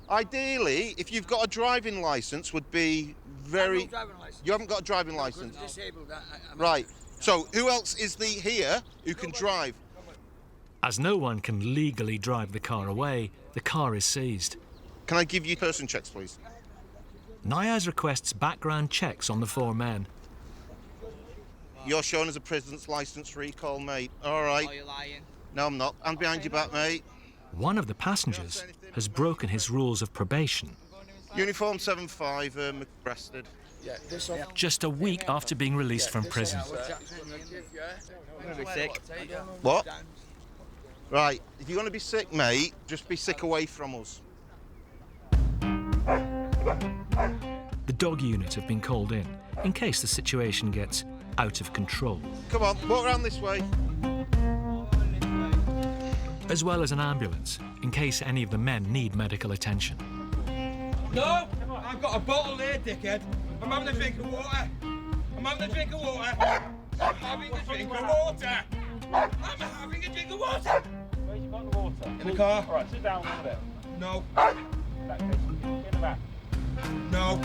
Ideally, if you've got a driving licence, would be very... I've no driving licence. You haven't got a driving licence? I'm disabled. Right. So who else is here who can drive? As no one can legally drive the car away, the car is seized. Can I give you person checks, please? Niaz requests background checks on the 4 men. You're shown as a prison's licence recall, mate. All right. Are you lying? No, I'm not. I'm behind your back, mate. One of the passengers has broken his rules of probation. Uniform 75, arrested. Yeah, this off. Just a week after being released from prison. What? Right, if you're going to be sick, mate, just be sick away from us. The dog unit have been called in case the situation gets out of control. Come on, walk around this way. as well as an ambulance in case any of the men need medical attention. No! I've got a bottle there, dickhead. I'm having a drink of water. I'm having a drink of water. I'm having a drink of water. I'm having a drink of water. Where's you got the water? In the car. Alright, sit down a bit. No. Back, in the back. No.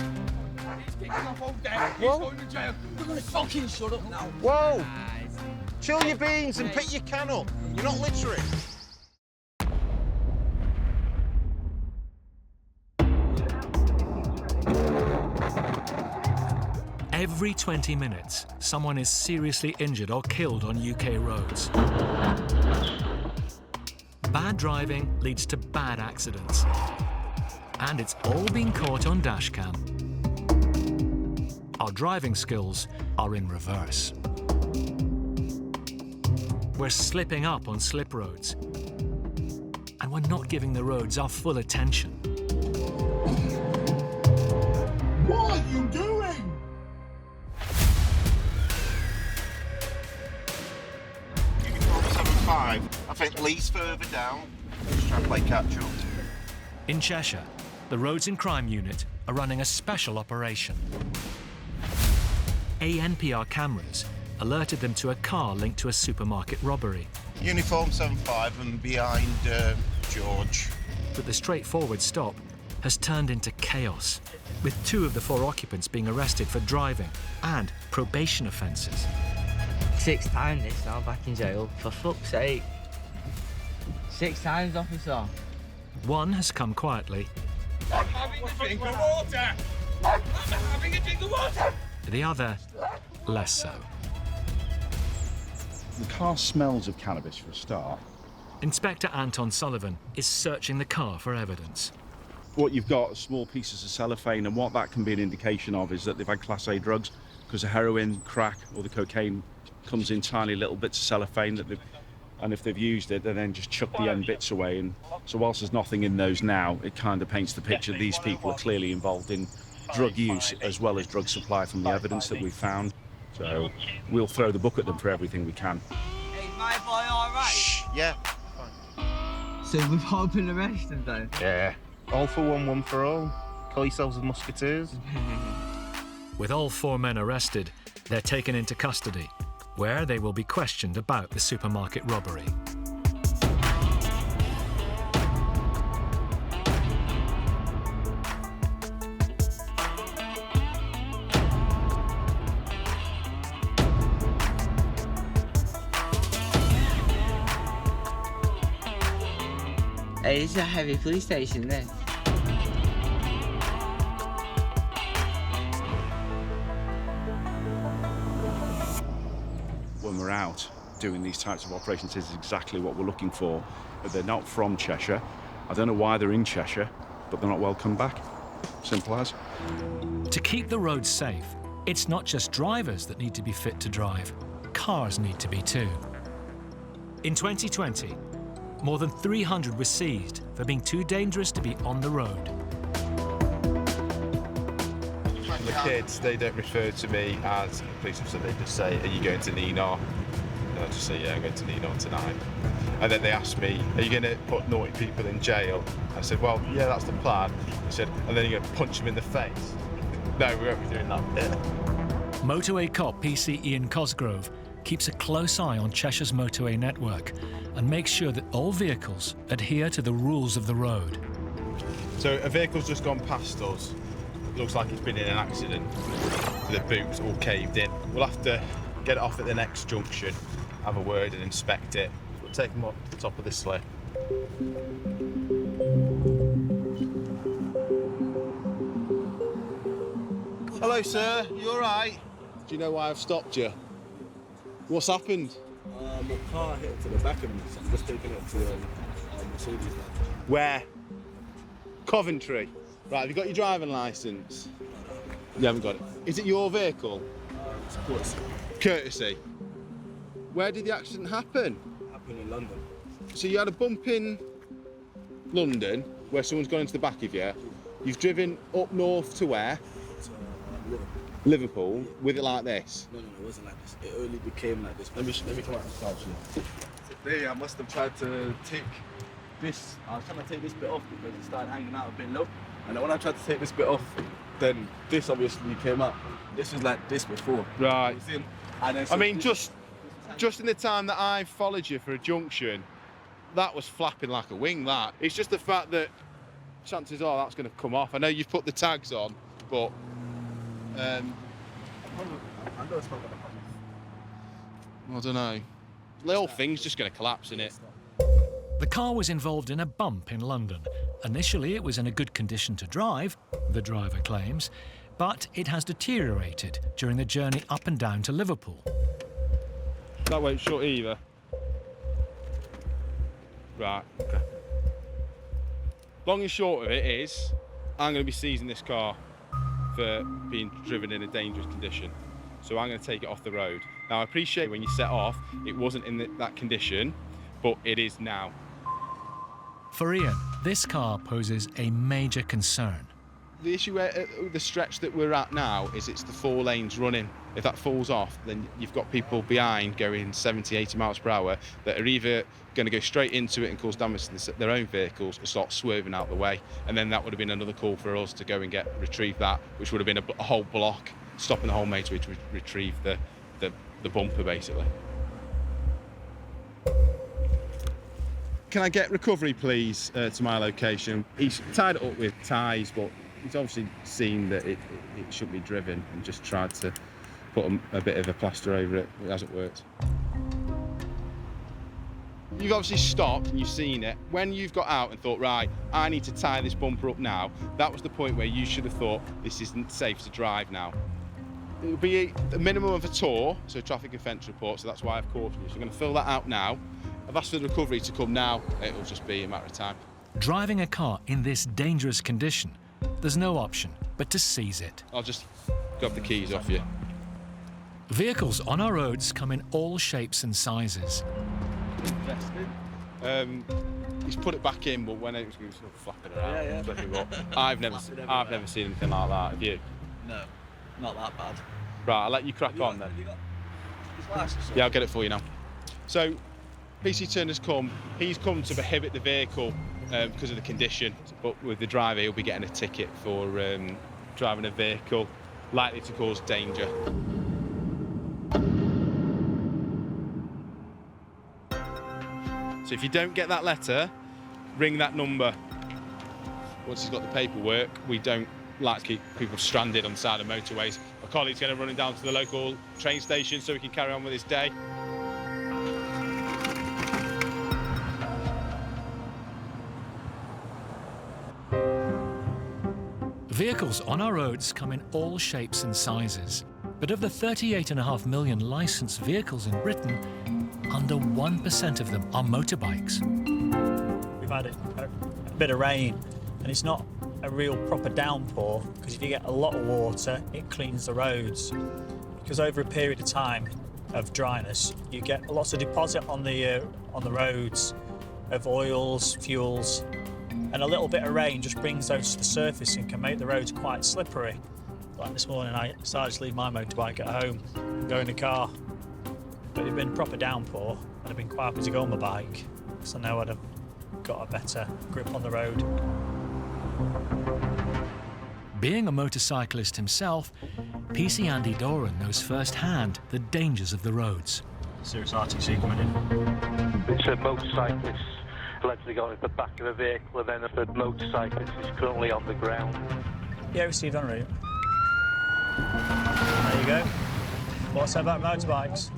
He's kicking off all day. He's going to jail. We're going to fucking shut up now. Whoa! Chill your beans and pick your can up. You're not littering. Every 20 minutes, someone is seriously injured or killed on UK roads. Bad driving leads to bad accidents. And it's all been caught on dashcam. Our driving skills are in reverse. We're slipping up on slip roads. And we're not giving the roads our full attention. What are you doing? I think Lee's further down. Just try and play catch up. In Cheshire, the Roads and Crime Unit are running a special operation. ANPR cameras alerted them to a car linked to a supermarket robbery. Uniform 75 and behind George. But the straightforward stop has turned into chaos, with 2 of the 4 occupants being arrested for driving and probation offences. 6 times this now, back in jail. For fuck's sake. 6 times, officer. One has come quietly. I'm having a drink of water. I'm having a drink of water. The other, less so. The car smells of cannabis for a start. Inspector Anton Sullivan is searching the car for evidence. What you've got are small pieces of cellophane, and what that can be an indication of is that they've had Class A drugs, because the heroin, crack, or the cocaine comes in tiny little bits of cellophane that and if they've used it, they then just chuck the end bits away. And so whilst there's nothing in those now, it kind of paints the picture these people are clearly involved in drug use as well as drug supply from the evidence that we've found. So we'll throw the book at them for everything we can. Hey, my boy, all right? Shh, yeah. So we've all been arrested, though? Yeah. All for one, one for all. Call yourselves the Musketeers. With all 4 men arrested, they're taken into custody, where they will be questioned about the supermarket robbery. Hey, this is a heavy police station, this. When we're out doing these types of operations, this is exactly what we're looking for. But they're not from Cheshire. I don't know why they're in Cheshire, but they're not welcome back. Simple as. To keep the roads safe, it's not just drivers that need to be fit to drive. Cars need to be too. In 2020, more than 300 were seized for being too dangerous to be on the road. The kids, they don't refer to me as a police officer, they just say, are you going to Ninar? And I just say, yeah, I'm going to Ninar tonight. And then they asked me, are you going to put naughty people in jail? I said, well, yeah, that's the plan. He said, and then you're going to punch them in the face? No, we won't be doing that. Motorway cop PC Ian Cosgrove keeps a close eye on Cheshire's motorway network and makes sure that all vehicles adhere to the rules of the road. So a vehicle's just gone past us. It looks like it's been in an accident. The boot's all caved in. We'll have to get it off at the next junction, have a word and inspect it. We'll take them up to the top of this slip. Hello, sir. You all right? Do you know why I've stopped you? What's happened? My car hit to the back of me, so I'm just taking it to Mercedes. Where? Coventry. Right, have you got your driving licence? You haven't got it. Is it your vehicle? It's courtesy. Courtesy. Where did the accident happen? It happened in London. So you had a bump in London where someone's gone into the back of you. You've driven up north to where? Liverpool, with it like this? No, it wasn't like this. It only became like this. Let me come out and start you. day I must have tried to take this. I was trying to take this bit off because it started hanging out a bit low. And then when I tried to take this bit off, then this obviously came up. This was like this before. Right. And then, I mean, just in the time that I followed you for a junction, that was flapping like a wing, that. It's just the fact that chances are that's going to come off. I know you've put the tags on, but I don't know. The whole thing's just going to collapse, innit? The car was involved in a bump in London. Initially, it was in a good condition to drive, the driver claims, but it has deteriorated during the journey up and down to Liverpool. That won't shut either. Right, okay. Long and short of it is, I'm going to be seizing this car for being driven in a dangerous condition. So I'm going to take it off the road. Now, I appreciate when you set off, it wasn't in that condition, but it is now. For Ian, this car poses a major concern. The issue at the stretch that we're at now is it's the 4 lanes running. If that falls off, then you've got people behind going 70, 80 miles per hour that are either going to go straight into it and cause damage to their own vehicles or start swerving out the way. And then that would have been another call for us to go and retrieve that, which would have been a whole block, stopping the whole motorway to retrieve the bumper, basically. Can I get recovery, please, to my location? He's tied it up with ties, but he's obviously seen that it shouldn't be driven and just tried to put a bit of a plaster over it. It hasn't worked. You've obviously stopped and you've seen it. When you've got out and thought, right, I need to tie this bumper up now, that was the point where you should have thought, this isn't safe to drive now. It'll be a minimum of a tour, so a traffic offence report, so that's why I've cautioned you. So I'm going to fill that out now. I've asked for the recovery to come now. It'll just be a matter of time. Driving a car in this dangerous condition, there's no option but to seize it. I'll just grab the keys off you. Vehicles on our roads come in all shapes and sizes. He's put it back in, but when it was sort of flapping around, I've never seen anything like that. Have you? No, not that bad. Right, I'll let you crack on then. Yeah, I'll get it for you now. So, PC Turner's come. He's come to prohibit the vehicle because of the condition, but with the driver, he'll be getting a ticket for driving a vehicle likely to cause danger. So if you don't get that letter, ring that number. Once he's got the paperwork, we don't like to keep people stranded on the side of motorways. My colleague's going to run him down to the local train station so he can carry on with his day. Vehicles on our roads come in all shapes and sizes. But of the 38.5 million licensed vehicles in Britain, under 1% of them are motorbikes. We've had a bit of rain, and it's not a real proper downpour, because if you get a lot of water, it cleans the roads. Because over a period of time of dryness, you get lots of deposit on the roads of oils, fuels, and a little bit of rain just brings those to the surface and can make the roads quite slippery. Like this morning, I decided to leave my motorbike at home and go in the car. But it'd been a proper downpour, and I'd been quite happy to go on my bike, so now I'd have got a better grip on the road. Being a motorcyclist himself, PC Andy Doran knows firsthand the dangers of the roads. Serious RTC coming in. It's a motorcyclist allegedly got at the back of a vehicle, and then a motorcyclist is currently on the ground. Yeah, received en route. There you go. What's that about motorbikes?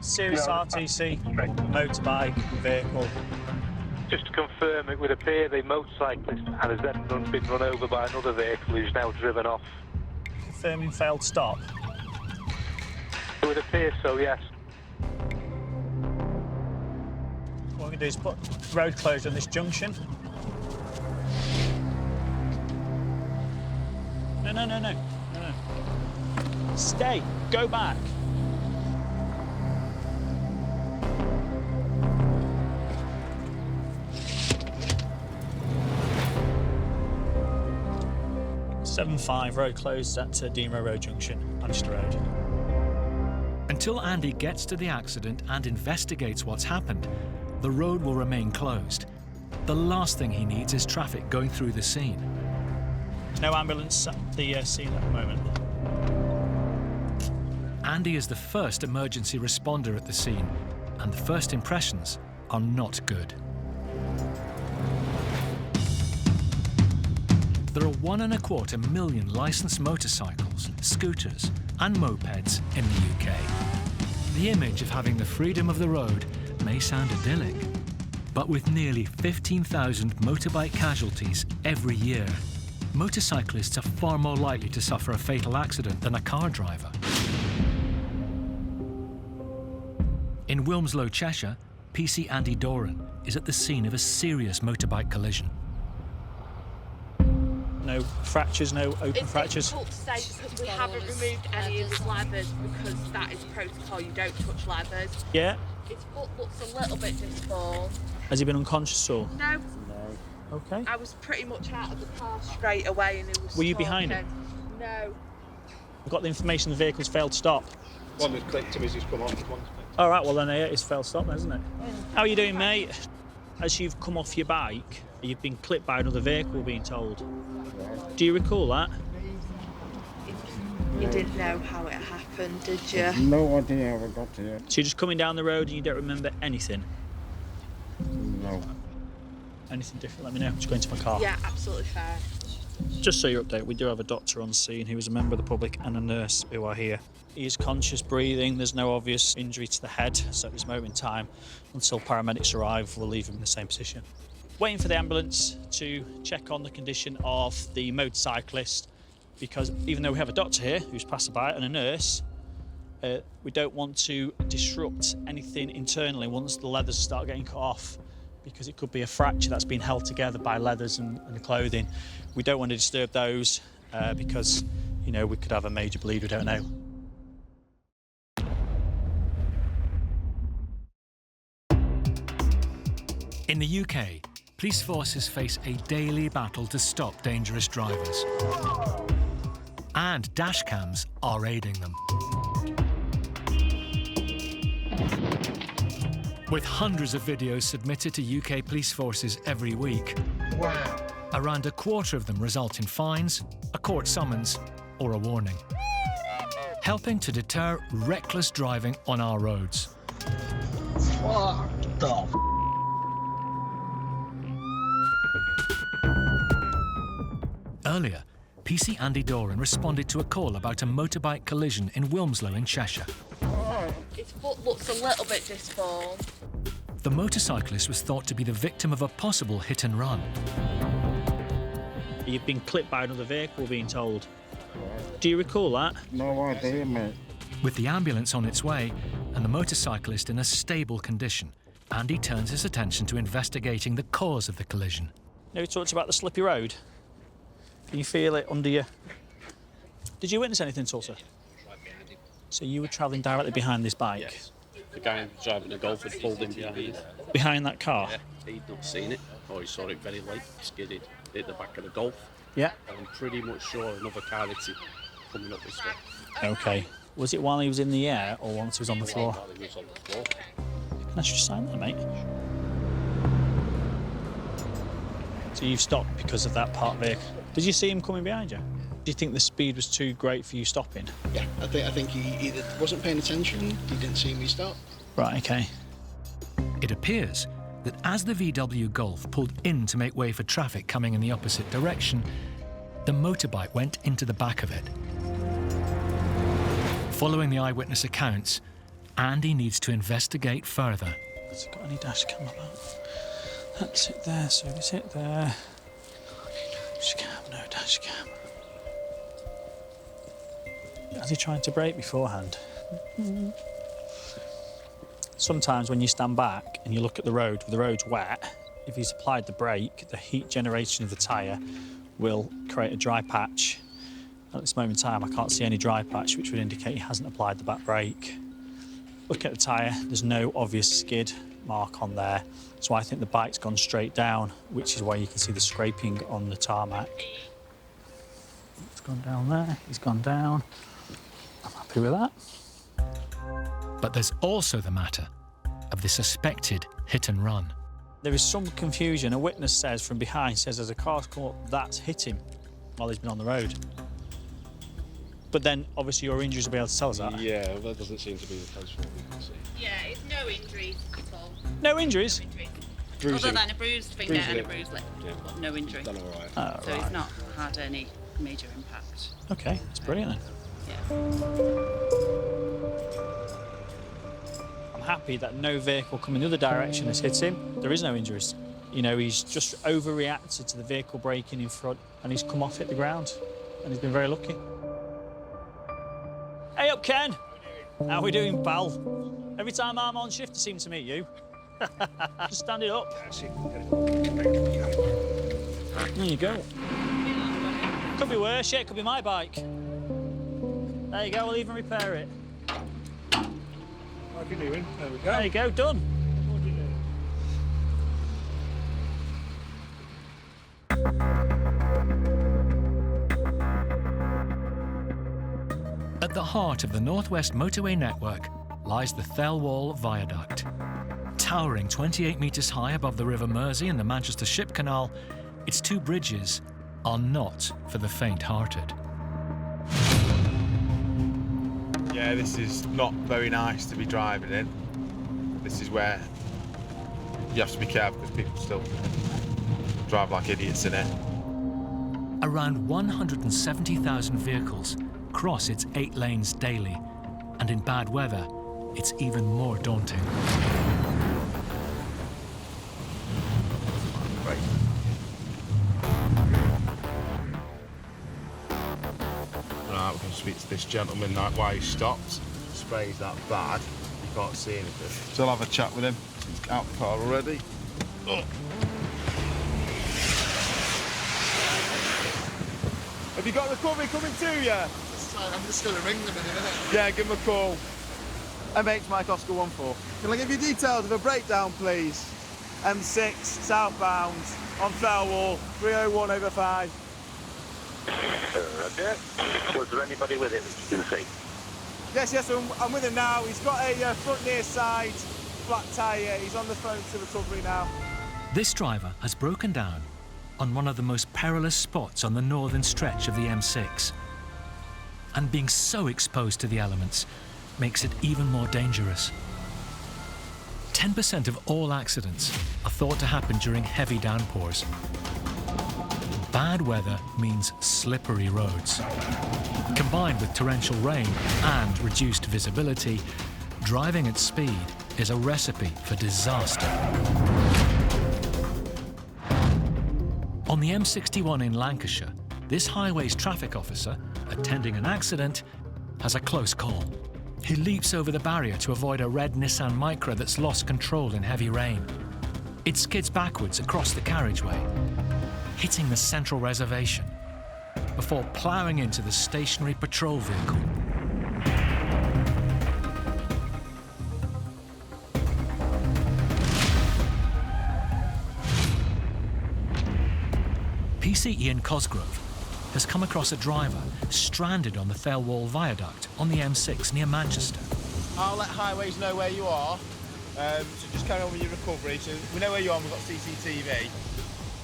Serious RTC motorbike vehicle. Just to confirm, it would appear the motorcyclist has then been run over by another vehicle who's now driven off. Confirming failed stop. It would appear so, yes. What we're going to do is put road closure on this junction. No. Stay. Go back. (7-5) road closed at Dean Road Junction, Uninsured Road. Until Andy gets to the accident and investigates what's happened, the road will remain closed. The last thing he needs is traffic going through the scene. No ambulance at the scene at the moment. Andy is the first emergency responder at the scene, and the first impressions are not good. There are 1.25 million licensed motorcycles, scooters and mopeds in the UK. The image of having the freedom of the road may sound idyllic, but with nearly 15,000 motorbike casualties every year, motorcyclists are far more likely to suffer a fatal accident than a car driver. In Wilmslow, Cheshire, PC Andy Doran is at the scene of a serious motorbike collision. No fractures, no open fractures? It's difficult to say because we haven't removed any of his levers because that is protocol, you don't touch levers. Yeah? His foot looks a little bit disformed. Has he been unconscious or? No. Okay. I was pretty much out of the car straight away and he was Were you behind him? No. I've got the information the vehicle's failed to stop. One that's clicked him as he's come on. All right, well then it's failed to stop, isn't it? How are you doing, mate? As you've come off your bike, you've been clipped by another vehicle, being told. Do you recall that? You didn't know how it happened, did you? No idea how I got here. So you're just coming down the road and you don't remember anything? No. Anything different, let me know. Just go into my car. Yeah, absolutely fair. Just so you're updated, we do have a doctor on scene who is a member of the public and a nurse who are here. He is conscious, breathing, there's no obvious injury to the head, so at this moment in time, until paramedics arrive, we'll leave him in the same position. Waiting for the ambulance to check on the condition of the motorcyclist, because even though we have a doctor here who's passerby and a nurse, we don't want to disrupt anything internally once the leathers start getting cut off, because it could be a fracture that's been held together by leathers and the clothing. We don't want to disturb those because, you know, we could have a major bleed, we don't know. In the UK, police forces face a daily battle to stop dangerous drivers. And dash cams are aiding them. With hundreds of videos submitted to UK police forces every week, around a quarter of them result in fines, a court summons, or a warning, helping to deter reckless driving on our roads. What the Earlier, PC Andy Doran responded to a call about a motorbike collision in Wilmslow in Cheshire. His foot looks a little bit disformed. The motorcyclist was thought to be the victim of a possible hit and run. You've been clipped by another vehicle, being told. Do you recall that? No idea, mate. With the ambulance on its way and the motorcyclist in a stable condition, Andy turns his attention to investigating the cause of the collision. You know, we talked about the slippy road. Can you feel it under you? Did you witness anything, Tulsa? So you were travelling directly behind this bike? Yes. The guy driving the Golf had pulled in behind it. Behind that car? Yeah, he'd not seen it, or he saw it very late, skidded, hit the back of the Golf. Yeah. I'm pretty much sure another car hit him coming up this way. Okay. Was it while he was in the air or once he was on the floor? While he was on the floor. Can I just sign that, mate? So you've stopped because of that parked vehicle. Did you see him coming behind you? Do you think the speed was too great for you stopping? Yeah, I think he either wasn't paying attention, he didn't see me stop. Right, okay. It appears that as the VW Golf pulled in to make way for traffic coming in the opposite direction, the motorbike went into the back of it. Following the eyewitness accounts, Andy needs to investigate further. Has it got any dash cam about? That's it there, so is it there? Dash cam, no dash cam. Has he tried to brake beforehand? Sometimes when you stand back and you look at the road, the road's wet, if he's applied the brake, the heat generation of the tyre will create a dry patch. At this moment in time, I can't see any dry patch, which would indicate he hasn't applied the back brake. Look at the tyre, there's no obvious skid mark on there, so I think the bike's gone straight down, which is why you can see the scraping on the tarmac. It's gone down there, he's gone down. I'm happy with that. But there's also the matter of the suspected hit and run. There is some confusion. A witness says from behind, says as a car's come up, that's hit him while he's been on the road. But then, obviously, your injuries will be able to tell us that. Yeah, that doesn't seem to be the case from what we can see. Yeah, it's no injuries at all. No injuries? Other than a bruised finger Bruising and a it. bruised lip, Yeah. but no injury. Done all right. Oh, So right. he's not had any major impact. OK, that's brilliant then. I'm happy that no vehicle coming the other direction has hit him. There is no injuries. You know, he's just overreacted to the vehicle braking in front and he's come off hit the ground and he's been very lucky. Hey up, Ken. How we doing, pal? Every time I'm on shift, I seem to meet you. Just stand it up. There you go. Could be worse, yeah, it could be my bike. There you go, we'll even repair it. What are you doing? There we go. There you go, done. At the heart of the Northwest Motorway network lies the Thelwall Viaduct. Towering 28 metres high above the River Mersey and the Manchester Ship Canal, its two bridges are not for the faint-hearted. Yeah, this is not very nice to be driving in. This is where you have to be careful because people still drive like idiots in it. Around 170,000 vehicles cross its 8 lanes daily, and in bad weather, it's even more daunting. Right. Right, we're going to speak to this gentleman why he stopped. The spray's that bad, you can't see anything. So I'll have a chat with him. He's out the car already. Oh. Have you got recovery coming to you? I'm just going to ring them in a minute. Yeah, give him a call. MH Mike Oscar 14. Can I give you details of a breakdown, please? M6, southbound, on Thelwall, 301/5. Roger. Was there anybody with him, you can see? Yes, I'm with him now. He's got a front near side flat tyre. He's on the phone to recovery now. This driver has broken down on one of the most perilous spots on the northern stretch of the M6. And being so exposed to the elements makes it even more dangerous. 10% of all accidents are thought to happen during heavy downpours. Bad weather means slippery roads. Combined with torrential rain and reduced visibility, driving at speed is a recipe for disaster. On the M61 in Lancashire, this highway's traffic officer, attending an accident, has a close call. He leaps over the barrier to avoid a red Nissan Micra that's lost control in heavy rain. It skids backwards across the carriageway, hitting the central reservation, before ploughing into the stationary patrol vehicle. PC Ian Cosgrove has come across a driver stranded on the Thelwall Viaduct on the M6 near Manchester. I'll let highways know where you are, so just carry on with your recovery. So we know where you are, we've got CCTV.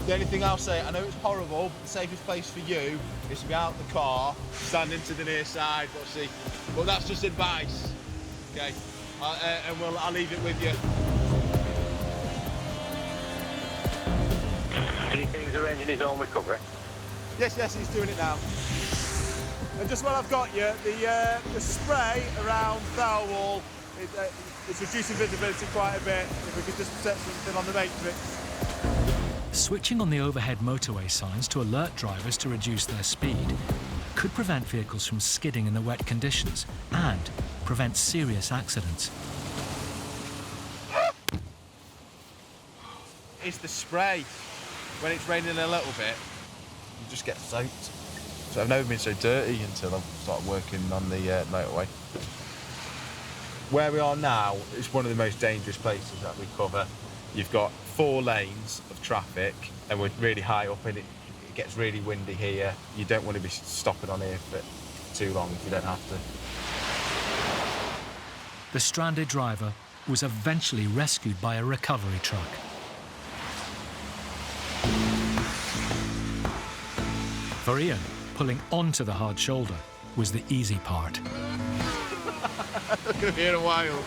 The only thing I'll say, I know it's horrible, but the safest place for you is to be out the car, standing to the near side, but that's just advice, okay? And I'll leave it with you. He's arranging his own recovery. Yes, he's doing it now. And just while I've got you, the spray around Thelwall, it's reducing visibility quite a bit. If we could just set something on the matrix. Switching on the overhead motorway signs to alert drivers to reduce their speed could prevent vehicles from skidding in the wet conditions and prevent serious accidents. It's the spray. When it's raining a little bit, you just get soaked. So I've never been so dirty until I've started working on the motorway. Where we are now is one of the most dangerous places that we cover. You've got 4 lanes of traffic and we're really high up in it. It gets really windy here. You don't want to be stopping on here for too long if you don't have to. the stranded driver was eventually rescued by a recovery truck. For Ian, pulling onto the hard shoulder was the easy part. Not going to be in a while.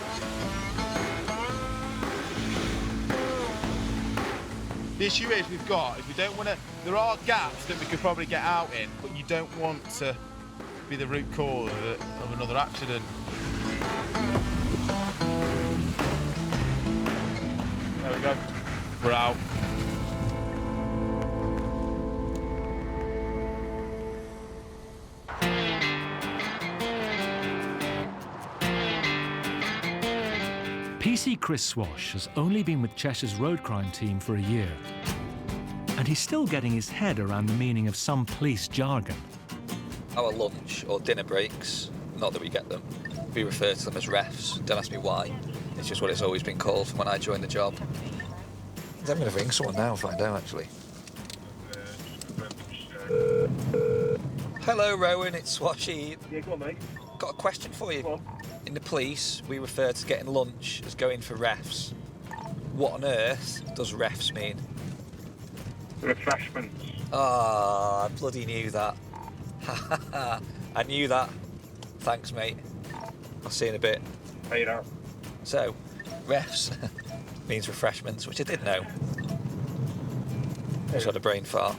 The issue is we don't want to, there are gaps that we could probably get out in, but you don't want to be the root cause of another accident. There we go. We're out. PC Chris Swash has only been with Cheshire's road crime team for a year, and he's still getting his head around the meaning of some police jargon. Our lunch or dinner breaks, not that we get them, we refer to them as refs. Don't ask me why. It's just what it's always been called from when I joined the job. I'm going to ring someone now and find out, actually. Hello, Rowan, it's Swashy. Yeah, go on, mate. Got a question for you. Go on. In the police, we refer to getting lunch as going for refs. What on earth does refs mean? Refreshments. Ah, I bloody knew that. I knew that. Thanks, mate. I'll see you in a bit. Pay it out. So, refs means refreshments, which I did know. Just had a brain fart.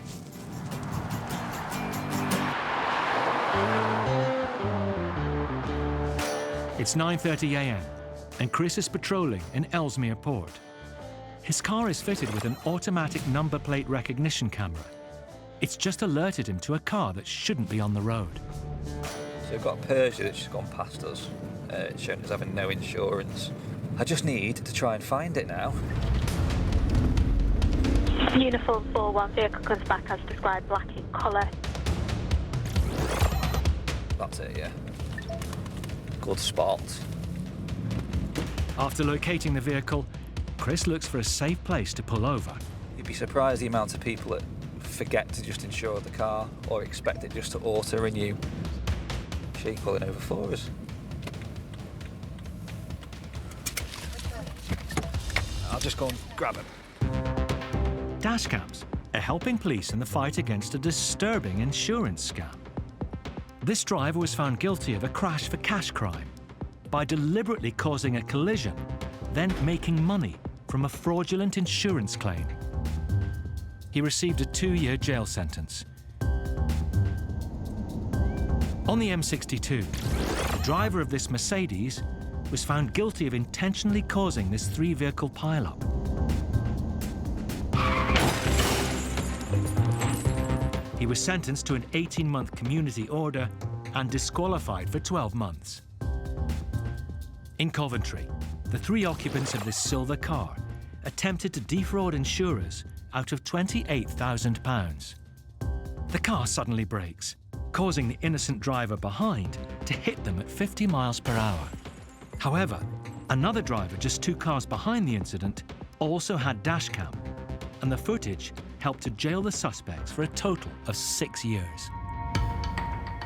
It's 9:30 a.m. and Chris is patrolling in Ellesmere Port. His car is fitted with an automatic number plate recognition camera. It's just alerted him to a car that shouldn't be on the road. So we've got a Persia that's just gone past us. It's shown as having no insurance. I just need to try and find it now. Uniform 4-1 vehicle comes back as described, black in colour. That's it, yeah. Good spot. After locating the vehicle, Chris looks for a safe place to pull over. You'd be surprised the amount of people that forget to just insure the car or expect it just to auto-renew. She pulling over for us. I'll just go and grab him. Dashcams are helping police in the fight against a disturbing insurance scam. This driver was found guilty of a crash for cash crime by deliberately causing a collision, then making money from a fraudulent insurance claim. He received a 2-year jail sentence. On the M62, the driver of this Mercedes was found guilty of intentionally causing this 3-vehicle pileup. He was sentenced to an 18-month community order and disqualified for 12 months. In Coventry, the 3 occupants of this silver car attempted to defraud insurers out of £28,000. The car suddenly brakes, causing the innocent driver behind to hit them at 50 miles per hour. However, another driver just 2 cars behind the incident also had dashcam, and the footage helped to jail the suspects for a total of 6 years.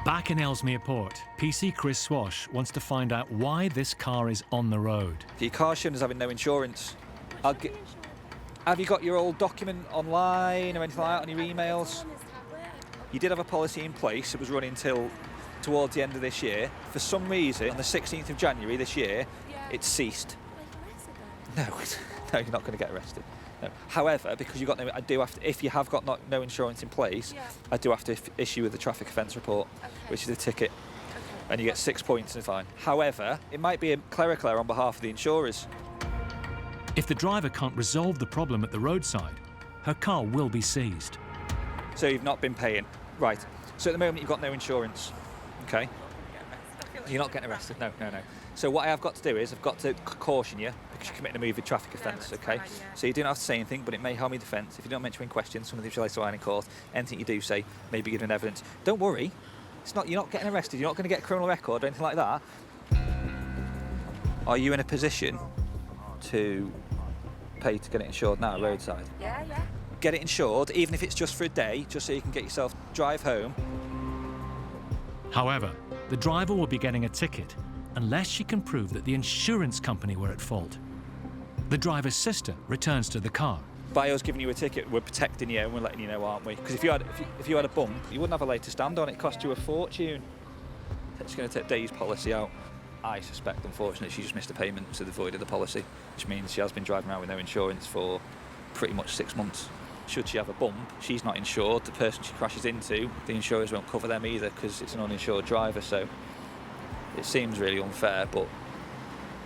Back in Ellesmere Port, PC Chris Swash wants to find out why this car is on the road. Your car's shown as having no insurance. Have you got your old document online or anything like that on your emails? You did have a policy in place. It was running till towards the end of this year. For some reason, on the 16th of January this year, it ceased. No, no, you're not going to get arrested. No. However, because you've got no, I do have to, if you have got no insurance in place, I do have to issue with the traffic offence report, which is a ticket, and you get 6 points and a fine. However, it might be a clerical error on behalf of the insurers. If the driver can't resolve the problem at the roadside, her car will be seized. So you've not been paying. Right. So at the moment you've got no insurance. Okay. You're not getting arrested. No. So what I have got to do is I've got to caution you because you're committing a moving traffic offence, okay? So you don't have to say anything, but it may harm your defence. If you don't mention in questions, some of the later line in court, anything you do say may be given evidence. Don't worry. You're not getting arrested. You're not going to get a criminal record or anything like that. Are you in a position to pay to get it insured now, roadside? Yeah. Get it insured, even if it's just for a day, just so you can get yourself, drive home. However, the driver will be getting a ticket unless she can prove that the insurance company were at fault. The driver's sister returns to the car. By us giving you a ticket, we're protecting you and we're letting you know, aren't we? Because if you had a bump, you wouldn't have a leg to stand on. It cost you a fortune. It's going to take Dave's policy out. I suspect, unfortunately, she just missed a payment, so they voided the policy, which means she has been driving around with no insurance for pretty much 6 months. Should she have a bump, she's not insured. The person she crashes into, the insurers won't cover them either because it's an uninsured driver. So it seems really unfair, but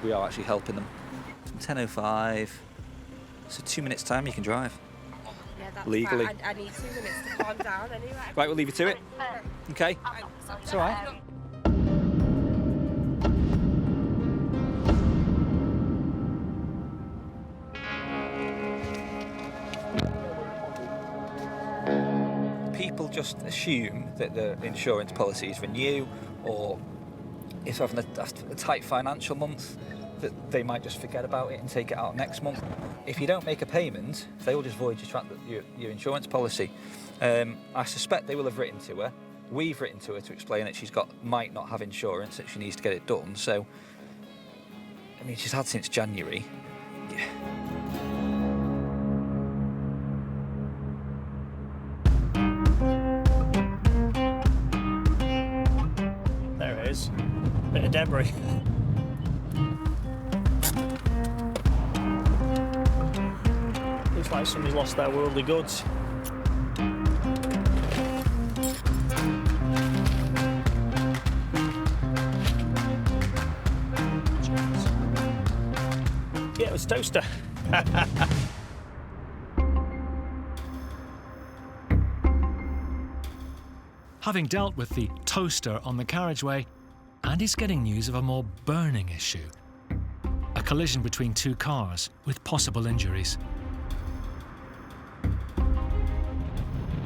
we are actually helping them. 10:05. So 2 minutes time you can drive. Yeah, that's legally. Fine. I need 2 minutes to calm down anyway. Right, we'll leave you to it. Okay. It's all right. People just assume that the insurance policies renew, or if having a tight financial month, that they might just forget about it and take it out next month. If you don't make a payment, they will just void your insurance policy. I suspect they will have written to her. We've written to her to explain that she's might not have insurance, that she needs to get it done. So, I mean, she's had since January. Yeah. There it is. Bit of debris. Looks like somebody's lost their worldly goods. Yeah, it was toaster. Having dealt with the toaster on the carriageway, Andy's getting news of a more burning issue. A collision between two cars with possible injuries.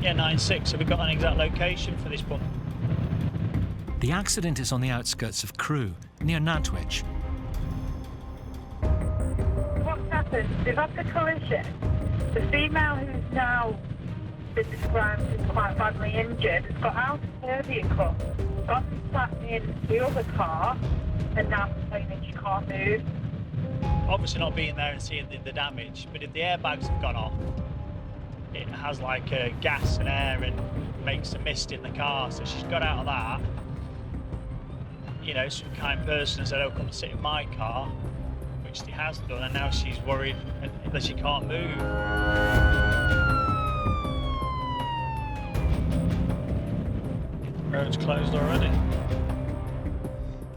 Yeah, 9-6. Have we got an exact location for this one? The accident is on the outskirts of Crewe, near Nantwich. What's happened? They've had the collision. The female who's now been described as quite badly injured has got out of her vehicle, got sat in the other car, and now complaining she can't move. Obviously not being there and seeing the damage, but if the airbags have gone off, it has like gas and air and makes a mist in the car, so she's got out of that. You know, some kind person said, oh, come sit in my car, which she has done, and now she's worried that she can't move. Road's closed already.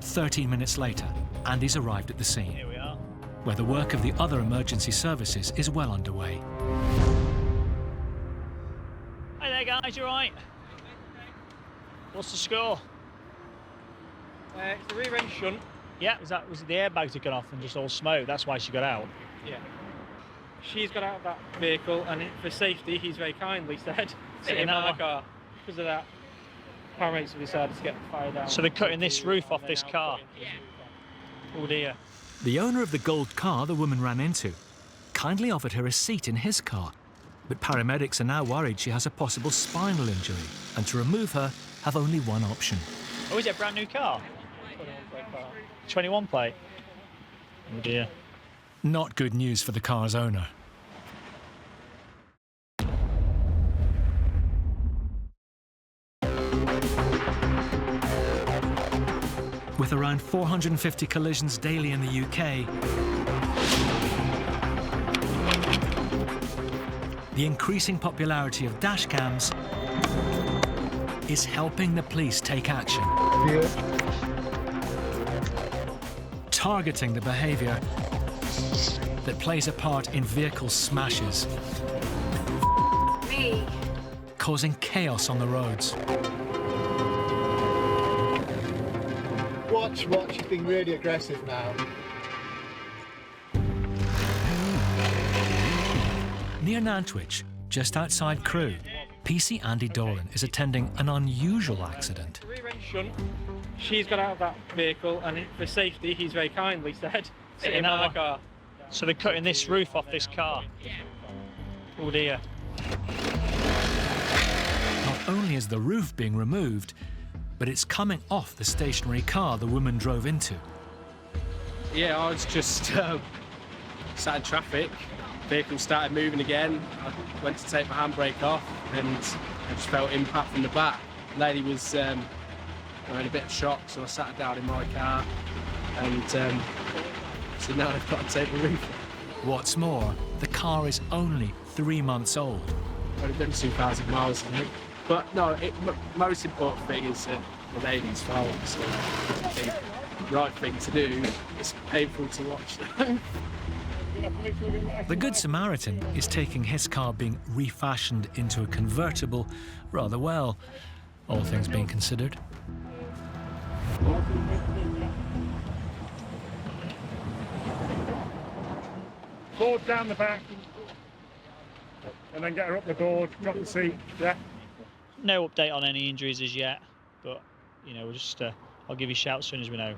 13 minutes later, Andy's arrived at the scene, Here we are. where the work of the other emergency services is well underway. Hi there, guys, you alright? What's the score? It's the rear end shunt. Yeah, was it the airbags that got off and just all smoke? That's why she got out. Yeah. She's got out of that vehicle, and for safety, he's very kindly said, sit in my car. Because of that, paramedics have decided to get the fire down. So they're cutting this roof off this car? Oh dear. The owner of the gold car the woman ran into kindly offered her a seat in his car, but paramedics are now worried she has a possible spinal injury, and to remove her have only one option. Oh, is it a brand new car? 21 plate. Oh dear. Not good news for the car's owner. With around 450 collisions daily in the UK, the increasing popularity of dashcams is helping the police take action. Targeting the behaviour that plays a part in vehicle smashes, Me. causing chaos on the roads. Watch, she's being really aggressive now. Near Nantwich, just outside Crewe, PC Andy Doran is attending an unusual accident. Rear end shunt. She's got out of that vehicle, and for safety, he's very kindly said, sit in my car. So they're cutting this roof off this car? Oh dear. Not only is the roof being removed, but it's coming off the stationary car the woman drove into. Yeah, I was just sat in traffic. Vehicle started moving again. I went to take my handbrake off and I just felt impact from the back. The lady was in a bit of shock, so I sat her down in my car and so now I've got to take the roof. What's more, the car is only 3 months old. Only done 2,000 miles, I think. But no, most important thing is the lady's fault. So I think the right thing to do. It's painful to watch. The Good Samaritan is taking his car being refashioned into a convertible rather well, all things being considered. Board down the back and then get her up the board, drop the seat, yeah. No update on any injuries as yet, but you know, we'll just I'll give you a shout as soon as we know.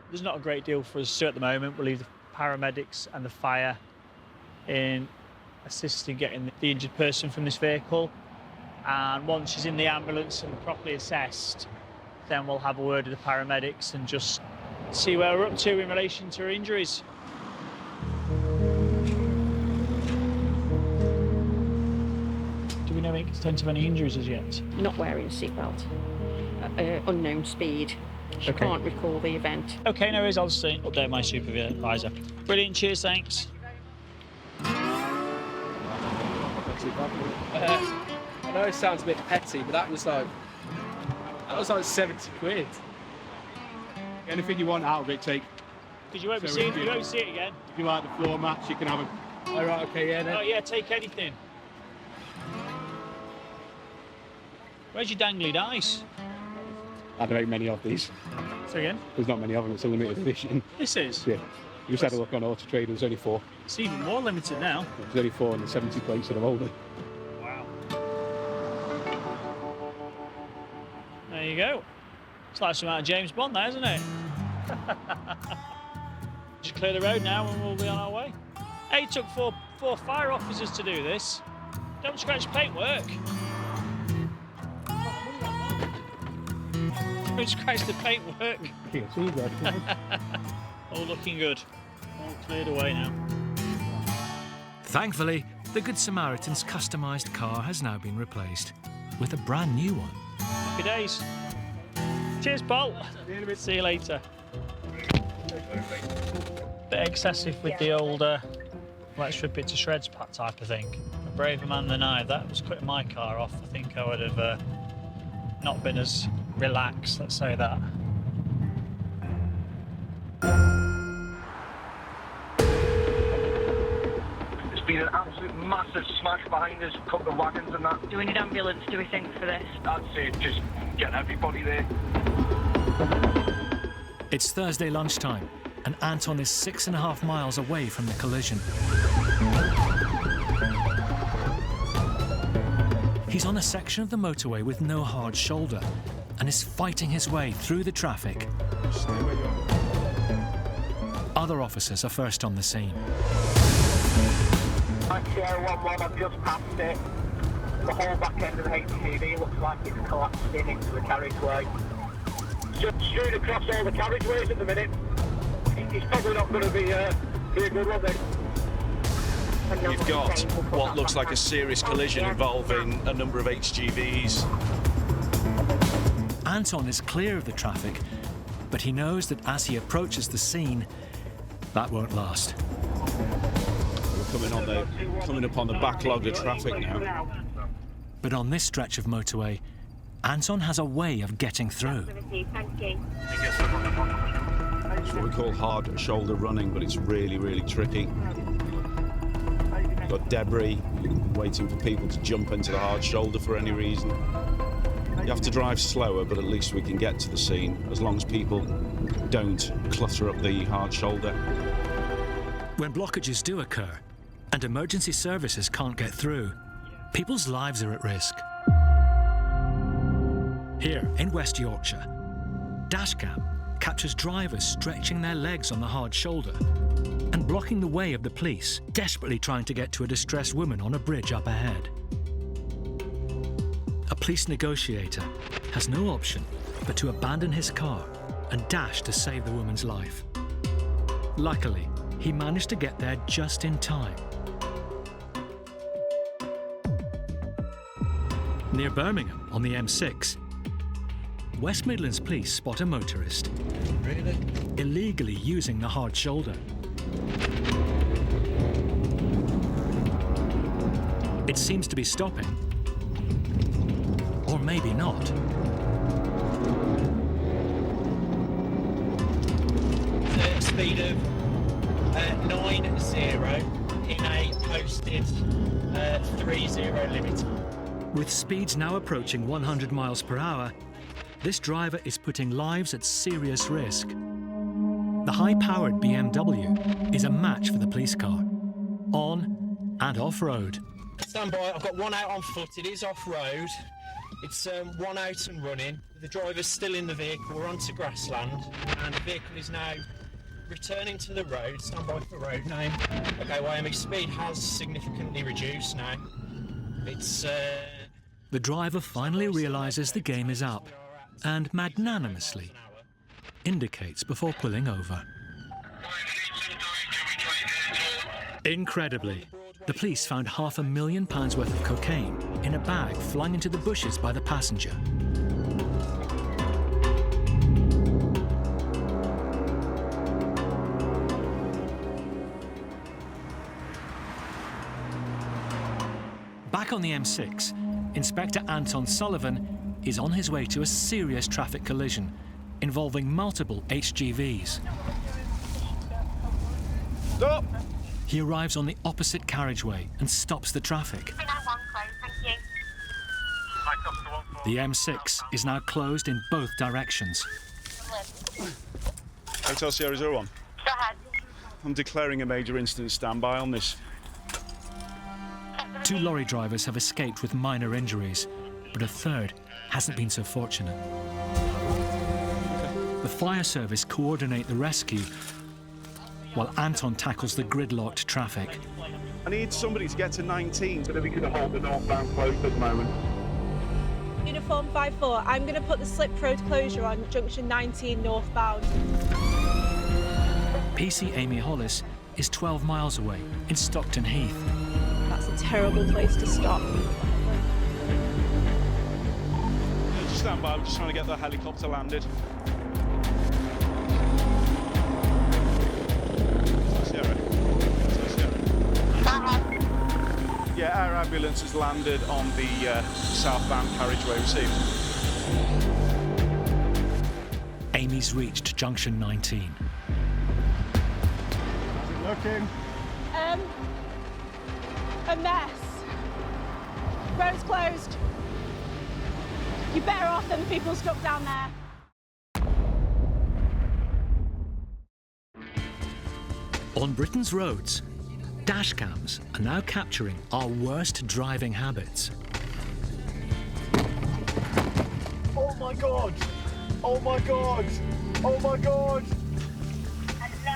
There's not a great deal for us to do at the moment. We'll leave the paramedics and the fire in assisting getting the injured person from this vehicle, and once she's in the ambulance and properly assessed, then we'll have a word with the paramedics and just see where we're up to in relation to her injuries. Do we know any extent of any injuries as yet? Not wearing a seatbelt, unknown speed. She can't recall the event. Okay, no worries, I'll just update my supervisor. Brilliant, cheers, thanks. I know it sounds a bit petty, but that was like 70 quid. Anything you want out of it, take. Because you won't see it again. If you like the floor mats, you can have a... Oh, right, okay, yeah. Then. Oh, yeah, take anything. Where's your dangly dice? I don't make many of these. So again? There's not many of them, it's a limited edition. This is? Yeah. You just had a look on Auto Trader, there's only 4. It's even more limited now. There's only 4 in the 70 plates that are older. Wow. There you go. It's like some out of James Bond there, isn't it? Just clear the road now and we'll be on our way. Hey, it took four fire officers to do this. Don't scratch paintwork. Don't scratch the paintwork. All looking good. All cleared away now. Thankfully, the Good Samaritan's customised car has now been replaced with a brand new one. Happy days. Cheers, Paul. See you later. Bit excessive with the old let's rip it to shreds type of thing. A braver man than I. That was cutting my car off. I think I would have not been as relaxed, let's say that. There's been an absolute massive smash behind us, a couple of wagons and that. Do we need ambulance, do we think, for this? I'd say just get everybody there. It's Thursday lunchtime, and Anton is 6.5 miles away from the collision. He's on a section of the motorway with no hard shoulder and is fighting his way through the traffic. Other officers are first on the scene. I've just passed it. The whole back end of the HGV looks like it's collapsed into the carriageway. Just straight across all the carriageways at the minute. It's probably not going to be a good one then. You've got what looks like a serious collision involving a number of HGVs. Anton is clear of the traffic, but he knows that as he approaches the scene, that won't last. We're coming up on the backlog of traffic now. But on this stretch of motorway, Anton has a way of getting through. It's what we call hard shoulder running, but it's really, really tricky. Got debris, waiting for people to jump into the hard shoulder for any reason. You have to drive slower, but at least we can get to the scene, as long as people don't clutter up the hard shoulder. When blockages do occur, and emergency services can't get through, people's lives are at risk. Here in West Yorkshire, dashcam captures drivers stretching their legs on the hard shoulder and blocking the way of the police, desperately trying to get to a distressed woman on a bridge up ahead. a police negotiator has no option but to abandon his car and dash to save the woman's life. Luckily, he managed to get there just in time. Near Birmingham on the M6, West Midlands police spot a motorist illegally using the hard shoulder. It seems to be stopping, or maybe not. Speed of 90 in a posted 30 limit. With speeds now approaching 100 miles per hour, this driver is putting lives at serious risk. The high-powered BMW is a match for the police car, on and off-road. Stand by, I've got one out on foot, it is off-road. It's one out and running. The driver's still in the vehicle, we're onto grassland, and the vehicle is now returning to the road. Stand by for road name. Okay, Wyoming speed has significantly reduced now. It's... The driver finally realises the game is up and magnanimously indicates before pulling over. Incredibly, the police found £500,000 worth of cocaine in a bag flung into the bushes by the passenger. Back on the M6, Inspector Anton Sullivan is on his way to a serious traffic collision involving multiple HGVs. Stop! He arrives on the opposite carriageway and stops the traffic. The M6 is now closed in both directions. Hotel Sierra 01. Go ahead. I'm declaring a major incident standby on this. 2 lorry drivers have escaped with minor injuries, but a third hasn't been so fortunate. The fire service coordinate the rescue, while Anton tackles the gridlocked traffic. I need somebody to get to 19, so that we can hold the northbound closed at the moment. Uniform 5-4, I'm going to put the slip road closure on junction 19 northbound. PC Amy Hollis is 12 miles away in Stockton Heath. That's a terrible place to stop. Just stand by, we're just trying to get the helicopter landed. Yeah, our ambulance has landed on the southbound carriageway. Received. Amy's reached junction 19. How's it looking? A mess. Road's closed. You're better off than the people stuck down there. On Britain's roads, dashcams are now capturing our worst driving habits. Oh my God! Oh my God! Oh my God!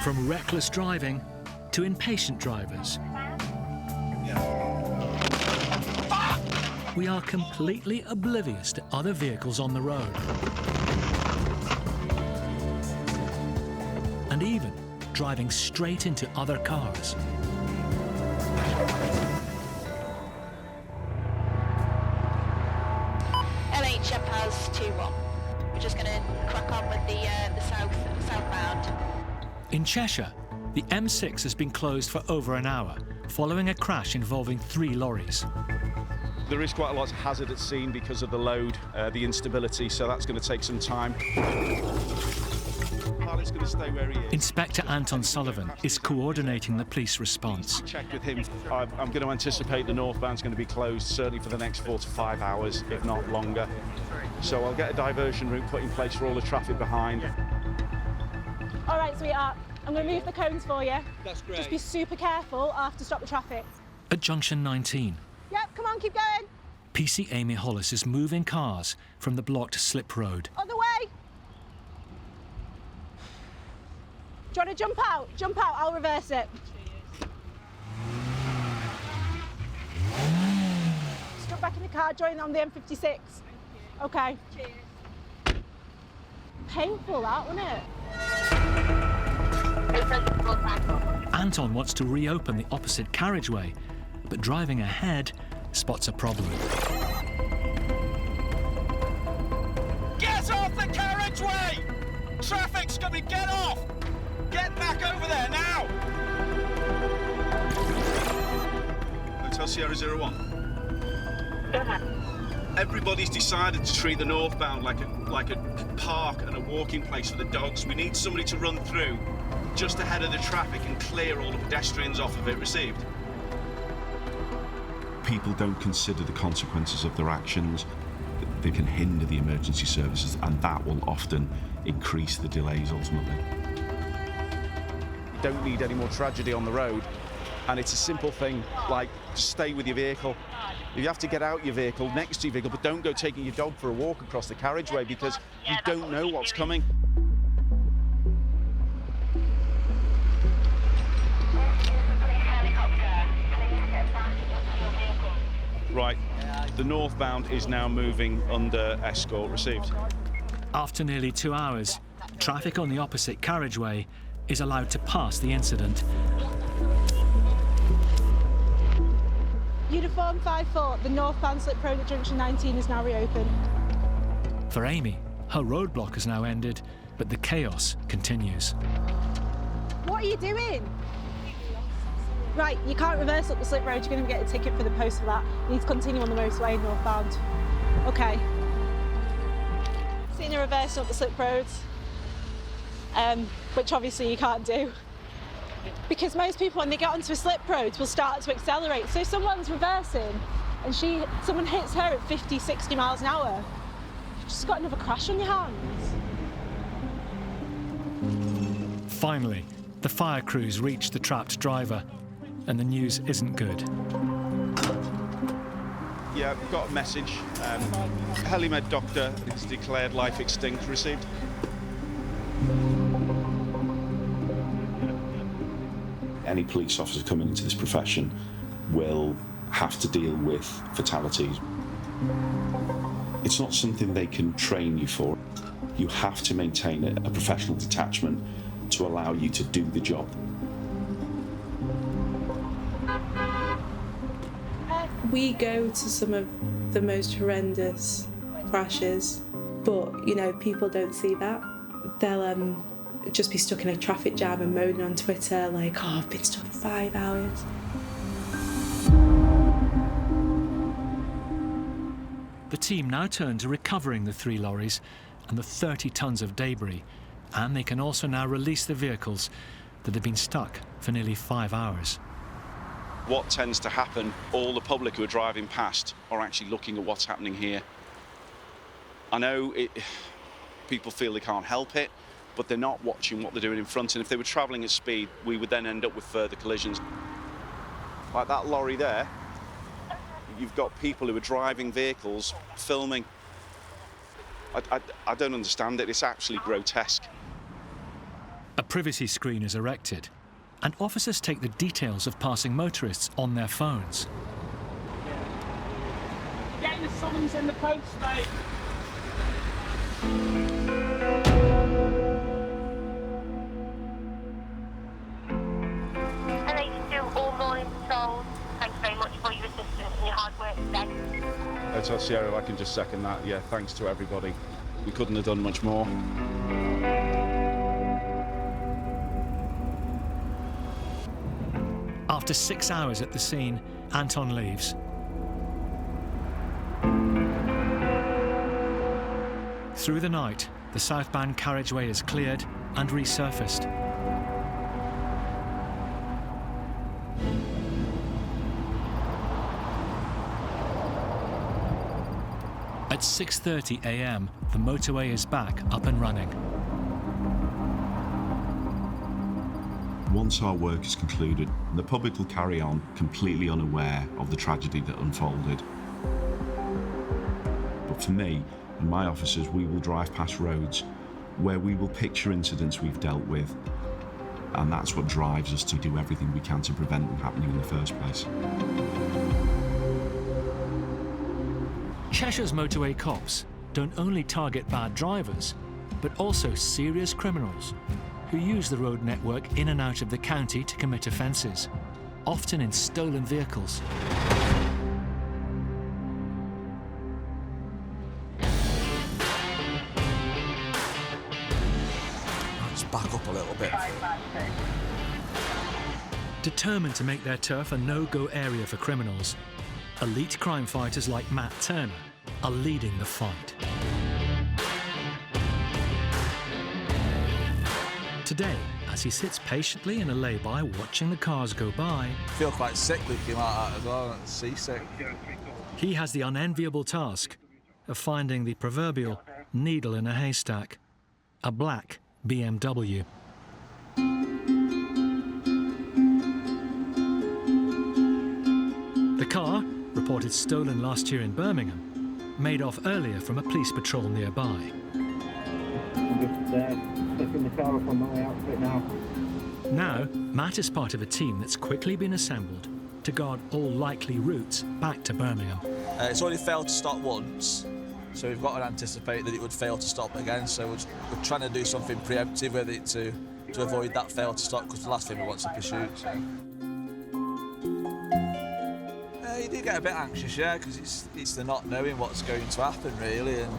From reckless driving to impatient drivers. We are completely oblivious to other vehicles on the road. And even driving straight into other cars. LH has 2-1. We're just going to crack on with the southbound. In Cheshire, the M6 has been closed for over an hour, following a crash involving 3 lorries. There is quite a lot of hazard at scene because of the load, the instability, so that's going to take some time. Pilot's going to stay where he is. Inspector Anton Sullivan is coordinating the police response. Check with him. I'm going to anticipate the northbound's going to be closed, certainly for the next 4 to 5 hours, if not longer. So I'll get a diversion route put in place for all the traffic behind. All right, sweetheart. I'm going to move the cones for you. That's great. Just be super careful. I'll have to stop the traffic. At junction 19, Yep, come on, keep going. PC Amy Hollis is moving cars from the blocked slip road. On the way. Do you want to jump out? Jump out, I'll reverse it. Step back in the car, join on the M56. Okay. Cheers. Painful, that, wasn't it? Anton wants to reopen the opposite carriageway, but driving ahead spots a problem. Get off the carriageway! Traffic's coming, get off! Get back over there now! Hotel Sierra 01. Everybody's decided to treat the northbound like a park and a walking place for the dogs. We need somebody to run through just ahead of the traffic and clear all the pedestrians off of it. Received. People don't consider the consequences of their actions. They can hinder the emergency services, and that will often increase the delays ultimately. You don't need any more tragedy on the road, and it's a simple thing like just stay with your vehicle. If you have to get out your vehicle, next to your vehicle, but don't go taking your dog for a walk across the carriageway because you don't know what's coming. Right, the northbound is now moving under escort. Received. After nearly 2 hours, traffic on the opposite carriageway is allowed to pass the incident. Uniform 5-4, the northbound slip road at junction 19 is now reopened. For Amy, her roadblock has now ended, but the chaos continues. What are you doing? Right, you can't reverse up the slip road, you're going to get a ticket for the post for that. You need to continue on the motorway northbound. Okay. Seeing a reverse up the slip roads, which obviously you can't do. Because most people, when they get onto a slip road, will start to accelerate. So if someone's reversing and someone hits her at 50, 60 miles an hour, you've just got another crash on your hands. Finally, the fire crews reach the trapped driver, and the news isn't good. Yeah, we've got a message. Helimed doctor is declared life extinct. Received. Any police officer coming into this profession will have to deal with fatalities. It's not something they can train you for. You have to maintain a professional detachment to allow you to do the job. We go to some of the most horrendous crashes, but people don't see that. They'll just be stuck in a traffic jam and moaning on Twitter like, oh, I've been stuck for 5 hours. The team now turn to recovering the 3 lorries and the 30 tons of debris, and they can also now release the vehicles that have been stuck for nearly 5 hours. What tends to happen, all the public who are driving past are actually looking at what's happening here. I know people feel they can't help it, but they're not watching what they're doing in front, and if they were travelling at speed, we would then end up with further collisions. Like that lorry there, you've got people who are driving vehicles, filming. I don't understand it, it's actually grotesque. A privacy screen is erected, and officers take the details of passing motorists on their phones. Getting the summons in the post, mate. And they do all morning patrols. Thanks very much for your assistance and your hard work today. Hotel Sierra, I can just second that. Yeah, thanks to everybody. We couldn't have done much more. After 6 hours at the scene, Anton leaves. Through the night, the southbound carriageway is cleared and resurfaced. At 6:30 a.m., the motorway is back up and running. Once our work is concluded, the public will carry on completely unaware of the tragedy that unfolded. But for me and my officers, we will drive past roads where we will picture incidents we've dealt with, and that's what drives us to do everything we can to prevent them happening in the first place. Cheshire's Motorway Cops don't only target bad drivers, but also serious criminals who use the road network in and out of the county to commit offences, often in stolen vehicles. Let's back up a little bit. Determined to make their turf a no-go area for criminals, elite crime fighters like Matt Turner are leading the fight. Today, as he sits patiently in a lay-by watching the cars go by, I feel quite sick looking like that as well, seasick. He has the unenviable task of finding the proverbial needle in a haystack, a black BMW. The car, reported stolen last year in Birmingham, made off earlier from a police patrol nearby. I'm just picking the car up on my way out of it now. Now, Matt is part of a team that's quickly been assembled to guard all likely routes back to Birmingham. It's already failed to stop once, so we've got to anticipate that it would fail to stop again, so we're trying to do something preemptive with it to avoid that fail to stop, because the last thing we want is a pursuit. So. You do get a bit anxious, yeah, because it's the not knowing what's going to happen, really, and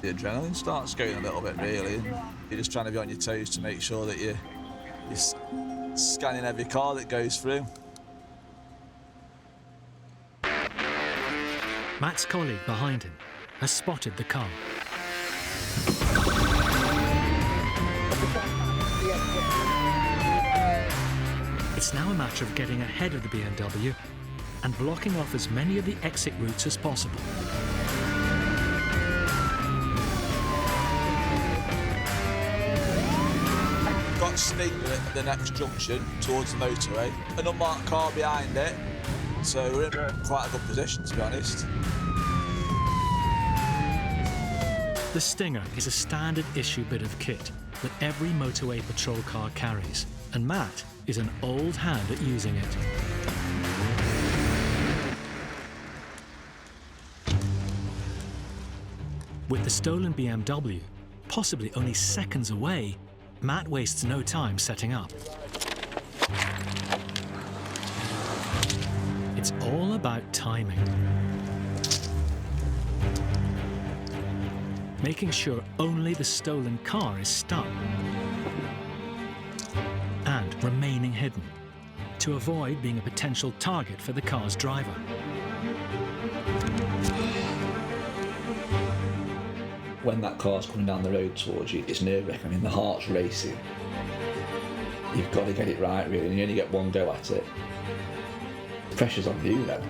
the adrenaline starts going a little bit, really, and you're just trying to be on your toes to make sure that you're scanning every car that goes through. Matt's colleague behind him has spotted the car. It's now a matter of getting ahead of the BMW and blocking off as many of the exit routes as possible. Got Stinger at the next junction towards the motorway, an unmarked car behind it, so we're in quite a good position, to be honest. The Stinger is a standard issue bit of kit that every motorway patrol car carries, and Matt is an old hand at using it. With the stolen BMW possibly only seconds away, Matt wastes no time setting up. It's all about timing. Making sure only the stolen car is stuck and remaining hidden to avoid being a potential target for the car's driver. When that car's coming down the road towards you, it's nerve-wracking. I mean, the heart's racing. You've got to get it right, really, and you only get one go at it. The pressure's on you then.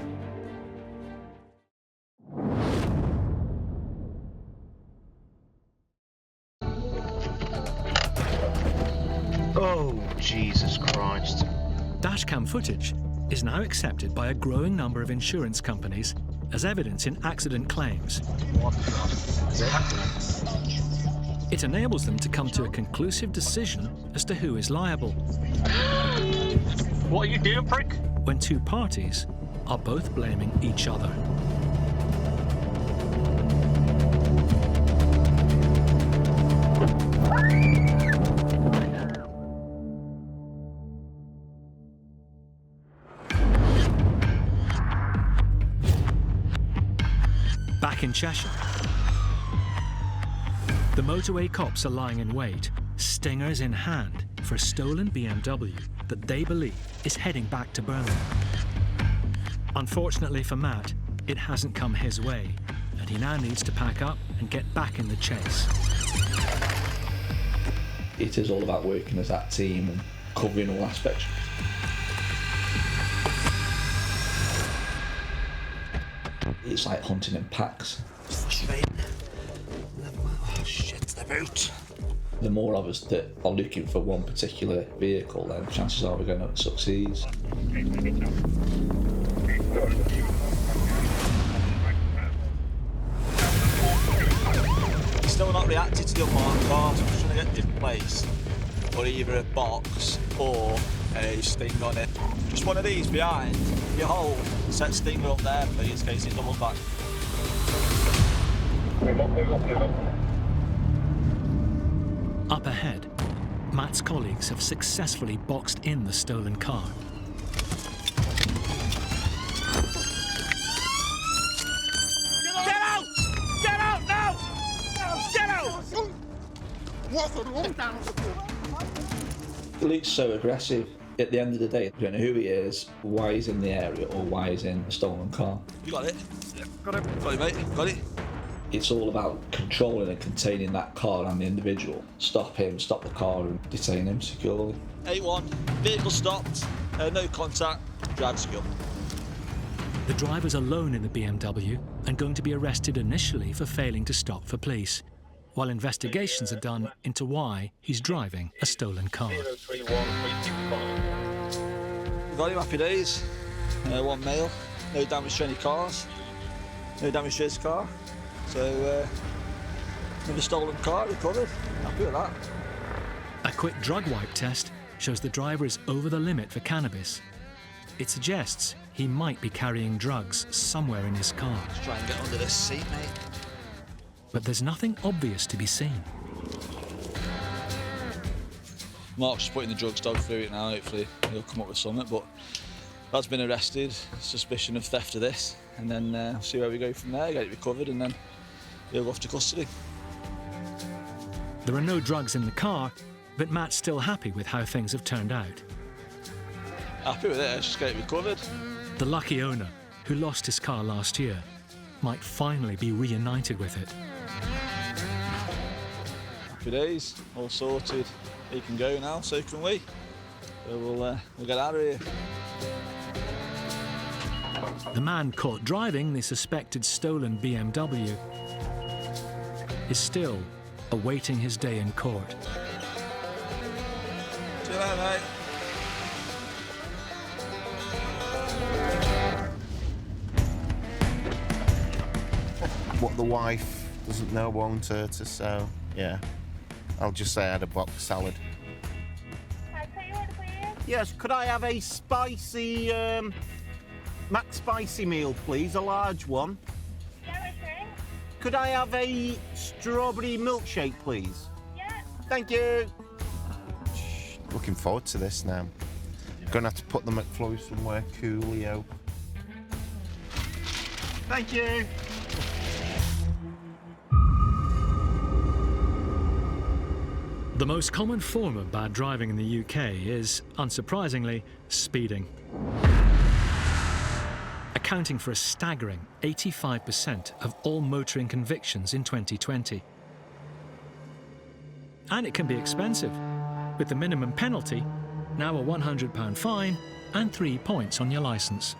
Oh, Jesus Christ. Dashcam footage is now accepted by a growing number of insurance companies as evidence in accident claims. It enables them to come to a conclusive decision as to who is liable. What are you doing, prick? When two parties are both blaming each other. Back in Cheshire, the Motorway Cops are lying in wait, stingers in hand, for a stolen BMW that they believe is heading back to Birmingham. Unfortunately for Matt, it hasn't come his way, and he now needs to pack up and get back in the chase. It is all about working as that team and covering all aspects. It's like hunting in packs. Oh shit, the boot. The more of us that are looking for one particular vehicle, then chances are we're going to succeed. Still not reacted to the unmarked cars. I'm just trying to get in place, or either a box or a sting on it. Just one of these behind. If you hold, set stinger up there, please, in case it doubles back. Up ahead, Matt's colleagues have successfully boxed in the stolen car. Get out! Get out now! Get out! Luke's so aggressive. At the end of the day, you don't know who he is, why he's in the area, or why he's in a stolen car. You got it? Yeah, got it. Got it, mate. Got it. It's all about controlling and containing that car and the individual. Stop him, stop the car, and detain him securely. 8-1. Vehicle stopped. No contact. Drive secure. The driver's alone in the BMW and going to be arrested initially for failing to stop for police, while investigations are done into why he's driving a stolen car. Got him, happy days. One male. No damage to any cars. No damage to his car. So, another stolen car recovered. Happy with that. A quick drug wipe test shows the driver is over the limit for cannabis. It suggests he might be carrying drugs somewhere in his car. Let's try and get under this seat, mate. But there's nothing obvious to be seen. Mark's just putting the drugs dog through it now. Hopefully he'll come up with something. But that's been arrested. Suspicion of theft of this. And then see where we go from there. Get it recovered and then he'll go off to custody. There are no drugs in the car, but Matt's still happy with how things have turned out. Happy with it. Let's just get it recovered. The lucky owner, who lost his car last year, might finally be reunited with it. Happy days, all sorted. He can go now, so can we. So we'll get out of here. The man caught driving the suspected stolen BMW is still awaiting his day in court. See you later, mate. What the wife doesn't know won't hurt her, so yeah. I'll just say I had a box salad. Yes, could I have a spicy, Mac spicy meal, please, a large one? Could I have a strawberry milkshake, please? Yeah. Thank you. Looking forward to this now. Gonna have to put the McFlurry somewhere coolio. Thank you. The most common form of bad driving in the UK is, unsurprisingly, speeding, accounting for a staggering 85% of all motoring convictions in 2020. And it can be expensive, with the minimum penalty now a £100 fine and 3 points on your licence.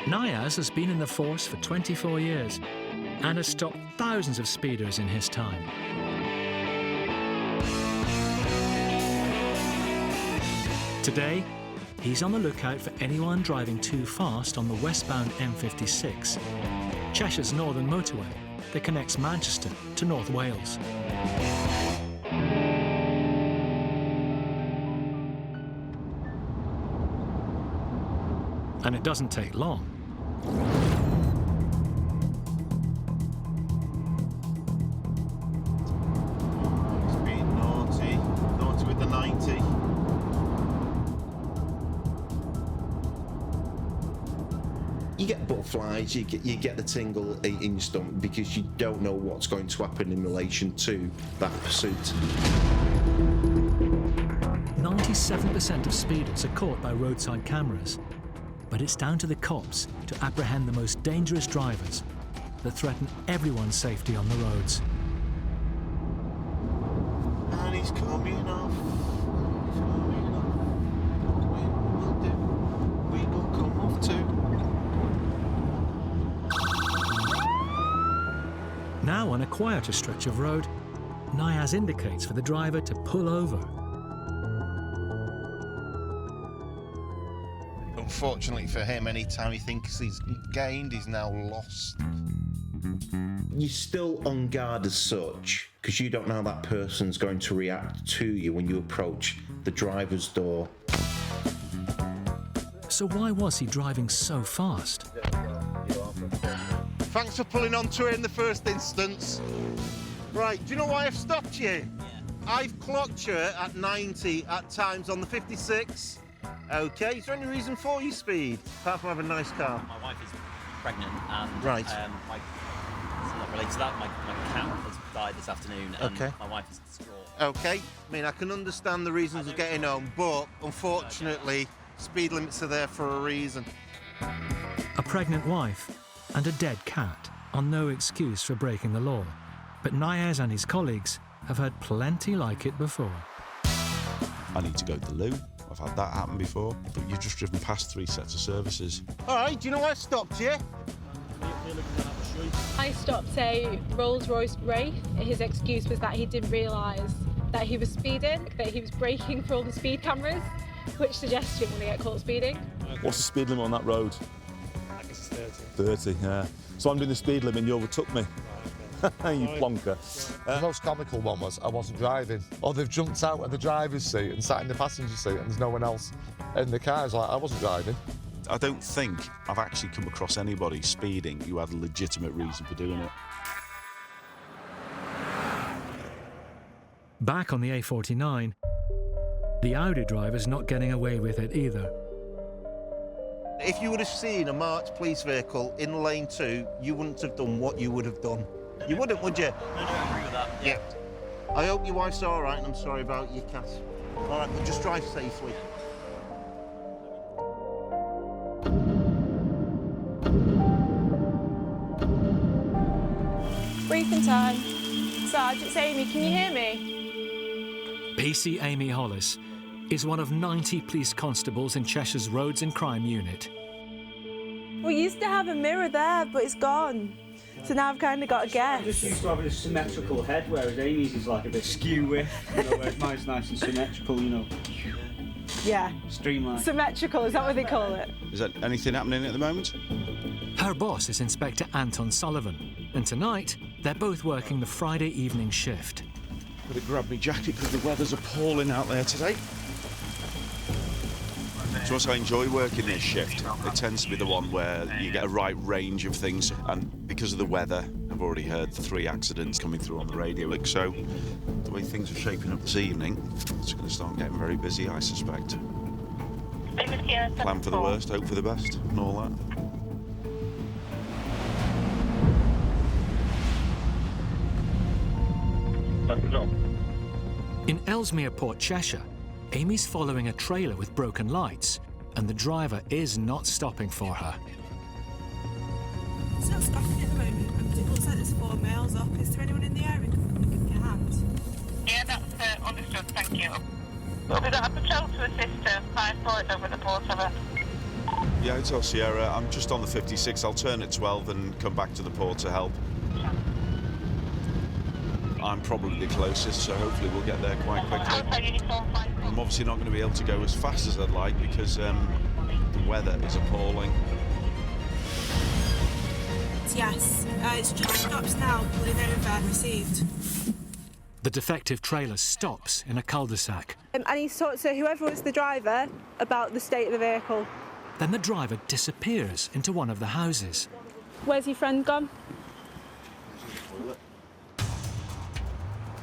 Niaz has been in the force for 24 years and has stopped thousands of speeders in his time. Today, he's on the lookout for anyone driving too fast on the westbound M56, Cheshire's northern motorway that connects Manchester to North Wales. And it doesn't take long. He's being naughty. Naughty with the 90. You get butterflies, you get the tingle in your stomach because you don't know what's going to happen in relation to that pursuit. 97% of speeders are caught by roadside cameras, but it's down to the cops to apprehend the most dangerous drivers that threaten everyone's safety on the roads. And he's coming off. We will come off too. Now on a quieter stretch of road, Niaz indicates for the driver to pull over. Unfortunately for him, any time he thinks he's gained, he's now lost. You're still on guard as such, because you don't know how that person's going to react to you when you approach the driver's door. So why was he driving so fast? Thanks for pulling onto it in the first instance. Right, do you know why I've stopped you? I've clocked you at 90 at times on the 56. OK, is there any reason for your speed, apart from having a nice car? My wife is pregnant and right. So that relates to that. My cat has died this afternoon and okay. My wife is distraught. OK, I mean, I can understand the reasons of getting home, but unfortunately, speed limits are there for a reason. A pregnant wife and a dead cat are no excuse for breaking the law. But Niaz and his colleagues have heard plenty like it before. I need to go to the loo. I've had that happen before. But you've just driven past 3 sets of services. All right, do you know why I stopped you? I stopped a Rolls-Royce Wraith. His excuse was that he didn't realise that he was speeding, that he was braking for all the speed cameras, which suggests he didn't want to get caught speeding. What's the speed limit on that road? I guess it's 30, yeah. So I'm doing the speed limit and you overtook me. You plonker. The most comical one was I wasn't driving. Or they've jumped out of the driver's seat and sat in the passenger seat and there's no one else in the car. It's like, I wasn't driving. I don't think I've actually come across anybody speeding who had a legitimate reason for doing it. Back on the A49, the Audi driver's not getting away with it either. If you would have seen a marked police vehicle in lane 2, you wouldn't have done what you would have done. You wouldn't, would you? No, I agree with that. Yeah. I hope your wife's all right, and I'm sorry about your cat. All right, but just drive safely. Briefing time. Sarge, it's Amy. Can you hear me? PC Amy Hollis is one of 90 police constables in Cheshire's Roads and Crime Unit. We used to have a mirror there, but it's gone. So now I've kind of got to guess. I just used to have a symmetrical head, whereas Amy's is like a bit skew with, whereas mine's nice and symmetrical, Yeah. Streamlined. Symmetrical, is that what they call it? Is that anything happening at the moment? Her boss is Inspector Anton Sullivan, and tonight they're both working the Friday evening shift. Got to grab my jacket because the weather's appalling out there today. To us, I enjoy working this shift. It tends to be the one where you get a right range of things, and because of the weather, I've already heard 3 accidents coming through on the radio. So the way things are shaping up this evening, it's going to start getting very busy, I suspect. Plan for the worst, hope for the best, and all that. In Ellesmere Port, Cheshire, Amy's following a trailer with broken lights, and the driver is not stopping for her. It's not stopping at the moment. It looks like there's 4 males up. Is there anyone in the area who can give me a hand? Yeah, that's understood, thank you. We've got a patrol to assist 5 forward over the port of it. Yeah, Hotel Sierra, I'm just on the 56. I'll turn at 12 and come back to the port to help. I'm probably the closest, so hopefully we'll get there quite quickly. I'm obviously not going to be able to go as fast as I'd like because the weather is appalling. Yes, it's just stops now, pulling over, received. The defective trailer stops in a cul-de-sac. And he's talked to whoever was the driver about the state of the vehicle. Then the driver disappears into one of the houses. Where's your friend gone?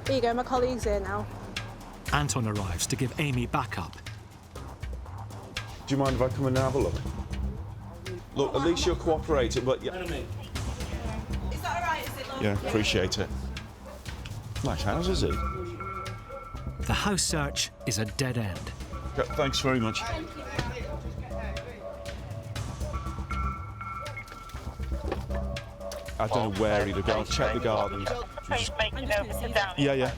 There you go, my colleague's here now. Anton arrives to give Amy backup. Do you mind if I come in and have a look? Look, at least you're cooperating, but yeah. Is that all right? Is it long? Yeah, appreciate it. Nice house, is it? The house search is a dead end. Okay, thanks very much. I don't know where he'd have gone. I'll check the gardens. Yeah.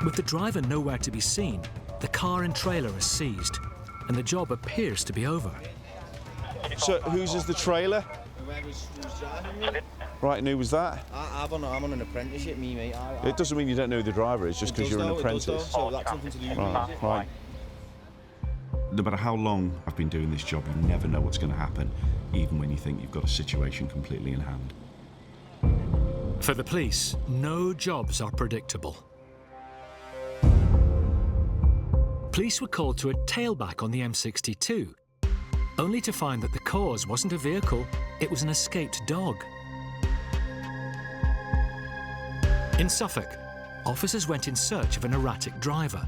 With the driver nowhere to be seen, the car and trailer are seized, and the job appears to be over. So, whose is the trailer? Right, and who was that? I'm on an apprenticeship, me, mate. It doesn't mean you don't know who the driver is just because you're an apprentice. So that's something to do with Right. No matter how long I've been doing this job, you never know what's going to happen, even when you think you've got a situation completely in hand. For the police, no jobs are predictable. police were called to a tailback on the M62, only to find that the cause wasn't a vehicle, it was an escaped dog. In Suffolk, officers went in search of an erratic driver,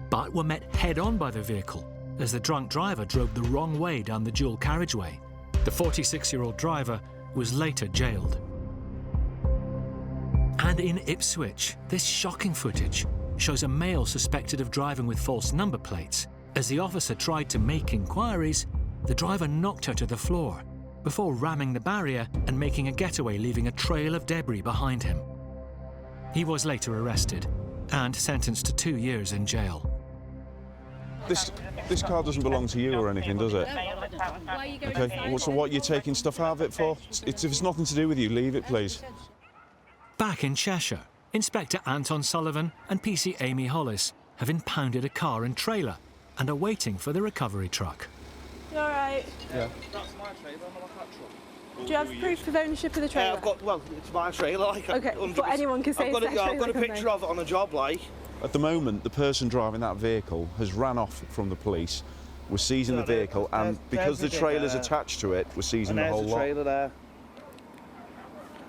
but were met head-on by the vehicle as the drunk driver drove the wrong way down the dual carriageway. The 46-year-old driver was later jailed. And in Ipswich, this shocking footage shows a male suspected of driving with false number plates. As the officer tried to make inquiries, the driver knocked her to the floor before ramming the barrier and making a getaway, leaving a trail of debris behind him. He was later arrested and sentenced to 2 years in jail. This car doesn't belong to you or anything, does it? Okay, well, so what are you taking stuff out of it for? If it's nothing to do with you, leave it, please. Back in Cheshire, Inspector Anton Sullivan and PC Amy Hollis have impounded a car and trailer and are waiting for the recovery truck. You all right? Yeah. That's my trailer, I'm like that truck. Do you have proof of ownership of the trailer? I've got, well, it's my trailer, like. Okay, but anyone can say I've got it's their I've got a trailer, picture of it on a job, like. At the moment, the person driving that vehicle has ran off from the police. We're seizing the vehicle, and because the trailer's attached to it, we're seizing the whole lot. Trailer there.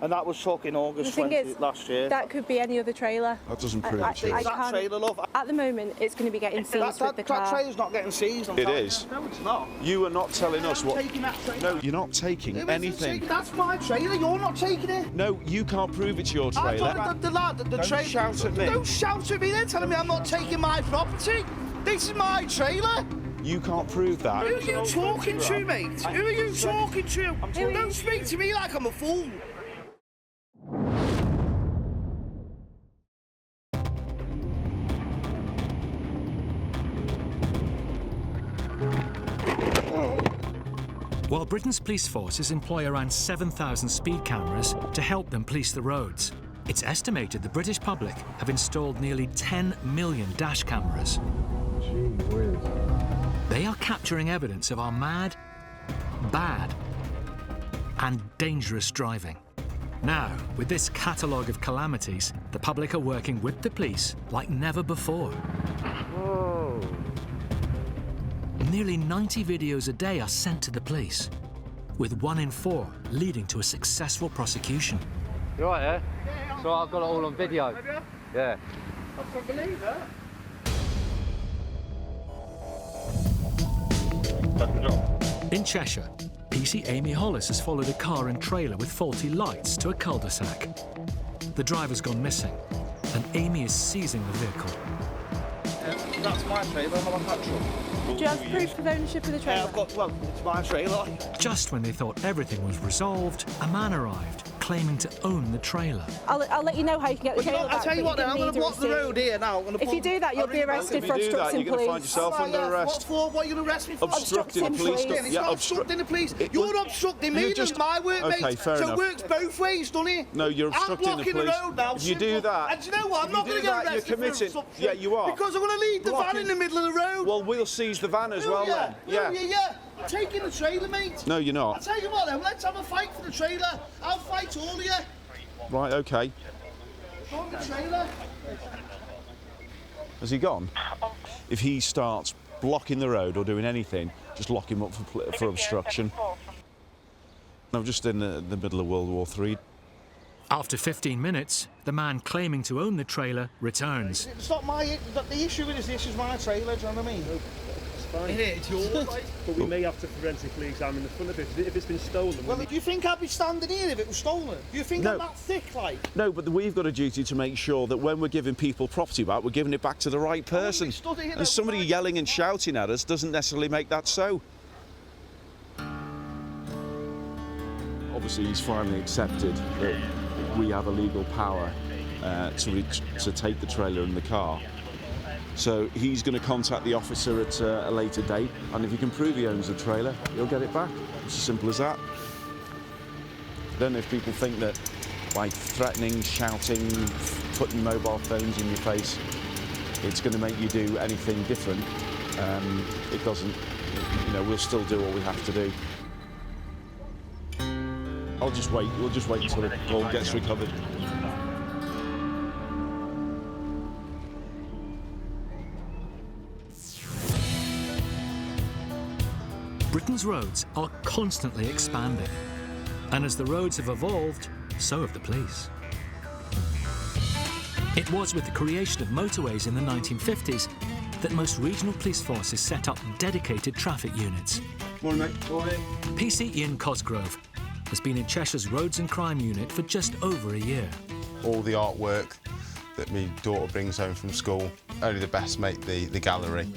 And that was took in August last year. That could be any other trailer. That doesn't prove it. It's that trailer, love. At the moment, it's going to be getting seized with the car. That trailer's not getting seized. It is. No, it's not. You are not telling us what. Taking that trailer. No, you're not taking anything. That's my trailer. You're not taking it. No, you can't prove it's your trailer. The trailer. Shout at me. Don't shout at me. They're telling me I'm not taking my property. This is my trailer. You can't prove that. Who are you talking to, mate? Who are you talking to? Don't speak to me like I'm a fool. While Britain's police forces employ around 7,000 speed cameras to help them police the roads, it's estimated the British public have installed nearly 10 million dash cameras. Gee whiz. They are capturing evidence of our mad, bad, and dangerous driving. Now, with this catalogue of calamities, the public are working with the police like never before. Whoa. Nearly 90 videos a day are sent to the police, with 1 in 4 leading to a successful prosecution. You all right, yeah? So I've got it all on video. Yeah. I can't believe that. In Cheshire, PC Amy Hollis has followed a car and trailer with faulty lights to a cul-de-sac. The driver's gone missing, and Amy is seizing the vehicle. That's my trailer, I'm like that truck. Do you have proof of ownership of the trailer? I've got, well, it's my trailer. Just when they thought everything was resolved, a man arrived, claiming to own the trailer. I'll let you know how you can get the trailer back. I'll tell you what, then, I'm going to block the road here now. If you do that, you'll be arrested for obstructing police. You're going to find yourself under arrest. What for? What are you going to arrest me for? Obstructing the police. It's not obstructing the police. You're obstructing me, it's my work, mate. Okay, fair enough. So it works both ways, doesn't it? No, you're obstructing the police. I'm blocking the road now. If you do that... And do you know what? I'm not going to get arrested you're committing. Yeah, you are. Because I'm going to leave the van in the middle of the road. Well, we'll seize the van as well, then. Yeah. I'm taking the trailer, mate. No, you're not. I'll tell you what, then. Let's have a fight for the trailer. I'll fight all of you. Right, okay. On the trailer. Has he gone? If he starts blocking the road or doing anything, just lock him up for obstruction. I'm just in the middle of World War III. After 15 minutes, the man claiming to own the trailer returns. It's not my... The issue is this is my trailer, do you know what I mean? It's fine. It's yours. But we may have to forensically examine the front of it if it's been stolen. Well, do you think I'd be standing here if it was stolen? Do you think I'm that thick, like? No, but we've got a duty to make sure that when we're giving people property back, we're giving it back to the right person. And somebody yelling and shouting at us doesn't necessarily make that so. Obviously, he's finally accepted that we have a legal power to take the trailer and the car. So he's going to contact the officer at a later date, and if he can prove he owns the trailer, he'll get it back. It's as simple as that. Then if people think that by threatening, shouting, putting mobile phones in your face, it's going to make you do anything different, it doesn't. You know, we'll still do what we have to do. I'll just wait. We'll just wait until it all gets recovered. Britain's roads are constantly expanding. And as the roads have evolved, so have the police. It was with the creation of motorways in the 1950s that most regional police forces set up dedicated traffic units. Morning, mate. Morning. PC Ian Cosgrove has been in Cheshire's Roads and Crime Unit for just over a year. All the artwork that my daughter brings home from school, only the best make the gallery.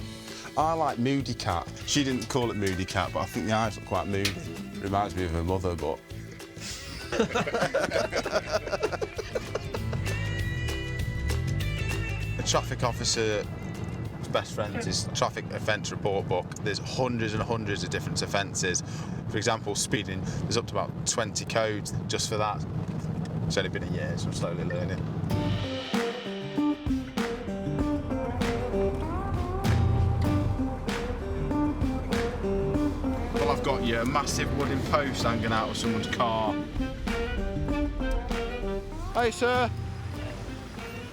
I like Moody Cat. She didn't call it Moody Cat, but I think the eyes look quite moody. Reminds me of her mother, but... A traffic officer's best friend is traffic offence report book. There's hundreds and hundreds of different offences. For example, speeding, there's up to about 20 codes just for that. It's only been a year, so I'm slowly learning. Well, I've got you a massive wooden post hanging out of someone's car. Hey, sir.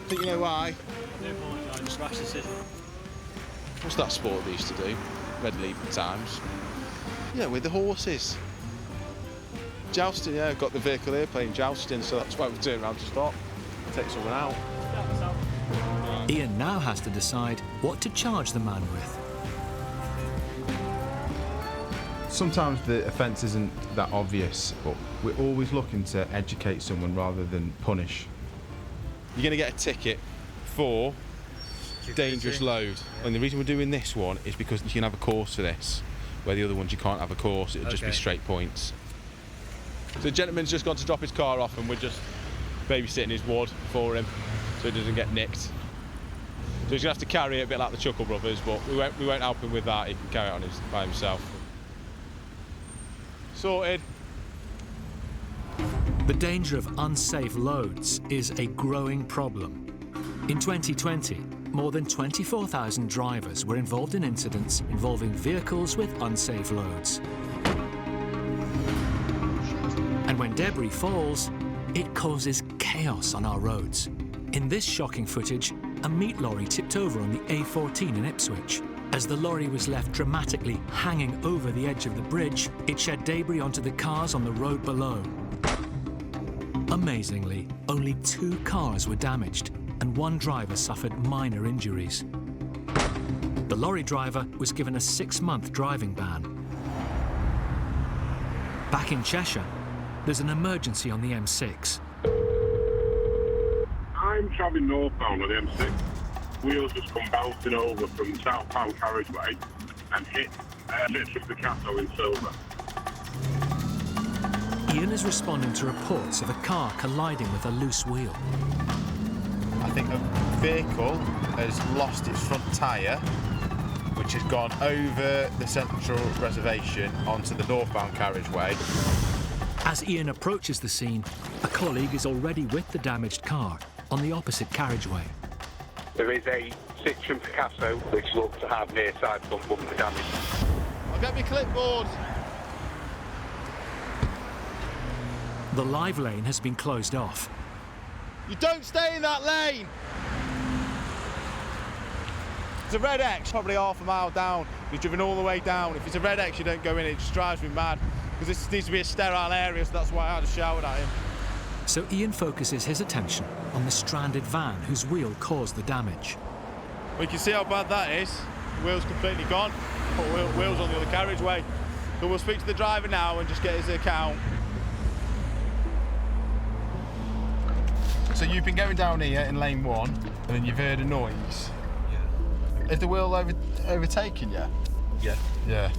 Think you know why? I just rash decision. What's that sport they used to do? Red Leaving Times. Yeah, with the horses. Jousting, yeah, I've got the vehicle here playing jousting, so that's why we're turning around to stop, take someone out. Ian now has to decide what to charge the man with. Sometimes the offence isn't that obvious, but we're always looking to educate someone rather than punish. You're going to get a ticket for dangerous load. And the reason we're doing this one is because you can have a course for this, where the other ones you can't have a course, it'll just be straight points. So the gentleman's just gone to drop his car off and we're just babysitting his wood for him so he doesn't get nicked. So he's going to have to carry it a bit like the Chuckle Brothers, but we won't help him with that, he can carry it on by himself. Sorted. The danger of unsafe loads is a growing problem. In 2020, more than 24,000 drivers were involved in incidents involving vehicles with unsafe loads. And when debris falls, it causes chaos on our roads. In this shocking footage, a meat lorry tipped over on the A14 in Ipswich. As the lorry was left dramatically hanging over the edge of the bridge, it shed debris onto the cars on the road below. Amazingly, only 2 cars were damaged and 1 driver suffered minor injuries. The lorry driver was given a 6-month driving ban. Back in Cheshire, there's an emergency on the M6. I'm travelling northbound on the M6. Wheels just come bouncing over from southbound carriageway and hit literally the Cato in Silver. Ian is responding to reports of a car colliding with a loose wheel. I think a vehicle has lost its front tyre, which has gone over the central reservation onto the northbound carriageway. As Ian approaches the scene, a colleague is already with the damaged car on the opposite carriageway. There is a Citroen Picasso which looks to have near side front bumper damage. I'll get my clipboard. The live lane has been closed off. You don't stay in that lane! It's a red X, probably half a mile down. You've driven all the way down. If it's a red X, you don't go in, it just drives me mad. Because this needs to be a sterile area, so that's why I had a shout at him. So Ian focuses his attention on the stranded van whose wheel caused the damage. We can see how bad that is. The wheel's completely gone. Put wheels on the other carriageway. So we'll speak to the driver now and just get his account. So you've been going down here in lane 1 and then you've heard a noise. Yeah. Is the wheel overtaken you? Yeah. Yeah.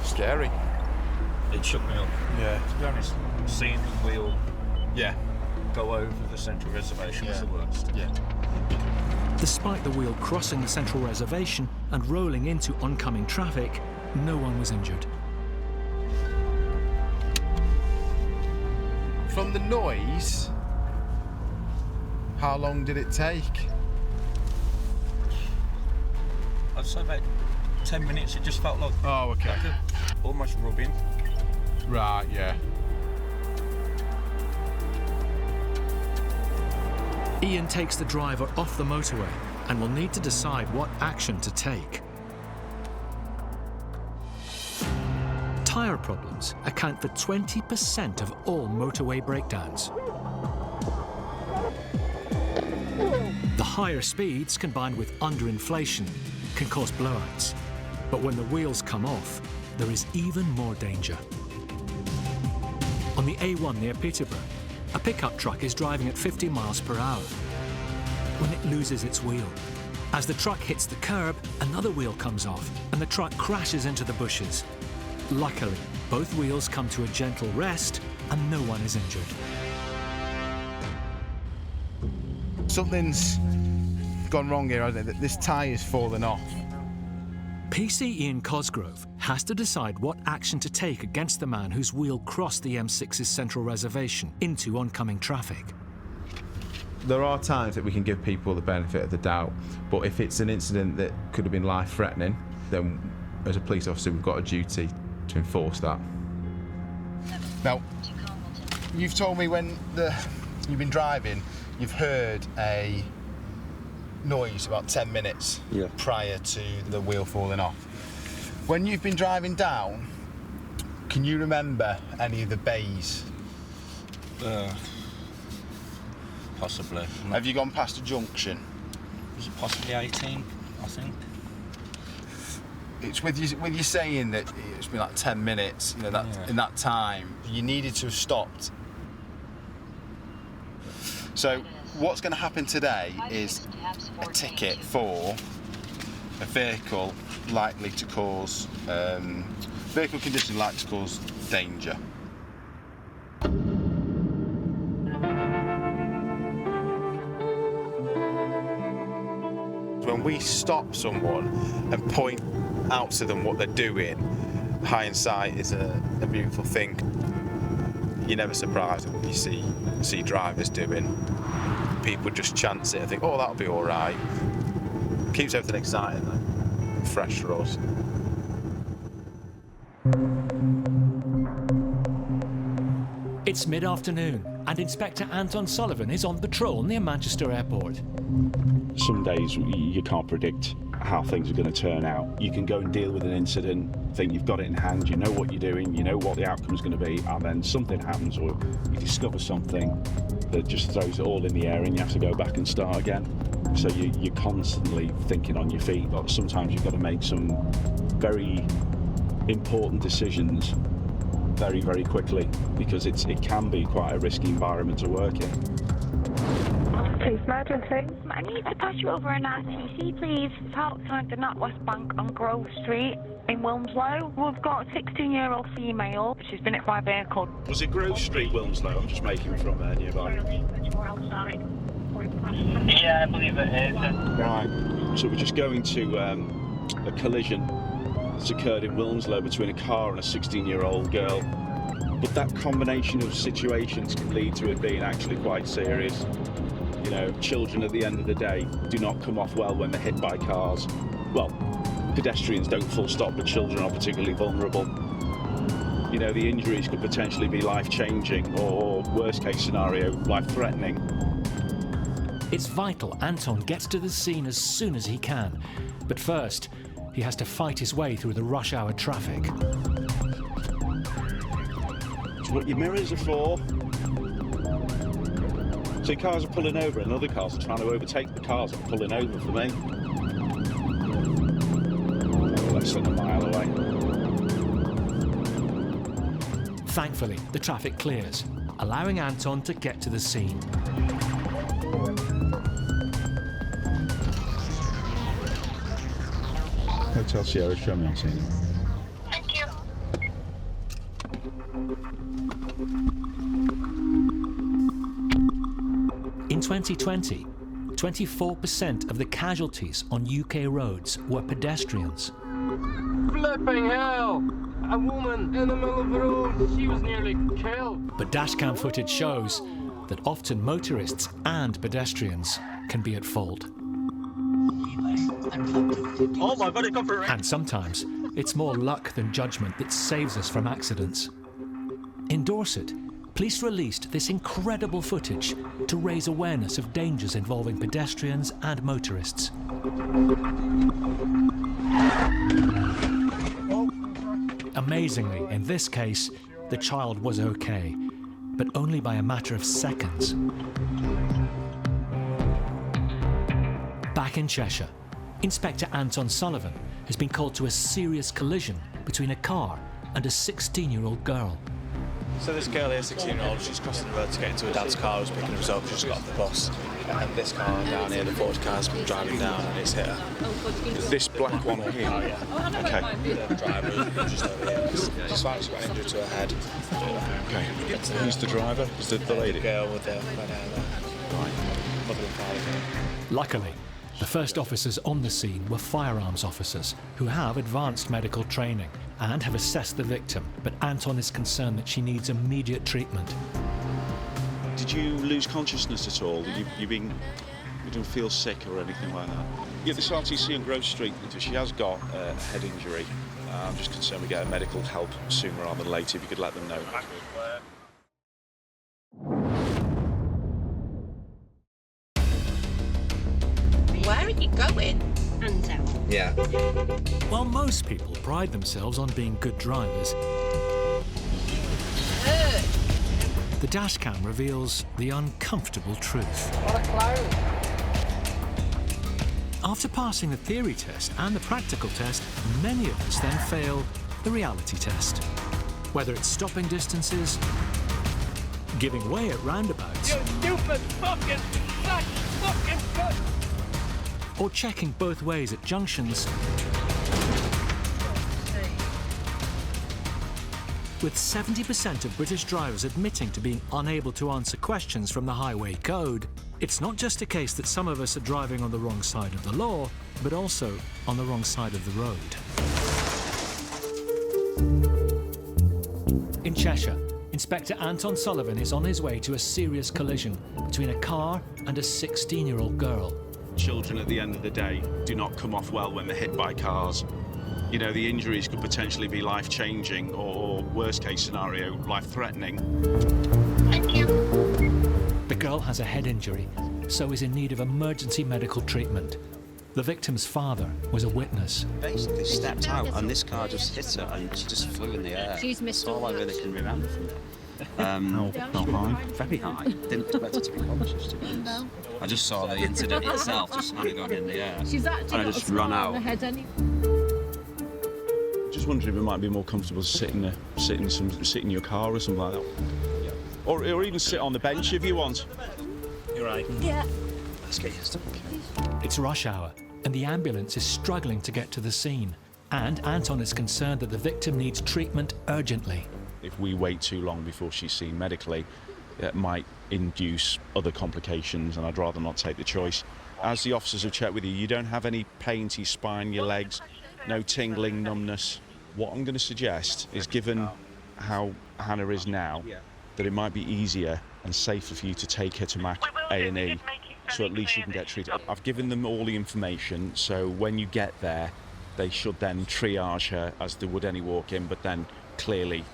Scary. It shook me up. Yeah. To be honest, seeing the wheel go over the central reservation was the worst. Yeah. Despite the wheel crossing the central reservation and rolling into oncoming traffic, no one was injured. From the noise, how long did it take? I'd say about 10 minutes. It just felt like almost rubbing. Right, yeah. Ian takes the driver off the motorway and will need to decide what action to take. tyre problems account for 20% of all motorway breakdowns. The higher speeds combined with underinflation can cause blowouts. But when the wheels come off, there is even more danger. On the A1 near Peterborough, a pickup truck is driving at 50 miles per hour when it loses its wheel. As the truck hits the curb, another wheel comes off and the truck crashes into the bushes. Luckily, both wheels come to a gentle rest and no one is injured. Something's gone wrong here, hasn't it? This tyre's fallen off. PC Ian Cosgrove has to decide what action to take against the man whose wheel crossed the M6's central reservation into oncoming traffic. There are times that we can give people the benefit of the doubt, but if it's an incident that could have been life-threatening, then as a police officer we've got a duty to enforce that. Now, you've told me when you've been driving, you've heard a noise about 10 minutes prior to the wheel falling off. When you've been driving down, can you remember any of the bays? Possibly. Have you gone past a junction? Was it possibly 18, I think? It's with you saying that it's been like 10 minutes, you know, that in that time, you needed to have stopped. So what's going to happen today is a ticket for a vehicle likely to cause, vehicle condition likely to cause danger. When we stop someone and point out to them what they're doing, hindsight is a beautiful thing. You're never surprised at what you see drivers doing. People just chance it and think, oh, that'll be all right. Keeps everything exciting, though. Fresh for us. It's mid-afternoon and Inspector Anton Sullivan is on patrol near Manchester Airport. Some days you can't predict how things are going to turn out. You can go and deal with an incident, think you've got it in hand, you know what you're doing, you know what the outcome's going to be, and then something happens or you discover something that just throws it all in the air and you have to go back and start again. So you're constantly thinking on your feet. But sometimes you've got to make some very important decisions very, very quickly because it can be quite a risky environment to work in. Please, emergency. I need to pass you over an RTC, please. It's outside the NatWest Bank on Grove Street in Wilmslow. We've got a 16-year-old female. She's been hit by a vehicle. Was it Grove Street, Wilmslow? I'm just making from nearby. Yeah, I believe it is. Right. So we're just going to a collision that's occurred in Wilmslow between a car and a 16-year-old girl. But that combination of situations can lead to it being actually quite serious. You know, children at the end of the day do not come off well when they're hit by cars. Well, pedestrians don't full stop, but children are particularly vulnerable. You know, the injuries could potentially be life-changing or, worst case scenario, life-threatening. It's vital Anton gets to the scene as soon as he can. But first, he has to fight his way through the rush hour traffic. It's what your mirrors are for. So cars are pulling over and other cars are trying to overtake the cars that are pulling over for me. Less than a mile away. Thankfully, the traffic clears, allowing Anton to get to the scene. Hotel Sierra, show me on scene. Thank you. In 2020, 24% of the casualties on UK roads were pedestrians. Flipping hell! A woman in the middle of the road, she was nearly killed. But dashcam footage shows that often motorists and pedestrians can be at fault. Oh my God, it got for it. And sometimes it's more luck than judgment that saves us from accidents. In Dorset, police released this incredible footage to raise awareness of dangers involving pedestrians and motorists. A Amazingly, in this case, the child was okay, but only by a matter of seconds. Back in Cheshire, Inspector Anton Sullivan has been called to a serious collision between a car and a 16-year-old girl. So this girl here, 16-year-old, she's crossing the road to get into her dad's car, who's picking her up, she's just got off the bus. And this car down here, the Ford car's been driving down and it's hit her. This black one here? Okay. The driver is just over here. She's found she's got an injury to her head. Okay. Who's the driver? Is the lady? The girl with the red hair there. Right. Mother and father. Luckily, the first officers on the scene were firearms officers who have advanced medical training and have assessed the victim, but Anton is concerned that she needs immediate treatment. Did you lose consciousness at all? You didn't feel sick or anything like that? Yeah, this RTC on Grove Street, she has got a head injury. I'm just concerned we get her medical help sooner rather than later, if you could let them know. Where are you going? Ansel. Yeah. While most people pride themselves on being good drivers, the dashcam reveals the uncomfortable truth. What a clown. After passing the theory test and the practical test, many of us then fail the reality test. Whether it's stopping distances, giving way at roundabouts, You stupid fucking such fucking good. or checking both ways at junctions. With 70% of British drivers admitting to being unable to answer questions from the highway code, it's not just a case that some of us are driving on the wrong side of the law, but also on the wrong side of the road. In Cheshire, Inspector Anton Sullivan is on his way to a serious collision between a car and a 16-year-old girl. Children at the end of the day do not come off well when they're hit by cars. You know, the injuries could potentially be life-changing or worst case scenario, life-threatening. The girl has a head injury, so is in need of emergency medical treatment. The victim's father was a witness. Basically stepped out and this car just hit her and she just flew in the air. She's missed That's all I all really that. can remember from it. How high? Very high. Didn't expect her to be conscious, to be honest. No. I just saw the incident itself just kind of going in the air. She's actually and I got just a run scar out. on the head anyway. Just wondering if it might be more comfortable to sit in your car or something like that. Yeah. Or even sit on the bench if you want. You're right. Yeah. Let's get used to it. It's rush hour, and the ambulance is struggling to get to the scene. And Anton is concerned that the victim needs treatment urgently. If we wait too long before she's seen medically, it might induce other complications, and I'd rather not take the choice. As the officers have checked with you, you don't have any pain to your spine, your legs, no tingling, numbness. What I'm going to suggest is, given how Hannah is now, that it might be easier and safer for you to take her to Mac A&E, so at least you can get treated. I've given them all the information, so when you get there, they should then triage her as they would any walk-in, but then clearly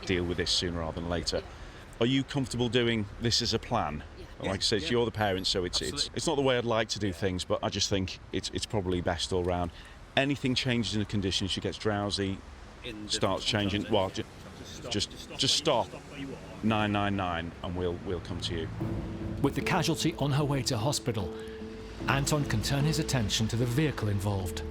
deal with this sooner rather than later. Are you comfortable doing this as a plan? Like I said, you're the parent, so it's not the way I'd like to do things, but I just think it's probably best all round. Anything changes in the condition, she gets drowsy, starts changing, well, just stop 999 and we'll come to you. With the casualty on her way to hospital, Anton can turn his attention to the vehicle involved.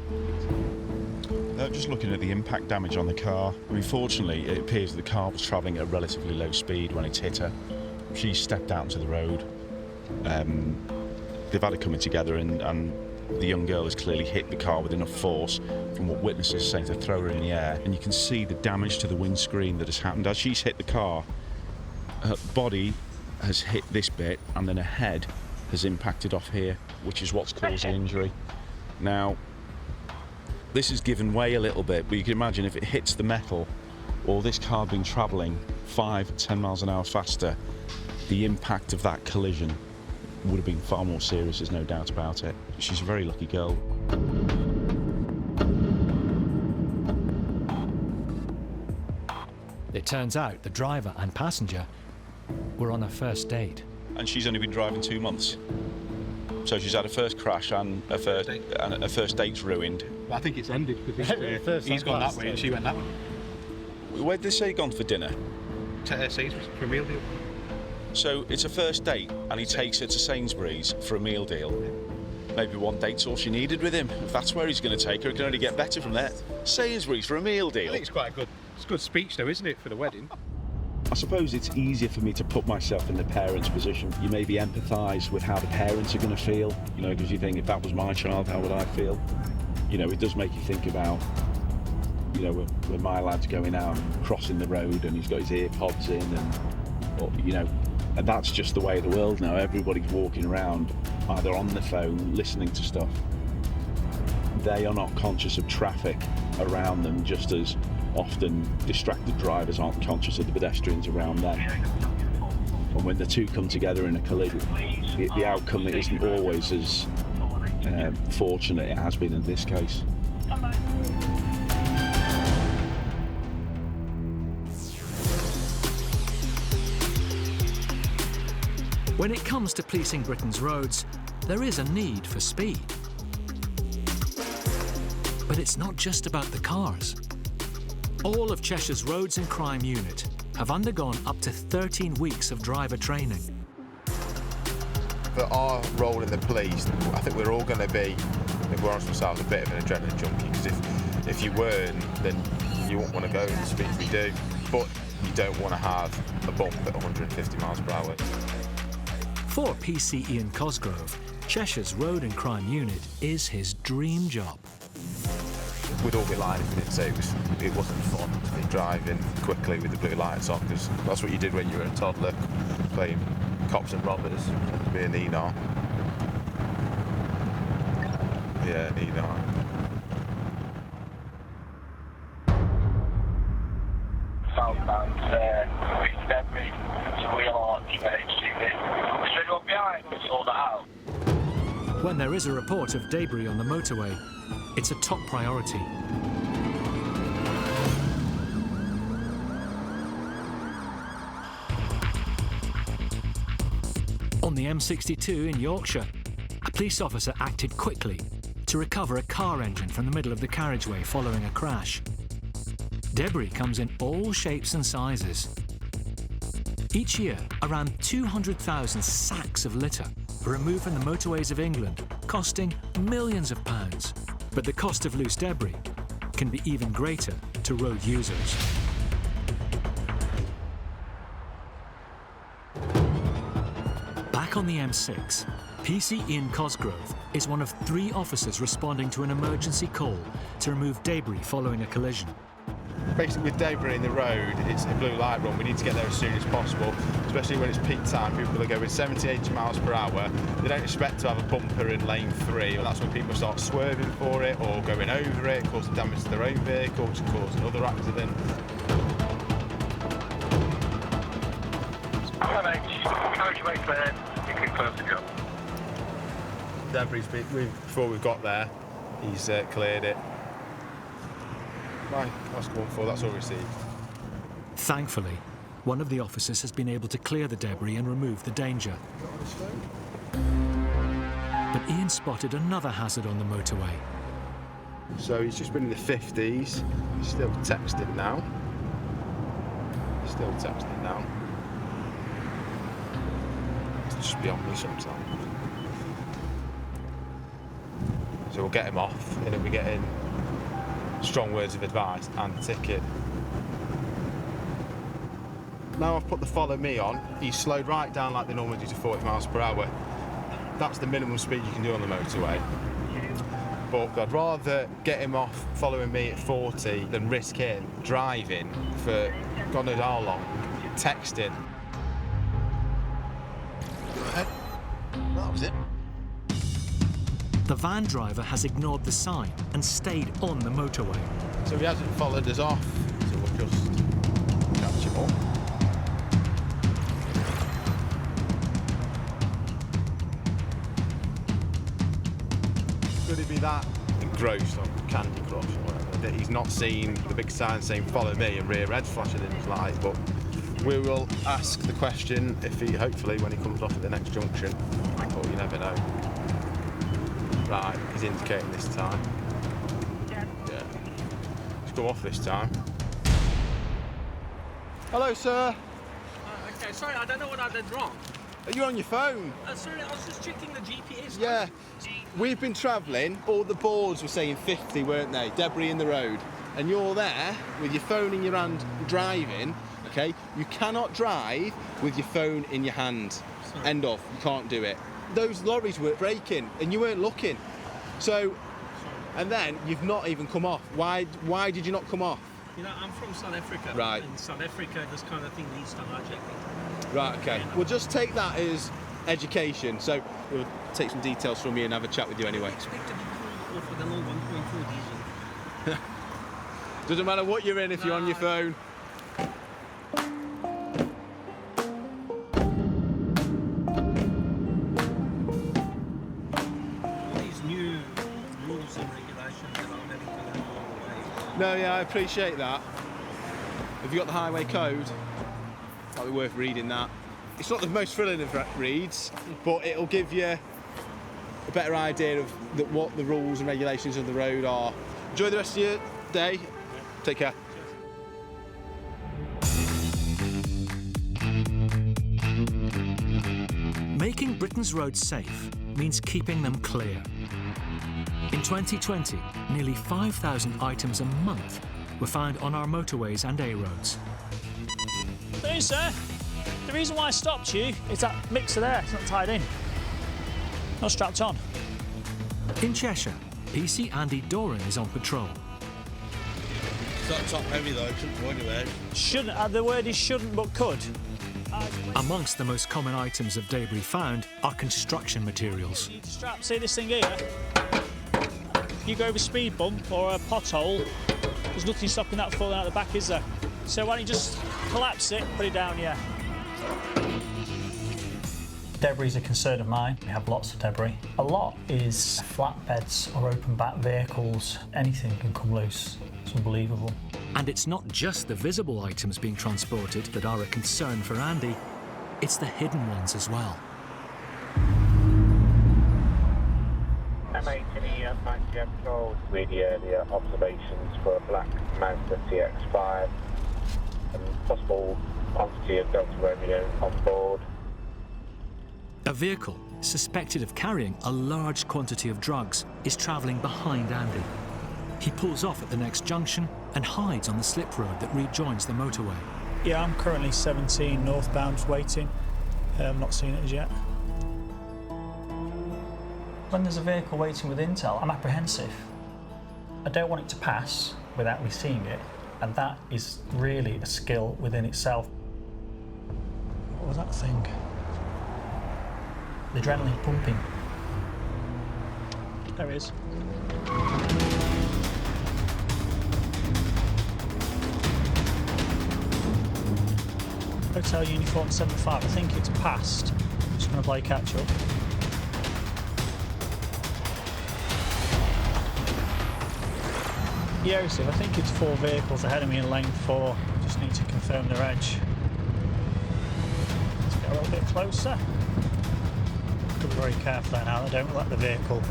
Just looking at the impact damage on the car, I mean, fortunately, it appears the car was travelling at a relatively low speed when it hit her. She stepped out into the road. They've had it coming together, and the young girl has clearly hit the car with enough force, from what witnesses say, to throw her in the air. And you can see the damage to the windscreen that has happened. As she's hit the car, her body has hit this bit, and then her head has impacted off here, which is what's caused the injury. Now, this has given way a little bit, but you can imagine if it hits the metal, or this car had been travelling 5-10 miles an hour faster, the impact of that collision would have been far more serious, there's no doubt about it. She's a very lucky girl. It turns out the driver and passenger were on a first date. And she's only been driving 2 months. So she's had a first crash and a first date's ruined. I think it's ended because he's gone that way and she went that way. Where did they say gone for dinner? To Sainsbury's for a meal deal. So it's a first date and he takes her to Sainsbury's for a meal deal. Maybe one date's all she needed with him. If that's where he's going to take her, it can only get better from there. Sainsbury's for a meal deal. I think it's quite a good speech though, isn't it, for the wedding? I suppose it's easier for me to put myself in the parents' position. You maybe empathise with how the parents are going to feel, you know, because you think, if that was my child, how would I feel? You know, it does make you think about, you know, when my lad's going out and crossing the road and he's got his ear pods in and, you know, and that's just the way of the world now. Everybody's walking around either on the phone, listening to stuff. They are not conscious of traffic around them, just as often distracted drivers aren't conscious of the pedestrians around them. And when the two come together in a collision, the outcome isn't always as fortunate it has been in this case. When it comes to policing Britain's roads, there is a need for speed. But it's not just about the cars. All of Cheshire's Roads and Crime Unit have undergone up to 13 weeks of driver training. For our role in the police, I think we're all going to be, if we're honest with ourselves, a bit of an adrenaline junkie, because if you weren't, then you wouldn't want to go at the speed we do, but you don't want to have a bump at 150 miles per hour. For PC Ian Cosgrove, Cheshire's Road and Crime Unit is his dream job. We'd all be lying if we didn't say it wasn't fun to be driving quickly with the blue lights on, because that's what you did when you were a toddler, playing cops and robbers, being Enar. Yeah, Enar. Southbound, February, to Wheel Arch, HGV. Should go behind and sort that out. When there is a report of debris on the motorway, it's a top priority. On the M62 in Yorkshire, a police officer acted quickly to recover a car engine from the middle of the carriageway following a crash. Debris comes in all shapes and sizes. Each year, around 200,000 sacks of litter are removed from the motorways of England, costing millions of pounds. But the cost of loose debris can be even greater to road users. Back on the M6, PC Ian Cosgrove is one of 3 officers responding to an emergency call to remove debris following a collision. Basically, with debris in the road, it's a blue light run. We need to get there as soon as possible, especially when it's peak time. People are going 70, 80 miles per hour. They don't expect to have a bumper in lane 3. And that's when people start swerving for it or going over it, causing damage to their own vehicle, which causes another accident. Carriageway cleared, you can close the job. Debris, before we got there, he's cleared it. Right, that's 1-4, that's all received. Thankfully, one of the officers has been able to clear the debris and remove the danger. But Ian spotted another hazard on the motorway. So he's just been in the 50s. He's still texting now. It's just beyond me sometimes. So we'll get him off, and he'll be getting strong words of advice and a ticket. Now I've put the follow me on, he's slowed right down like they normally do to 40 miles per hour. That's the minimum speed you can do on the motorway. But I'd rather get him off following me at 40 than risk him driving for God knows how long, texting. Go ahead. That was it. The van driver has ignored the sign and stayed on the motorway. So he hasn't followed us off, so we'll just catch him up. Could it be that engrossed on Candy Crush or whatever, that he's not seen the big sign saying follow me and rear red flashing in his light? But we will ask the question if he, hopefully, when he comes off at the next junction, but you never know. Right, he's indicating this time. Yeah. Let's go off this time. Hello, sir. Okay, sorry, I don't know what I did wrong. Are you on your phone? Sorry, I was just checking the GPS. Yeah. We've been travelling, all the boards were saying 50, weren't they? Debris in the road. And you're there with your phone in your hand driving, okay? You cannot drive with your phone in your hand. Sorry. End of. You can't do it. Those lorries were braking and you weren't looking. So, and then you've not even come off. Why did you not come off? You know, I'm from South Africa. Right. In South Africa, this kind of thing leads to hijacking. Right, okay. We'll just take that as education. So we'll take some details from you and have a chat with you anyway. I expect to be pulled off with a little 1.4 diesel. Doesn't matter what you're in if you're on your phone. All these new rules and regulations that I'm having to learn along the way. No, yeah, I appreciate that. Have you got the highway code? Might be worth reading that. It's not the most thrilling of reads, but it'll give you a better idea of what the rules and regulations of the road are. Enjoy the rest of your day. Take care. Making Britain's roads safe means keeping them clear. In 2020, nearly 5,000 items a month were found on our motorways and A roads. Hey, sir. The reason why I stopped you is that mixer there. It's not tied in. Not strapped on. In Cheshire, PC Andy Doran is on patrol. It's not top heavy though, it shouldn't go anywhere. Shouldn't, the word is shouldn't but could. Amongst the most common items of debris found are construction materials. You need to strap, see this thing here? You go over a speed bump or a pothole, there's nothing stopping that falling out the back, is there? So why don't you just collapse it, put it down here. Debris is a concern of mine. We have lots of debris. A lot is flatbeds or open back vehicles. Anything can come loose. It's unbelievable. And it's not just the visible items being transported that are a concern for Andy, it's the hidden ones as well. M8 to the 90 patrol with the earlier observations for a black Mazda CX-5 and possible quantity of Delta Romeo on board. A vehicle suspected of carrying a large quantity of drugs is travelling behind Andy. He pulls off at the next junction and hides on the slip road that rejoins the motorway. Yeah, I'm currently 17 northbound waiting. I've not seen it as yet. When there's a vehicle waiting with intel, I'm apprehensive. I don't want it to pass without me seeing it, and that is really a skill within itself. What was that thing? The adrenaline pumping. There it is. Hotel Uniform 75, I think it's passed. I'm just going to play catch up. Yeah, I think it's 4 vehicles ahead of me in lane 4. Just need to confirm their edge. Let's get a little bit closer. Be very careful now, I don't let the vehicle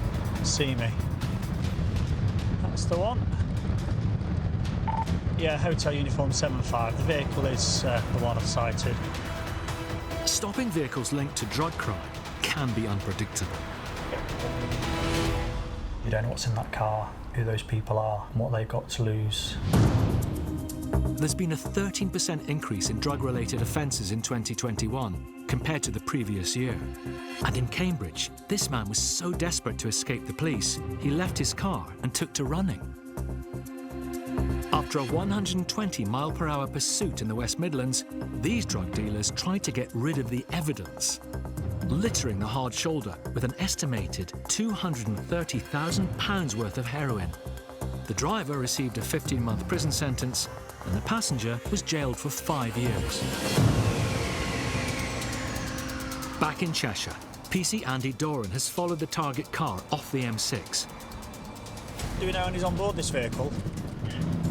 see me. That's the one. Yeah, Hotel Uniform 75. The vehicle is the one I've sighted. Stopping vehicles linked to drug crime can be unpredictable. You don't know what's in that car, who those people are, and what they've got to lose. There's been a 13% increase in drug-related offences in 2021 compared to the previous year. And in Cambridge, this man was so desperate to escape the police, he left his car and took to running. After a 120-mile-per-hour pursuit in the West Midlands, these drug dealers tried to get rid of the evidence, littering the hard shoulder with an estimated £230,000 worth of heroin. The driver received a 15-month prison sentence, and the passenger was jailed for 5 years. Back in Cheshire, PC Andy Doran has followed the target car off the M6. Do we know when he's on board this vehicle?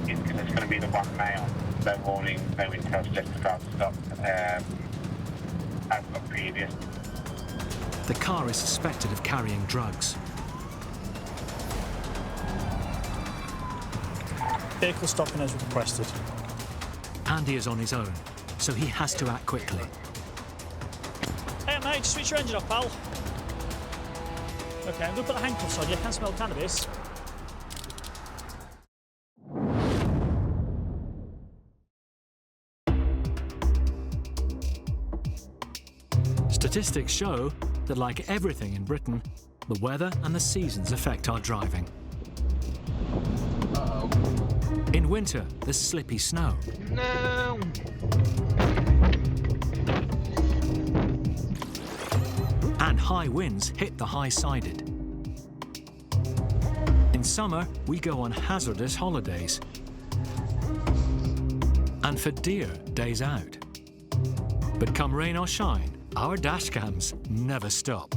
It's going to be the one male. No warning, no intel, just about to stop as of previous. The car is suspected of carrying drugs. Vehicle stopping as requested. Andy is on his own, so he has to act quickly. Hey mate, just switch your engine off, pal. Okay, I'm going to put the handcuffs on you. I can smell cannabis. Statistics show that, like everything in Britain, the weather and the seasons affect our driving. In winter, there's slippy snow. No! And high winds hit the high-sided. In summer, we go on hazardous holidays. And for deer, days out. But come rain or shine, our dash cams never stop.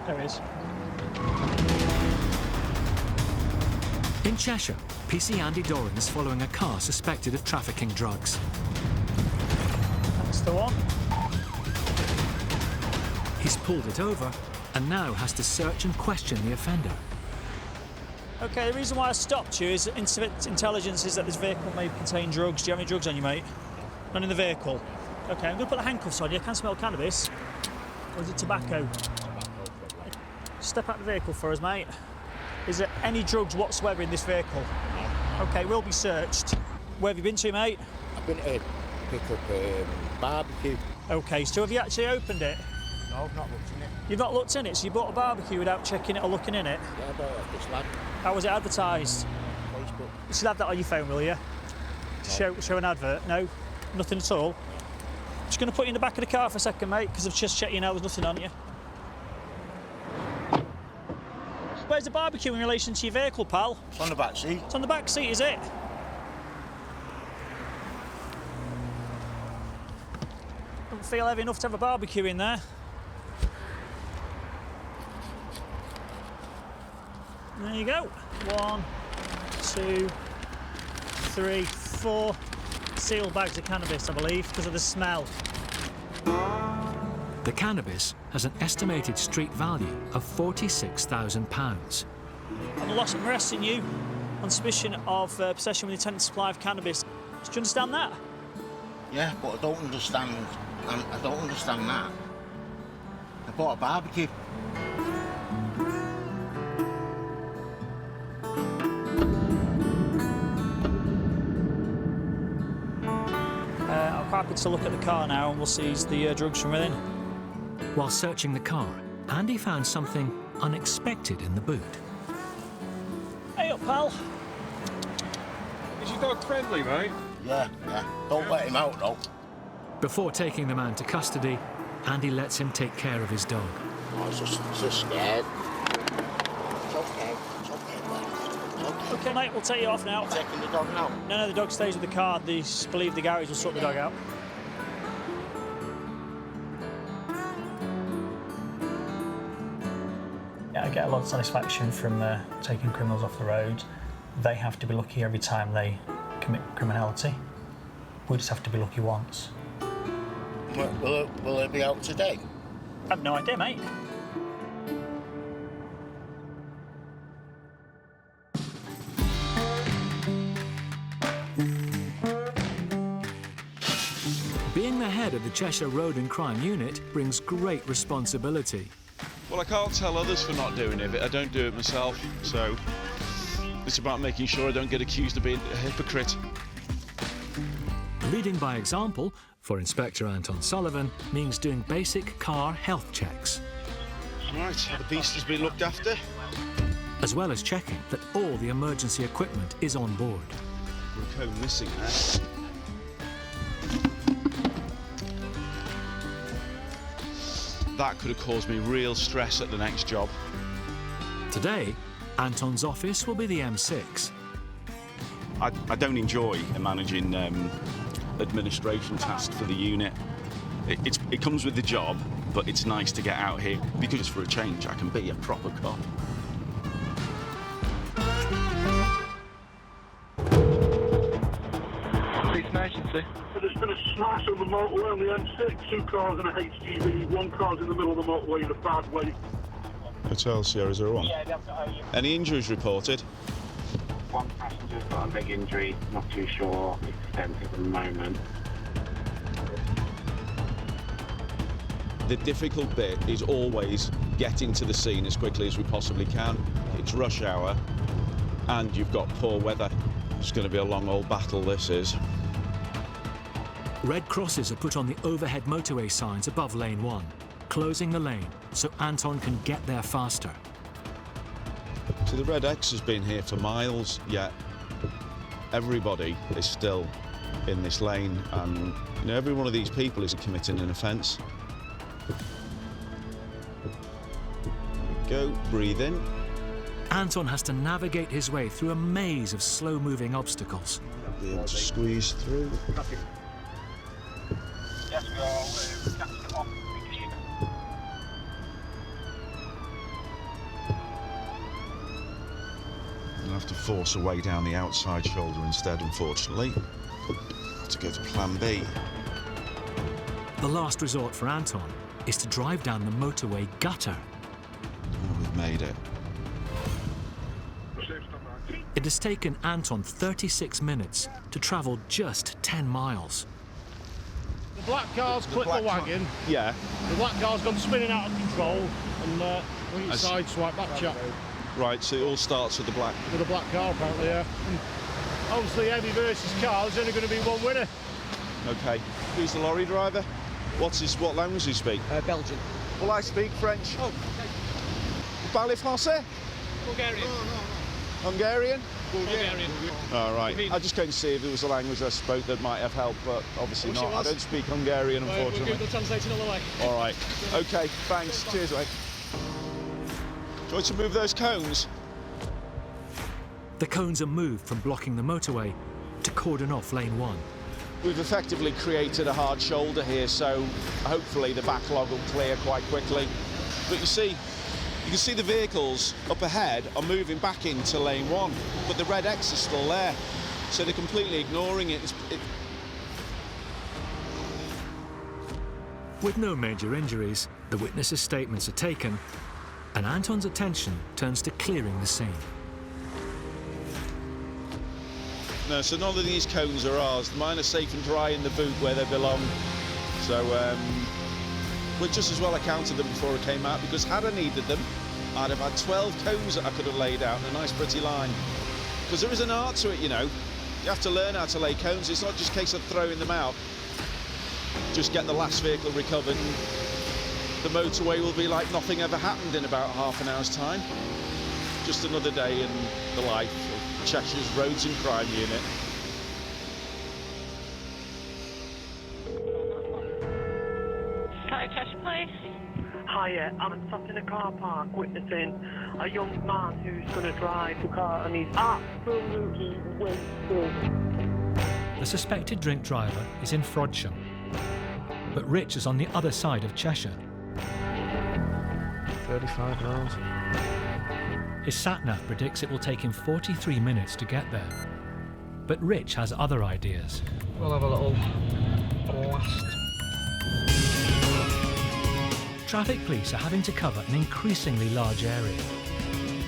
There it is. In Cheshire, PC Andy Doran is following a car suspected of trafficking drugs. That's the one. He's pulled it over and now has to search and question the offender. Okay, the reason why I stopped you is intelligence is that this vehicle may contain drugs. Do you have any drugs on you, mate? None in the vehicle. Okay, I'm going to put the handcuffs on you. I can smell cannabis. Or is it tobacco? Step out of the vehicle for us, mate. Is there any drugs whatsoever in this vehicle? No. Okay, we'll be searched. Where have you been to, mate? I've been to pick up barbecue. Okay, so have you actually opened it? No, I've not looked in it. You've not looked in it? So you bought a barbecue without checking it or looking in it? Yeah, I bought it off this lad. How was it advertised? Facebook. You should have that on your phone, will you? To show an advert? No? Nothing at all? Just going to put you in the back of the car for a second, mate, because I've just checked you now, there's nothing on you. Where's the barbecue in relation to your vehicle, pal? It's on the back seat. It's on the back seat, is it? Doesn't feel heavy enough to have a barbecue in there. There you go. 1, 2, 3, 4 sealed bags of cannabis, I believe, because of the smell. The cannabis has an estimated street value of £46,000. I'm arresting you on suspicion of possession with intent to supply of cannabis. Do you understand that? Yeah, but I don't understand that. I bought a barbecue. I'm happy to look at the car now and we'll seize the drugs from within. While searching the car, Andy found something unexpected in the boot. Hey up, pal. Is your dog friendly, mate? Yeah. Don't let him out, though. Before taking the man to custody, Andy lets him take care of his dog. I was just scared. It's okay, mate. Okay, mate, we'll take you off now. Taking the dog now? No, the dog stays with the car. They believe the garage will sort the dog out. Yeah, I get a lot of satisfaction from taking criminals off the road. They have to be lucky every time they commit criminality. We just have to be lucky once. Will it be out today? I have no idea, mate. Being the head of the Cheshire Road and Crime Unit brings great responsibility. Well, I can't tell others for not doing it, but I don't do it myself, so it's about making sure I don't get accused of being a hypocrite. Leading by example, for Inspector Anton Sullivan, means doing basic car health checks. Right, the beast has been looked after. As well as checking that all the emergency equipment is on board. We're a cone missing there. That could have caused me real stress at the next job. Today, Anton's office will be the M6. I don't enjoy managing administration tasks for the unit. It comes with the job, but it's nice to get out here because for a change I can be a proper cop. Police emergency So there's been a smash on the motorway on the M6. 2 cars and a HGV. 1 car's in the middle of the motorway in a bad way. Hotel Sierra 01. Any injuries reported? 1 passenger's got a leg injury, not too sure extent at the moment. The difficult bit is always getting to the scene as quickly as we possibly can. It's rush hour and you've got poor weather. It's going to be a long old battle, this is. Red crosses are put on the overhead motorway signs above lane 1, closing the lane so Anton can get there faster. So the Red X has been here for miles, yet everybody is still in this lane, and you know, every one of these people is committing an offence. Go, breathe in. Anton has to navigate his way through a maze of slow-moving obstacles. Be able to squeeze through. Yes, we are. Captain off begin. You'll have to force a way down the outside shoulder instead, unfortunately, to go to plan B. The last resort for Anton is to drive down the motorway gutter. Oh, we've made it. It has taken Anton 36 minutes to travel just 10 miles. The black car's clipped the wagon. Yeah. The black car's gone spinning out of control and we sideswipe that chap. Right, so it all starts with the black. With the black car, apparently, yeah. And obviously, heavy versus car, there's only going to be one winner. Okay. Who's the lorry driver? What language do you speak? Belgian. Well, I speak French. Oh, okay. Vous parlez français? Bulgarian. Hungarian? Bulgarian. All right. I just came to see if there was a language I spoke that might have helped, but obviously not. I don't speak Hungarian, unfortunately. We'll Google translating all the way. All right. Okay, thanks. Cheers, mate. Do you want to move those cones? The cones are moved from blocking the motorway to cordon off lane 1. We've effectively created a hard shoulder here, so hopefully the backlog will clear quite quickly. But you can see the vehicles up ahead are moving back into lane 1, but the Red X is still there, so they're completely ignoring it. With no major injuries, the witnesses' statements are taken, and Anton's attention turns to clearing the scene. No, so none of these cones are ours. Mine are safe and dry in the boot where they belong. So we're just as well accounted them before it came out, because had I needed them, I'd have had 12 cones that I could have laid out in a nice pretty line. Because there is an art to it, you know. You have to learn how to lay cones. It's not just a case of throwing them out. Just get the last vehicle recovered. The motorway will be like nothing ever happened in about half an hour's time. Just another day in the life of Cheshire's Roads and Crime Unit. Hi, Cheshire Police. Hiya, I'm stopped in a car park witnessing a young man who's going to drive the car and he's absolutely wasted. The suspected drink driver is in Frodsham, but Rich is on the other side of Cheshire. 35 miles. His sat-nav predicts it will take him 43 minutes to get there. But Rich has other ideas. We'll have a little blast. Traffic police are having to cover an increasingly large area.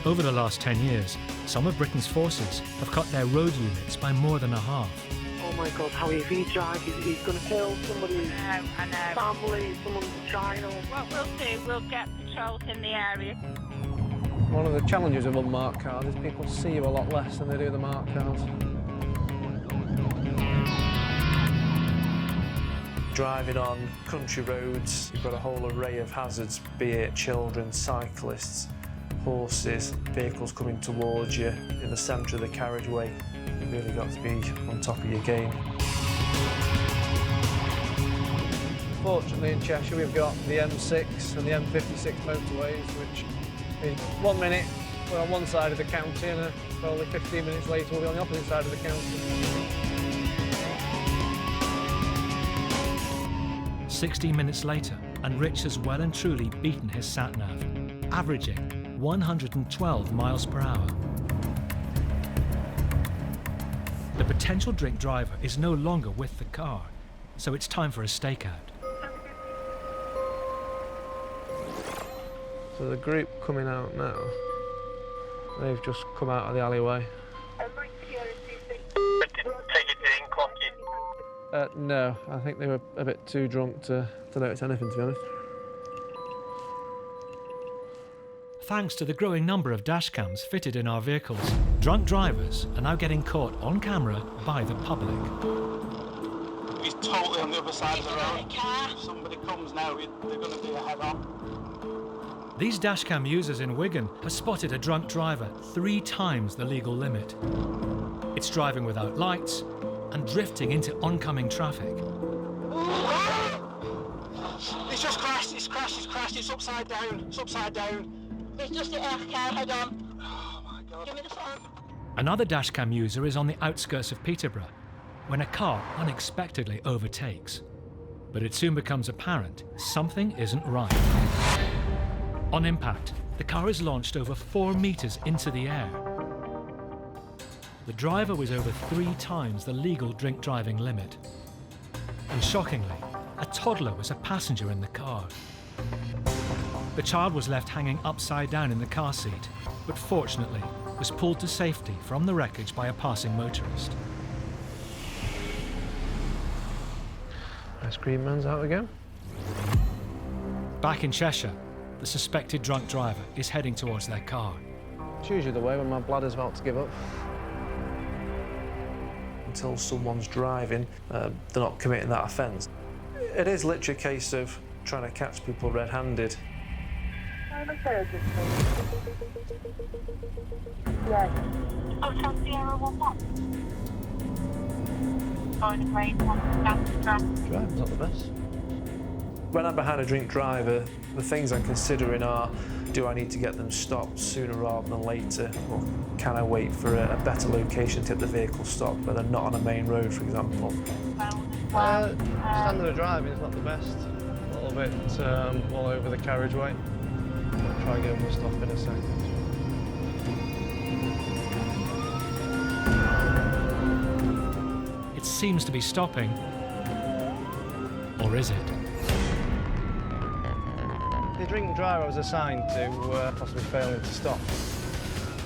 Over the last 10 years, some of Britain's forces have cut their road units by more than a half. Oh my God, how if he drives, he's going to kill somebody's family, someone's child. What we'll do, we'll get patrols in the area. One of the challenges of unmarked cars is people see you a lot less than they do the marked cars. Driving on country roads, you've got a whole array of hazards, be it children, cyclists, horses, vehicles coming towards you in the centre of the carriageway. You've really got to be on top of your game. Fortunately in Cheshire we've got the M6 and the M56 motorways, which in 1 minute we're on one side of the county and probably 15 minutes later we'll be on the opposite side of the county. 16 minutes later, and Rich has well and truly beaten his sat-nav, averaging 112 miles per hour. The potential drink driver is no longer with the car, so it's time for a stakeout. So the group coming out now, they've just come out of the alleyway. No, I think they were a bit too drunk to notice anything, to be honest. Thanks to the growing number of dashcams fitted in our vehicles, drunk drivers are now getting caught on camera by the public. He's totally on the other side of the road. If somebody comes now, they're going to be ahead on. These dashcam users in Wigan have spotted a drunk driver 3 times the legal limit. It's driving without lights and drifting into oncoming traffic. It's just crashed, it's crashed, it's upside down, It's just hit our car head on. Oh my God. Give me the phone. Another dashcam user is on the outskirts of Peterborough when a car unexpectedly overtakes. But it soon becomes apparent something isn't right. On impact, the car is launched over 4 meters into the air. The driver was over 3 times the legal drink driving limit. And shockingly, a toddler was a passenger in the car. The child was left hanging upside down in the car seat, but fortunately was pulled to safety from the wreckage by a passing motorist. Ice cream man's out again. Back in Cheshire, the suspected drunk driver is heading towards their car. It's usually the way when my bladder's about to give up. Until someone's driving, they're not committing that offence. It is literally a case of trying to catch people red-handed. Yes. Hotel Sierra 1-1. Going to grade 1, down to track. Driving's not the best. When I'm behind a drink driver, the things I'm considering are, do I need to get them stopped sooner rather than later? Or can I wait for a better location to get the vehicle stopped where they're not on a main road, for example? Standard of driving is not the best. A little bit all over the carriageway. I'll try and give them a stop in a second. It seems to be stopping. Or is it? The drink driver was assigned to possibly failing to stop.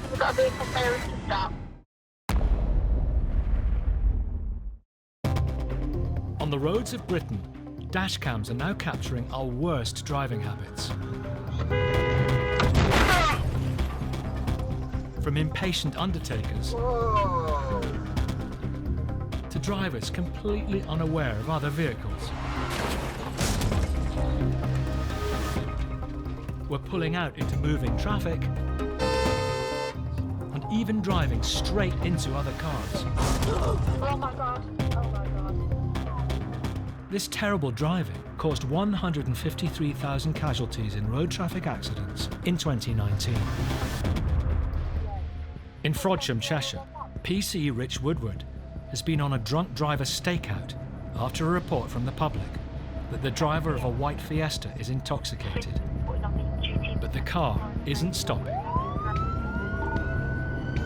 We've got a vehicle failing to stop. On the roads of Britain, dashcams are now capturing our worst driving habits. From impatient undertakers to drivers completely unaware of other vehicles. We're pulling out into moving traffic and even driving straight into other cars. Oh my God. Oh my God. This terrible driving caused 153,000 casualties in road traffic accidents in 2019. In Frodsham, Cheshire, PC Rich Woodward has been on a drunk driver stakeout after a report from the public that the driver of a white Fiesta is intoxicated. But the car isn't stopping.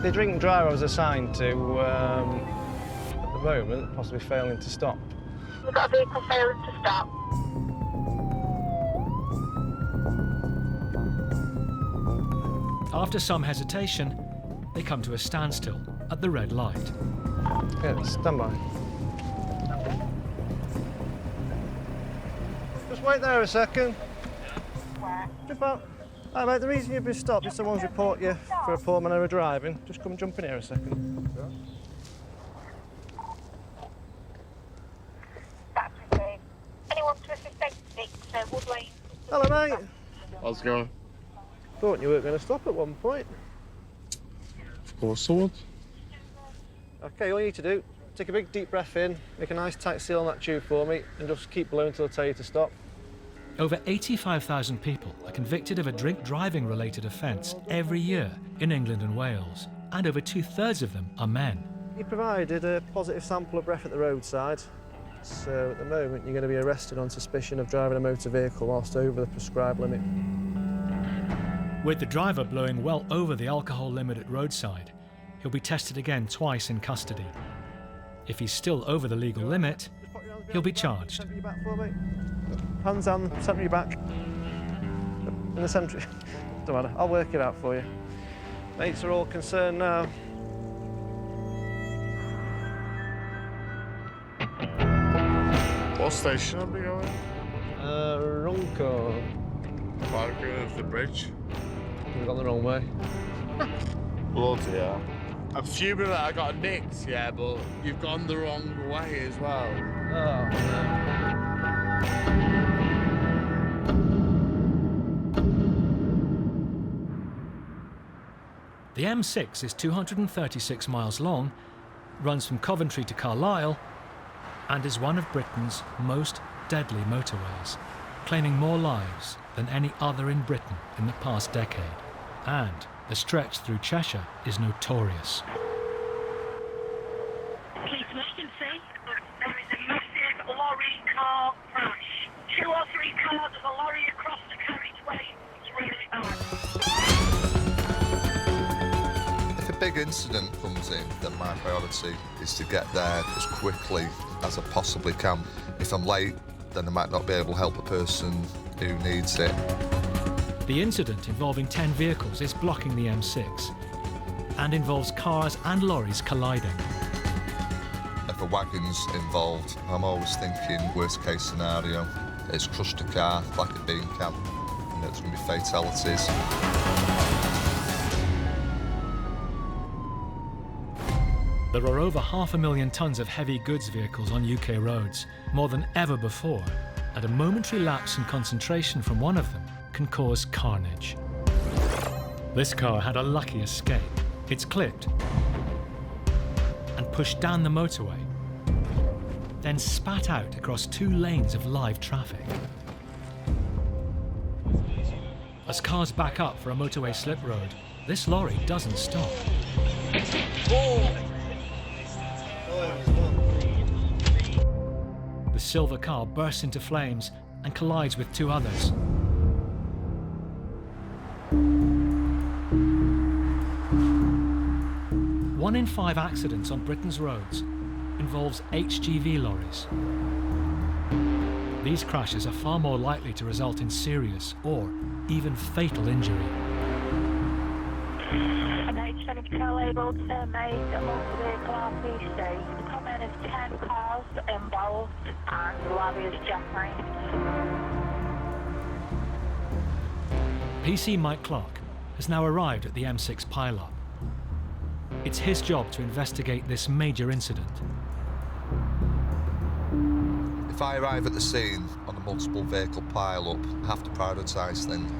The drink driver was assigned to, at the moment, possibly failing to stop. We've got a vehicle failing to stop. After some hesitation, they come to a standstill at the red light. Yeah, stand by. Just wait there a second. Jump out. Hi mate, the reason you've been stopped is someone's report you for a poor manner of driving. Just come jump in here a second. That's okay. Anyone to assist safety? Woodway. Hello mate. How's it going? Thought you weren't going to stop at one point. Of course I would. Okay, all you need to do, take a big deep breath in, make a nice tight seal on that tube for me, and just keep blowing until I tell you to stop. Over 85,000 people are convicted of a drink driving related offence every year in England and Wales, and over 2/3 of them are men. You provided a positive sample of breath at the roadside, so at the moment you're going to be arrested on suspicion of driving a motor vehicle whilst over the prescribed limit. With the driver blowing well over the alcohol limit at roadside, he'll be tested again twice in custody. If he's still over the legal limit, he'll be charged. Centre your back for me. Hands down, centre your back. In the centre. Don't matter, I'll work it out for you. Mates are all concerned now. What station are we going? Ronco. Parking of the bridge. We've gone the wrong way. Bloody hell. I'm fuming that I got nicked, yeah, but you've gone the wrong way as well. Oh, The M6 is 236 miles long, runs from Coventry to Carlisle, and is one of Britain's most deadly motorways, claiming more lives than any other in Britain in the past decade. And the stretch through Cheshire is notorious. Police emergency. There is a massive lorry car crash. 2 or 3 cars of a lorry across the carriageway. It's really bad. If a big incident comes in, then my priority is to get there as quickly as I possibly can. If I'm late, then I might not be able to help a person who needs it. The incident involving 10 vehicles is blocking the M6 and involves cars and lorries colliding. If a wagon's involved, I'm always thinking worst case scenario. It's crushed a car like a bean can, and there's going to be fatalities. There are over 500,000 tonnes of heavy goods vehicles on UK roads, more than ever before, and a momentary lapse in concentration from one of them can cause carnage. This car had a lucky escape. It's clipped and pushed down the motorway, then spat out across 2 lanes of live traffic. As cars back up for a motorway slip road, this lorry doesn't stop. The silver car bursts into flames and collides with 2 others. One in 5 accidents on Britain's roads involves HGV lorries. These crashes are far more likely to result in serious or even fatal injury. An H74 labelled made a motor vehicle RPC. The comment is 10 cars involved and the lorry is jackknifed. PC Mike Clark has now arrived at the M6 pile-up. It's his job to investigate this major incident. If I arrive at the scene on a multiple vehicle pile-up, I have to prioritise things.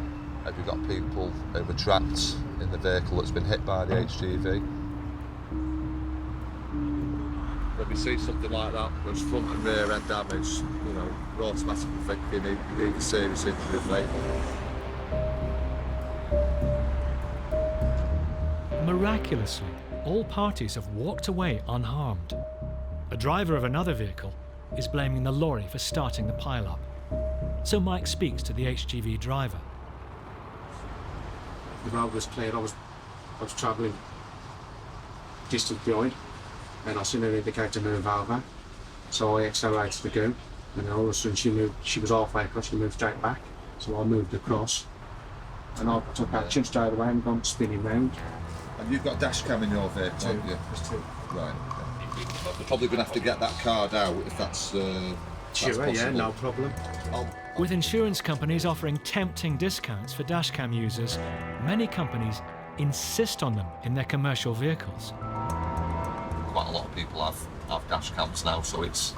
Have you got people who were trapped in the vehicle that's been hit by the HGV? When we see something like that, there's front and rear end damage, you know, we're automatically thinking you need a serious injury, mate. Miraculously, all parties have walked away unharmed. A driver of another vehicle is blaming the lorry for starting the pile-up. So Mike speaks to the HGV driver. The road was clear. I was travelling distance behind, and I seen her indicator move over. So I accelerated to go, and then all of a sudden she was halfway across, she moved straight back. So I moved across, and I took action straight away and gone spinning round. And you've got dash cam in your vehicle, haven't you? There's 2. Right. We're probably going to have to get that card out if that's sure, yeah, no problem. With insurance companies offering tempting discounts for dashcam users, many companies insist on them in their commercial vehicles. Quite a lot of people have dash cams now, so it's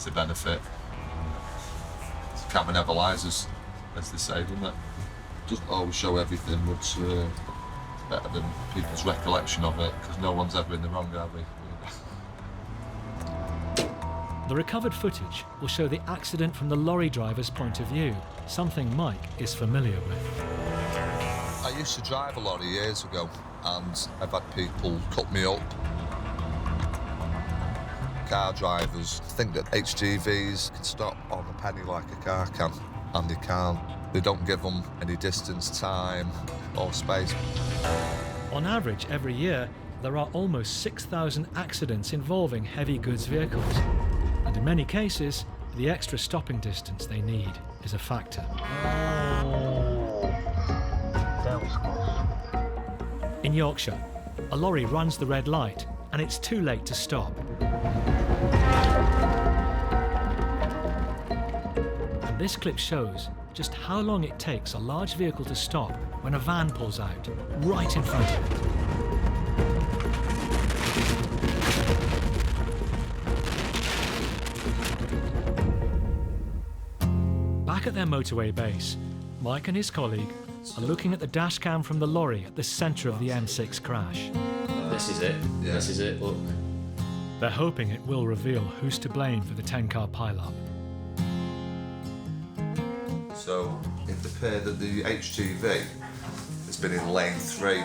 a benefit. It's a camera never lies, as they say, doesn't it? Doesn't always show everything, but better than people's recollection of it, because no one's ever in the wrong, are they? The recovered footage will show the accident from the lorry driver's point of view, something Mike is familiar with. I used to drive a lorry years ago, and I've had people cut me up. Car drivers think that HGVs can stop on a penny like a car can, and they can't. They don't give them any distance, time or space. On average, every year, there are almost 6,000 accidents involving heavy goods vehicles, and in many cases, the extra stopping distance they need is a factor. That was close. In Yorkshire, a lorry runs the red light and it's too late to stop. And this clip shows just how long it takes a large vehicle to stop when a van pulls out right in front of it. Back at their motorway base, Mike and his colleague are looking at the dash cam from the lorry at the centre of the M6 crash. This is it. Yeah. This is it, look. They're hoping it will reveal who's to blame for the 10-car pile-up. So it appeared that the HGV has been in lane 3.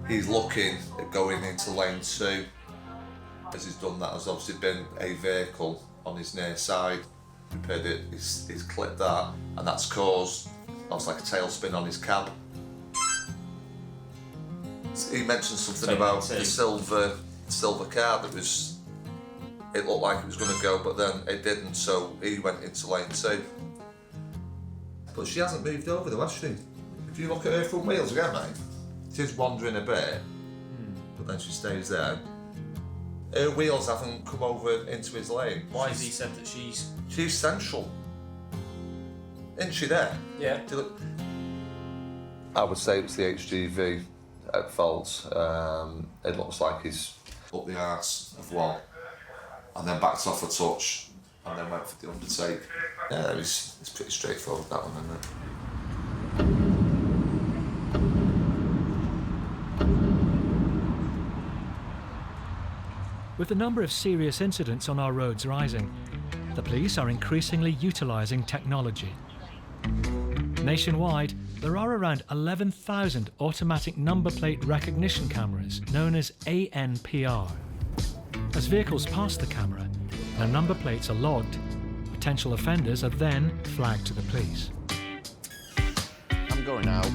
He's looking at going into lane 2. As he's done that, there's obviously been a vehicle on his near side. It appeared that he's clipped that, and that's caused like a tailspin on his cab. He mentioned something about the silver car that was. It looked like it was going to go, but then it didn't. So he went into lane 2. But she hasn't moved over though, has she? If you look at her front wheels again, mate, it is wandering a bit, but then she stays there. Her wheels haven't come over into his lane. Why has he said that she's... She's central. Isn't she there? Yeah. I would say it's the HGV at fault. It looks like he's up the arse of one, and then backed off a touch, and then went for the undertake. Yeah, it's pretty straightforward, that one, isn't it? With the number of serious incidents on our roads rising, the police are increasingly utilising technology. Nationwide, there are around 11,000 automatic number plate recognition cameras known as ANPR. As vehicles pass the camera, their number plates are logged. Potential offenders are then flagged to the police. I'm going out.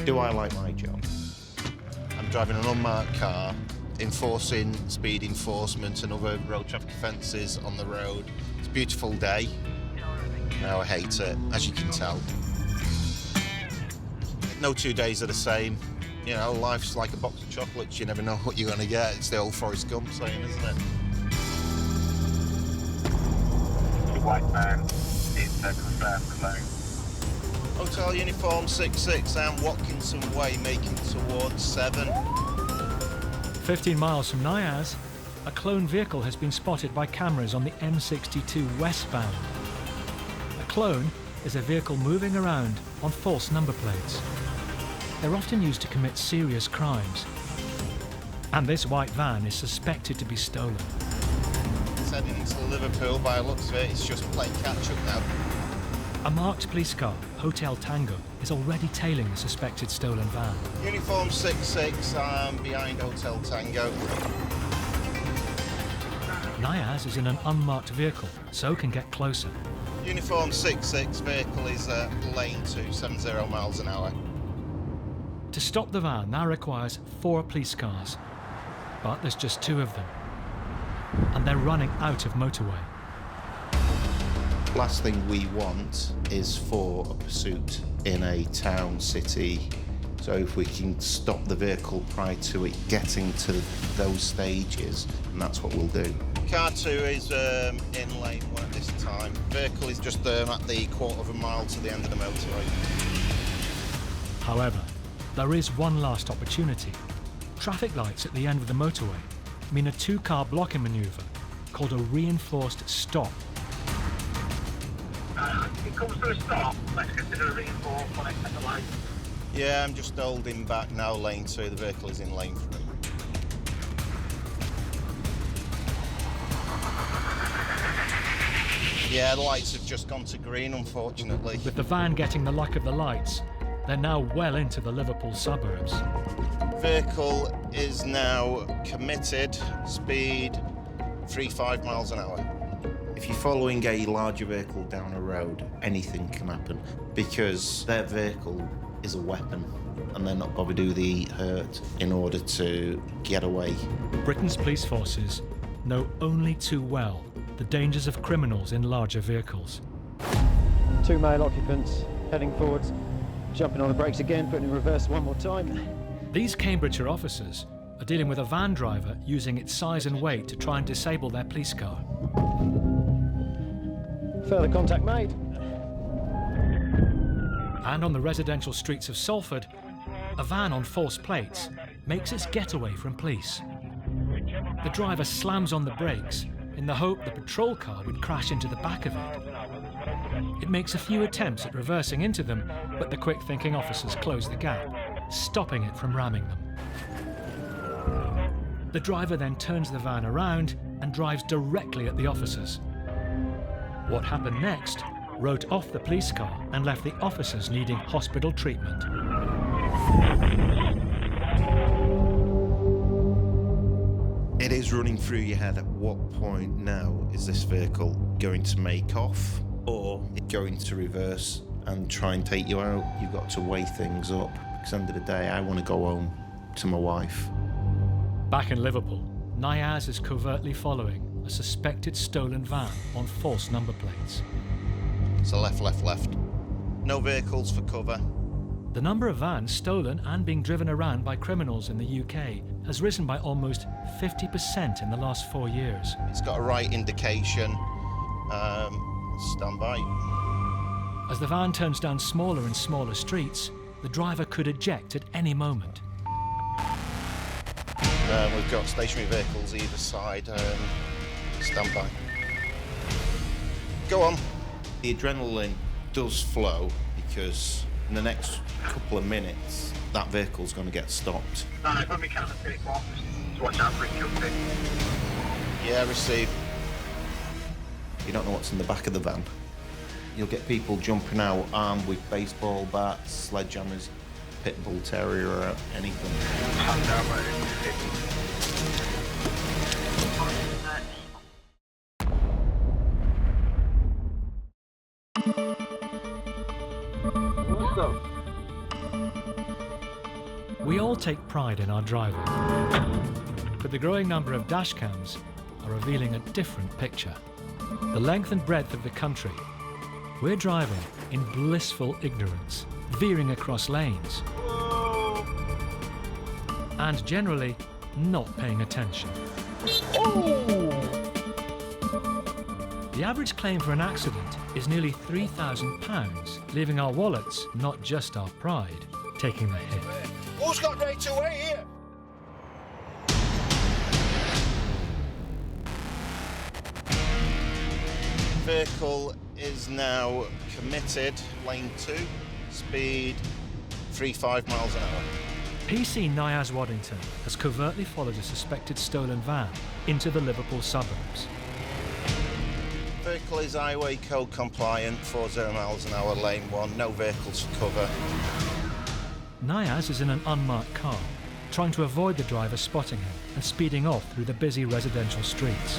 Do I like my job? I'm driving an unmarked car, enforcing speed enforcement and other road traffic offences on the road. It's a beautiful day. Now I hate it, as you can tell. No 2 days are the same. You know, life's like a box of chocolates. You never know what you're going to get. It's the old Forrest Gump saying, isn't it? The white man is confirmed alone. Hotel uniform 66 and Watkinson Way, making towards 7. 15 miles from Niaz, a clone vehicle has been spotted by cameras on the M62 westbound. A clone is a vehicle moving around on false number plates. They're often used to commit serious crimes. And this white van is suspected to be stolen. It's heading into Liverpool by the looks of it. It's just playing catch-up now. A marked police car, Hotel Tango, is already tailing the suspected stolen van. Uniform 66, I'm behind Hotel Tango. Niaz is in an unmarked vehicle, so can get closer. Uniform 66 vehicle is lane 2, 70 miles an hour. To stop the van now requires 4 police cars, but there's just 2 of them, and they're running out of motorway. Last thing we want is for a pursuit in a town, city. So if we can stop the vehicle prior to it getting to those stages, and that's what we'll do. Car 2 is in lane 1 at this time. Vehicle is just at the 1/4 mile to the end of the motorway. However, there is one last opportunity. Traffic lights at the end of the motorway mean a 2-car blocking manoeuvre called a reinforced stop. If it comes to a stop, let's consider a reinforced one at the light. Yeah, I'm just holding back now, lane 2. The vehicle is in lane 3. Yeah, the lights have just gone to green, unfortunately. With the van getting the luck of the lights, they're now well into the Liverpool suburbs. Vehicle is now committed, speed 35 miles an hour. If you're following a larger vehicle down a road, anything can happen because their vehicle is a weapon and they're not bothered to do the hurt in order to get away. Britain's police forces know only too well the dangers of criminals in larger vehicles. 2 male occupants heading forwards, jumping on the brakes again, putting in reverse one more time. These Cambridgeshire officers are dealing with a van driver using its size and weight to try and disable their police car. Further contact made. And on the residential streets of Salford, a van on false plates makes its getaway from police. The driver slams on the brakes in the hope the patrol car would crash into the back of it. It makes a few attempts at reversing into them, but the quick-thinking officers close the gap, stopping it from ramming them. The driver then turns the van around and drives directly at the officers. What happened next wrote off the police car and left the officers needing hospital treatment. It is running through your head, at what point now is this vehicle going to make off or going to reverse and try and take you out? You've got to weigh things up, because at the end of the day, I want to go home to my wife. Back in Liverpool, Niaz is covertly following a suspected stolen van on false number plates. So left. No vehicles for cover. The number of vans stolen and being driven around by criminals in the UK has risen by almost 50% in the last 4 years. It's got a right indication. Stand by. As the van turns down smaller and smaller streets, the driver could eject at any moment. We've got stationary vehicles either side. Stand by. Go on. The adrenaline does flow because in the next couple of minutes, that vehicle's going to get stopped. When we count the box, to watch out for it jumping. Yeah, receive. You don't know what's in the back of the van. You'll get people jumping out armed with baseball bats, sledgehammers, pit bull terrier, or anything. We all take pride in our driving, but the growing number of dash cams are revealing a different picture. The length and breadth of the country, we're driving in blissful ignorance, veering across lanes, and generally not paying attention. The average claim for an accident is nearly £3,000, leaving our wallets, not just our pride, taking the hit. Who's got right away here? Vehicle is now committed, lane 2, speed 35 miles an hour. PC Niaz Waddington has covertly followed a suspected stolen van into the Liverpool suburbs. Vehicle is highway code compliant, 40 miles an hour, lane 1, no vehicles for cover. Niaz is in an unmarked car, trying to avoid the driver spotting him and speeding off through the busy residential streets.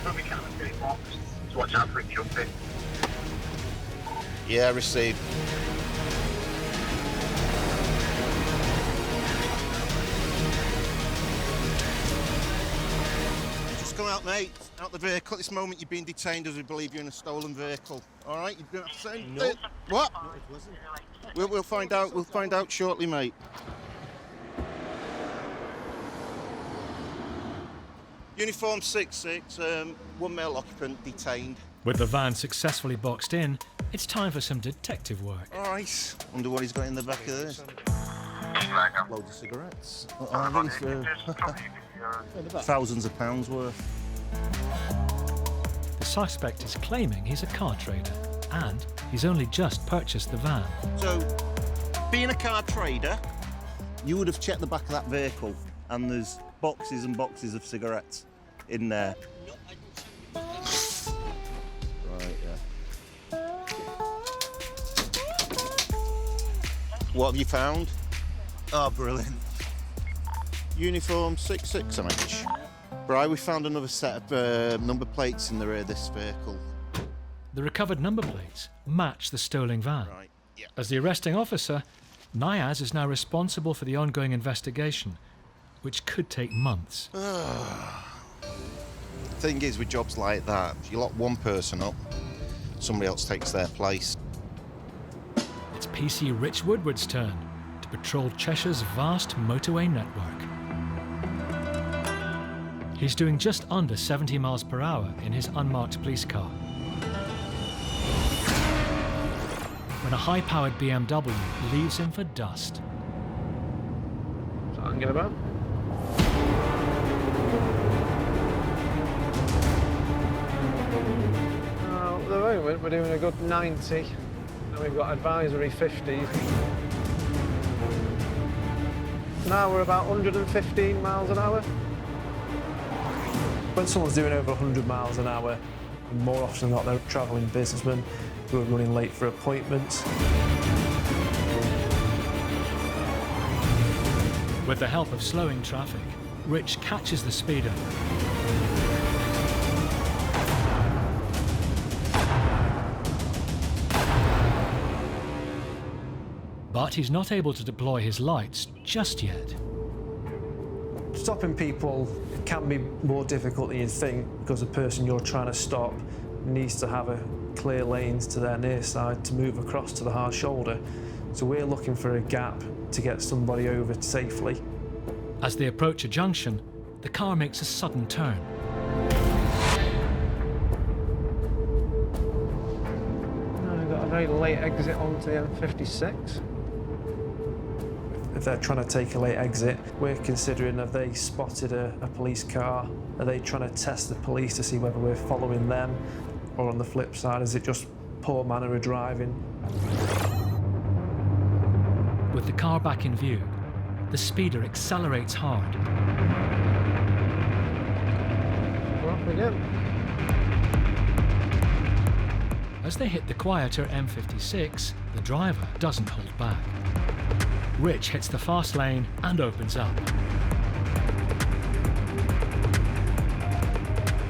When we count the box, to watch out for it jumping. Yeah, receive. Just come out, mate. Out the vehicle. At this moment, you're being detained as we believe you're in a stolen vehicle. All right? You don't have to say No. What? No, it wasn't. We'll find out. We'll find out shortly, mate. Uniform 6-6, 1 male occupant detained. With the van successfully boxed in, it's time for some detective work. All right. Wonder what he's got in the back of this. Loads of cigarettes. Thousands of pounds worth. The suspect is claiming he's a car trader, and he's only just purchased the van. So, being a car trader, you would have checked the back of that vehicle, and there's boxes and boxes of cigarettes in there. Right, yeah. What have you found? Oh, brilliant. Uniform 6-6, Right, we found another set of number plates in the rear of this vehicle. The recovered number plates match the stolen van. As the arresting officer, Niaz is now responsible for the ongoing investigation, which could take months. Thing is, with jobs like that, if you lock one person up, somebody else takes their place. It's PC Rich Woodward's turn to patrol Cheshire's vast motorway network. He's doing just under 70 miles per hour in his unmarked police car, when a high-powered BMW leaves him for dust. Something about? At the moment, we're doing a good 90, and we've got advisory 50. Now we're about 115 miles an hour. When someone's doing over 100 miles an hour, more often than not, they're travelling businessmen who are running late for appointments. With the help of slowing traffic, Rich catches the speeder. But he's not able to deploy his lights just yet. Stopping people can be more difficult than you think, because the person you're trying to stop needs to have a clear lanes to their near side to move across to the hard shoulder. So we're looking for a gap to get somebody over safely. As they approach a junction, the car makes a sudden turn. We've got a very late exit onto the M56. If they're trying to take a late exit, we're considering, have they spotted a police car? Are they trying to test the police to see whether we're following them? Or on the flip side, is it just poor manner of driving? With the car back in view, the speeder accelerates hard. We're off again. As they hit the quieter M56, the driver doesn't hold back. Rich hits the fast lane and opens up.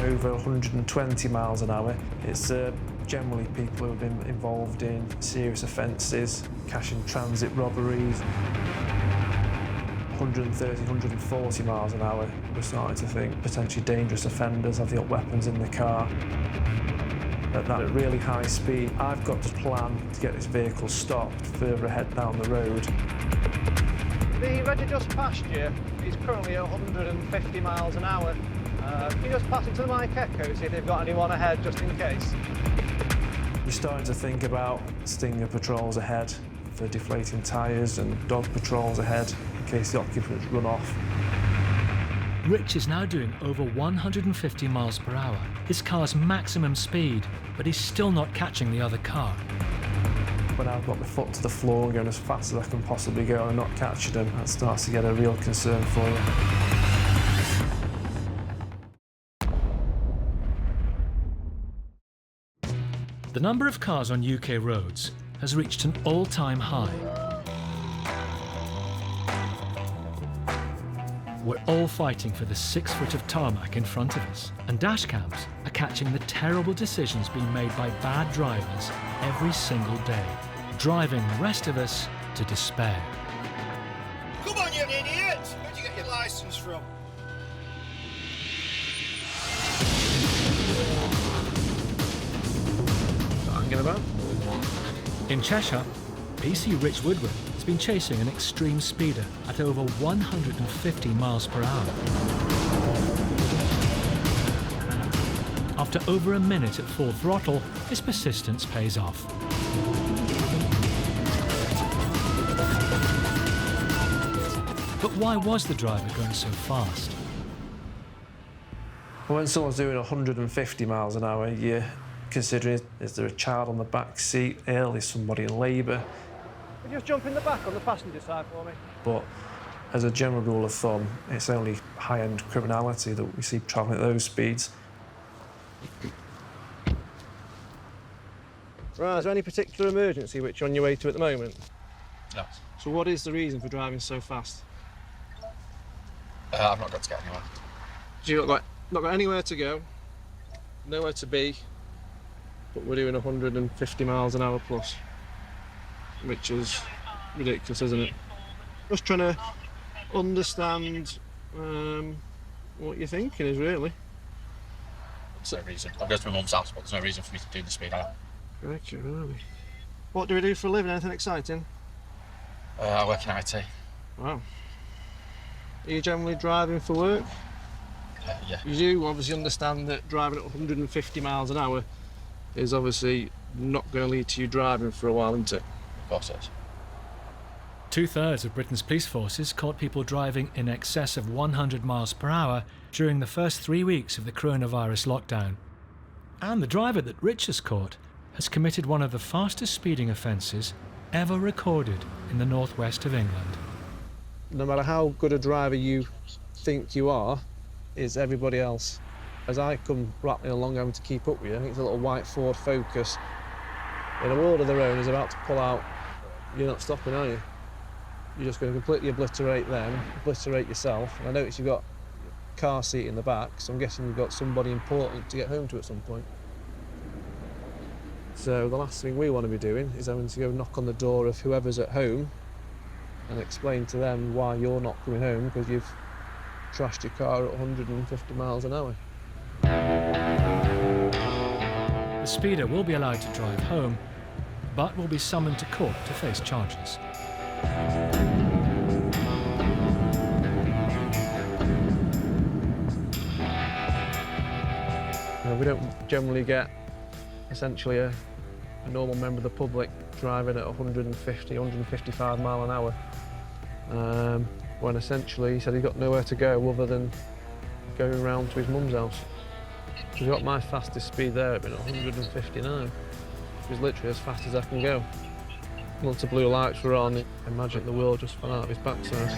Over 120 miles an hour. It's generally people who have been involved in serious offences, cash in transit robberies. 130, 140 miles an hour, we're starting to think potentially dangerous offenders, have got weapons in the car. At that really high speed, I've got to plan to get this vehicle stopped further ahead down the road. The Reggie just passed you. He's currently at 150 miles an hour. Can you just pass it to the Mike Echo, see if they've got anyone ahead, just in case? We're starting to think about stinger patrols ahead for deflating tyres and dog patrols ahead in case the occupants run off. Rich is now doing over 150 miles per hour, his car's maximum speed, but he's still not catching the other car. When I've got my foot to the floor going as fast as I can possibly go and not catching them, that starts to get a real concern for you. The number of cars on UK roads has reached an all-time high. We're all fighting for the 6 foot of tarmac in front of us, and dashcams are catching the terrible decisions being made by bad drivers every single day, driving the rest of us to despair. Come on, you idiot! Where'd you get your licence from? About? In Cheshire, PC Rich Woodward has been chasing an extreme speeder at over 150 miles per hour. After over a minute at full throttle, his persistence pays off. But why was the driver going so fast? When someone's doing 150 miles an hour, you're considering, is there a child on the back seat, ill, is somebody in labour? Could you just jump in the back on the passenger side for me? But as a general rule of thumb, it's only high-end criminality that we see travelling at those speeds. Right, is there any particular emergency which you're on your way to at the moment? No. So what is the reason for driving so fast? I've not got to get anywhere. So you've not got anywhere to go, nowhere to be, but we're doing 150 miles an hour plus, which is ridiculous, isn't it? Just trying to understand what you're thinking is really. There's no reason. I'll go to my mum's house, but there's no reason for me to do the speed I am. Okay, really. What do we do for a living? Anything exciting? I work in IT. Wow. Are you generally driving for work? Yeah. You do obviously understand that driving at 150 miles an hour is obviously not going to lead to you driving for a while, isn't it? Of course it is. 2/3 of Britain's police forces caught people driving in excess of 100 miles per hour during the first 3 weeks of the coronavirus lockdown. And the driver that Rich has caught has committed one of the fastest speeding offences ever recorded in the northwest of England. No matter how good a driver you think you are, is everybody else. As I come rattling along having to keep up with you, I think it's a little white Ford Focus in a world of their own is about to pull out. You're not stopping, are you? You're just going to completely obliterate them, obliterate yourself. And I notice you've got a car seat in the back, so I'm guessing you've got somebody important to get home to at some point. So the last thing we want to be doing is having to go knock on the door of whoever's at home and explain to them why you're not coming home because you've trashed your car at 150 miles an hour. The speeder will be allowed to drive home, but will be summoned to court to face charges. We don't generally get essentially a normal member of the public driving at 150, 155 mile an hour when essentially he said he got nowhere to go other than going round to his mum's house. He's got my fastest speed there at been at 159, which is literally as fast as I can go. Once the blue lights were on, imagine the world just fell out of his backside.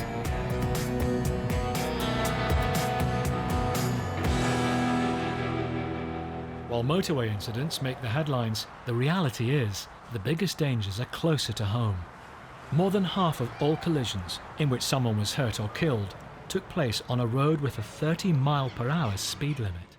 While motorway incidents make the headlines, the reality is the biggest dangers are closer to home. More than half of all collisions in which someone was hurt or killed took place on a road with a 30 mile per hour speed limit.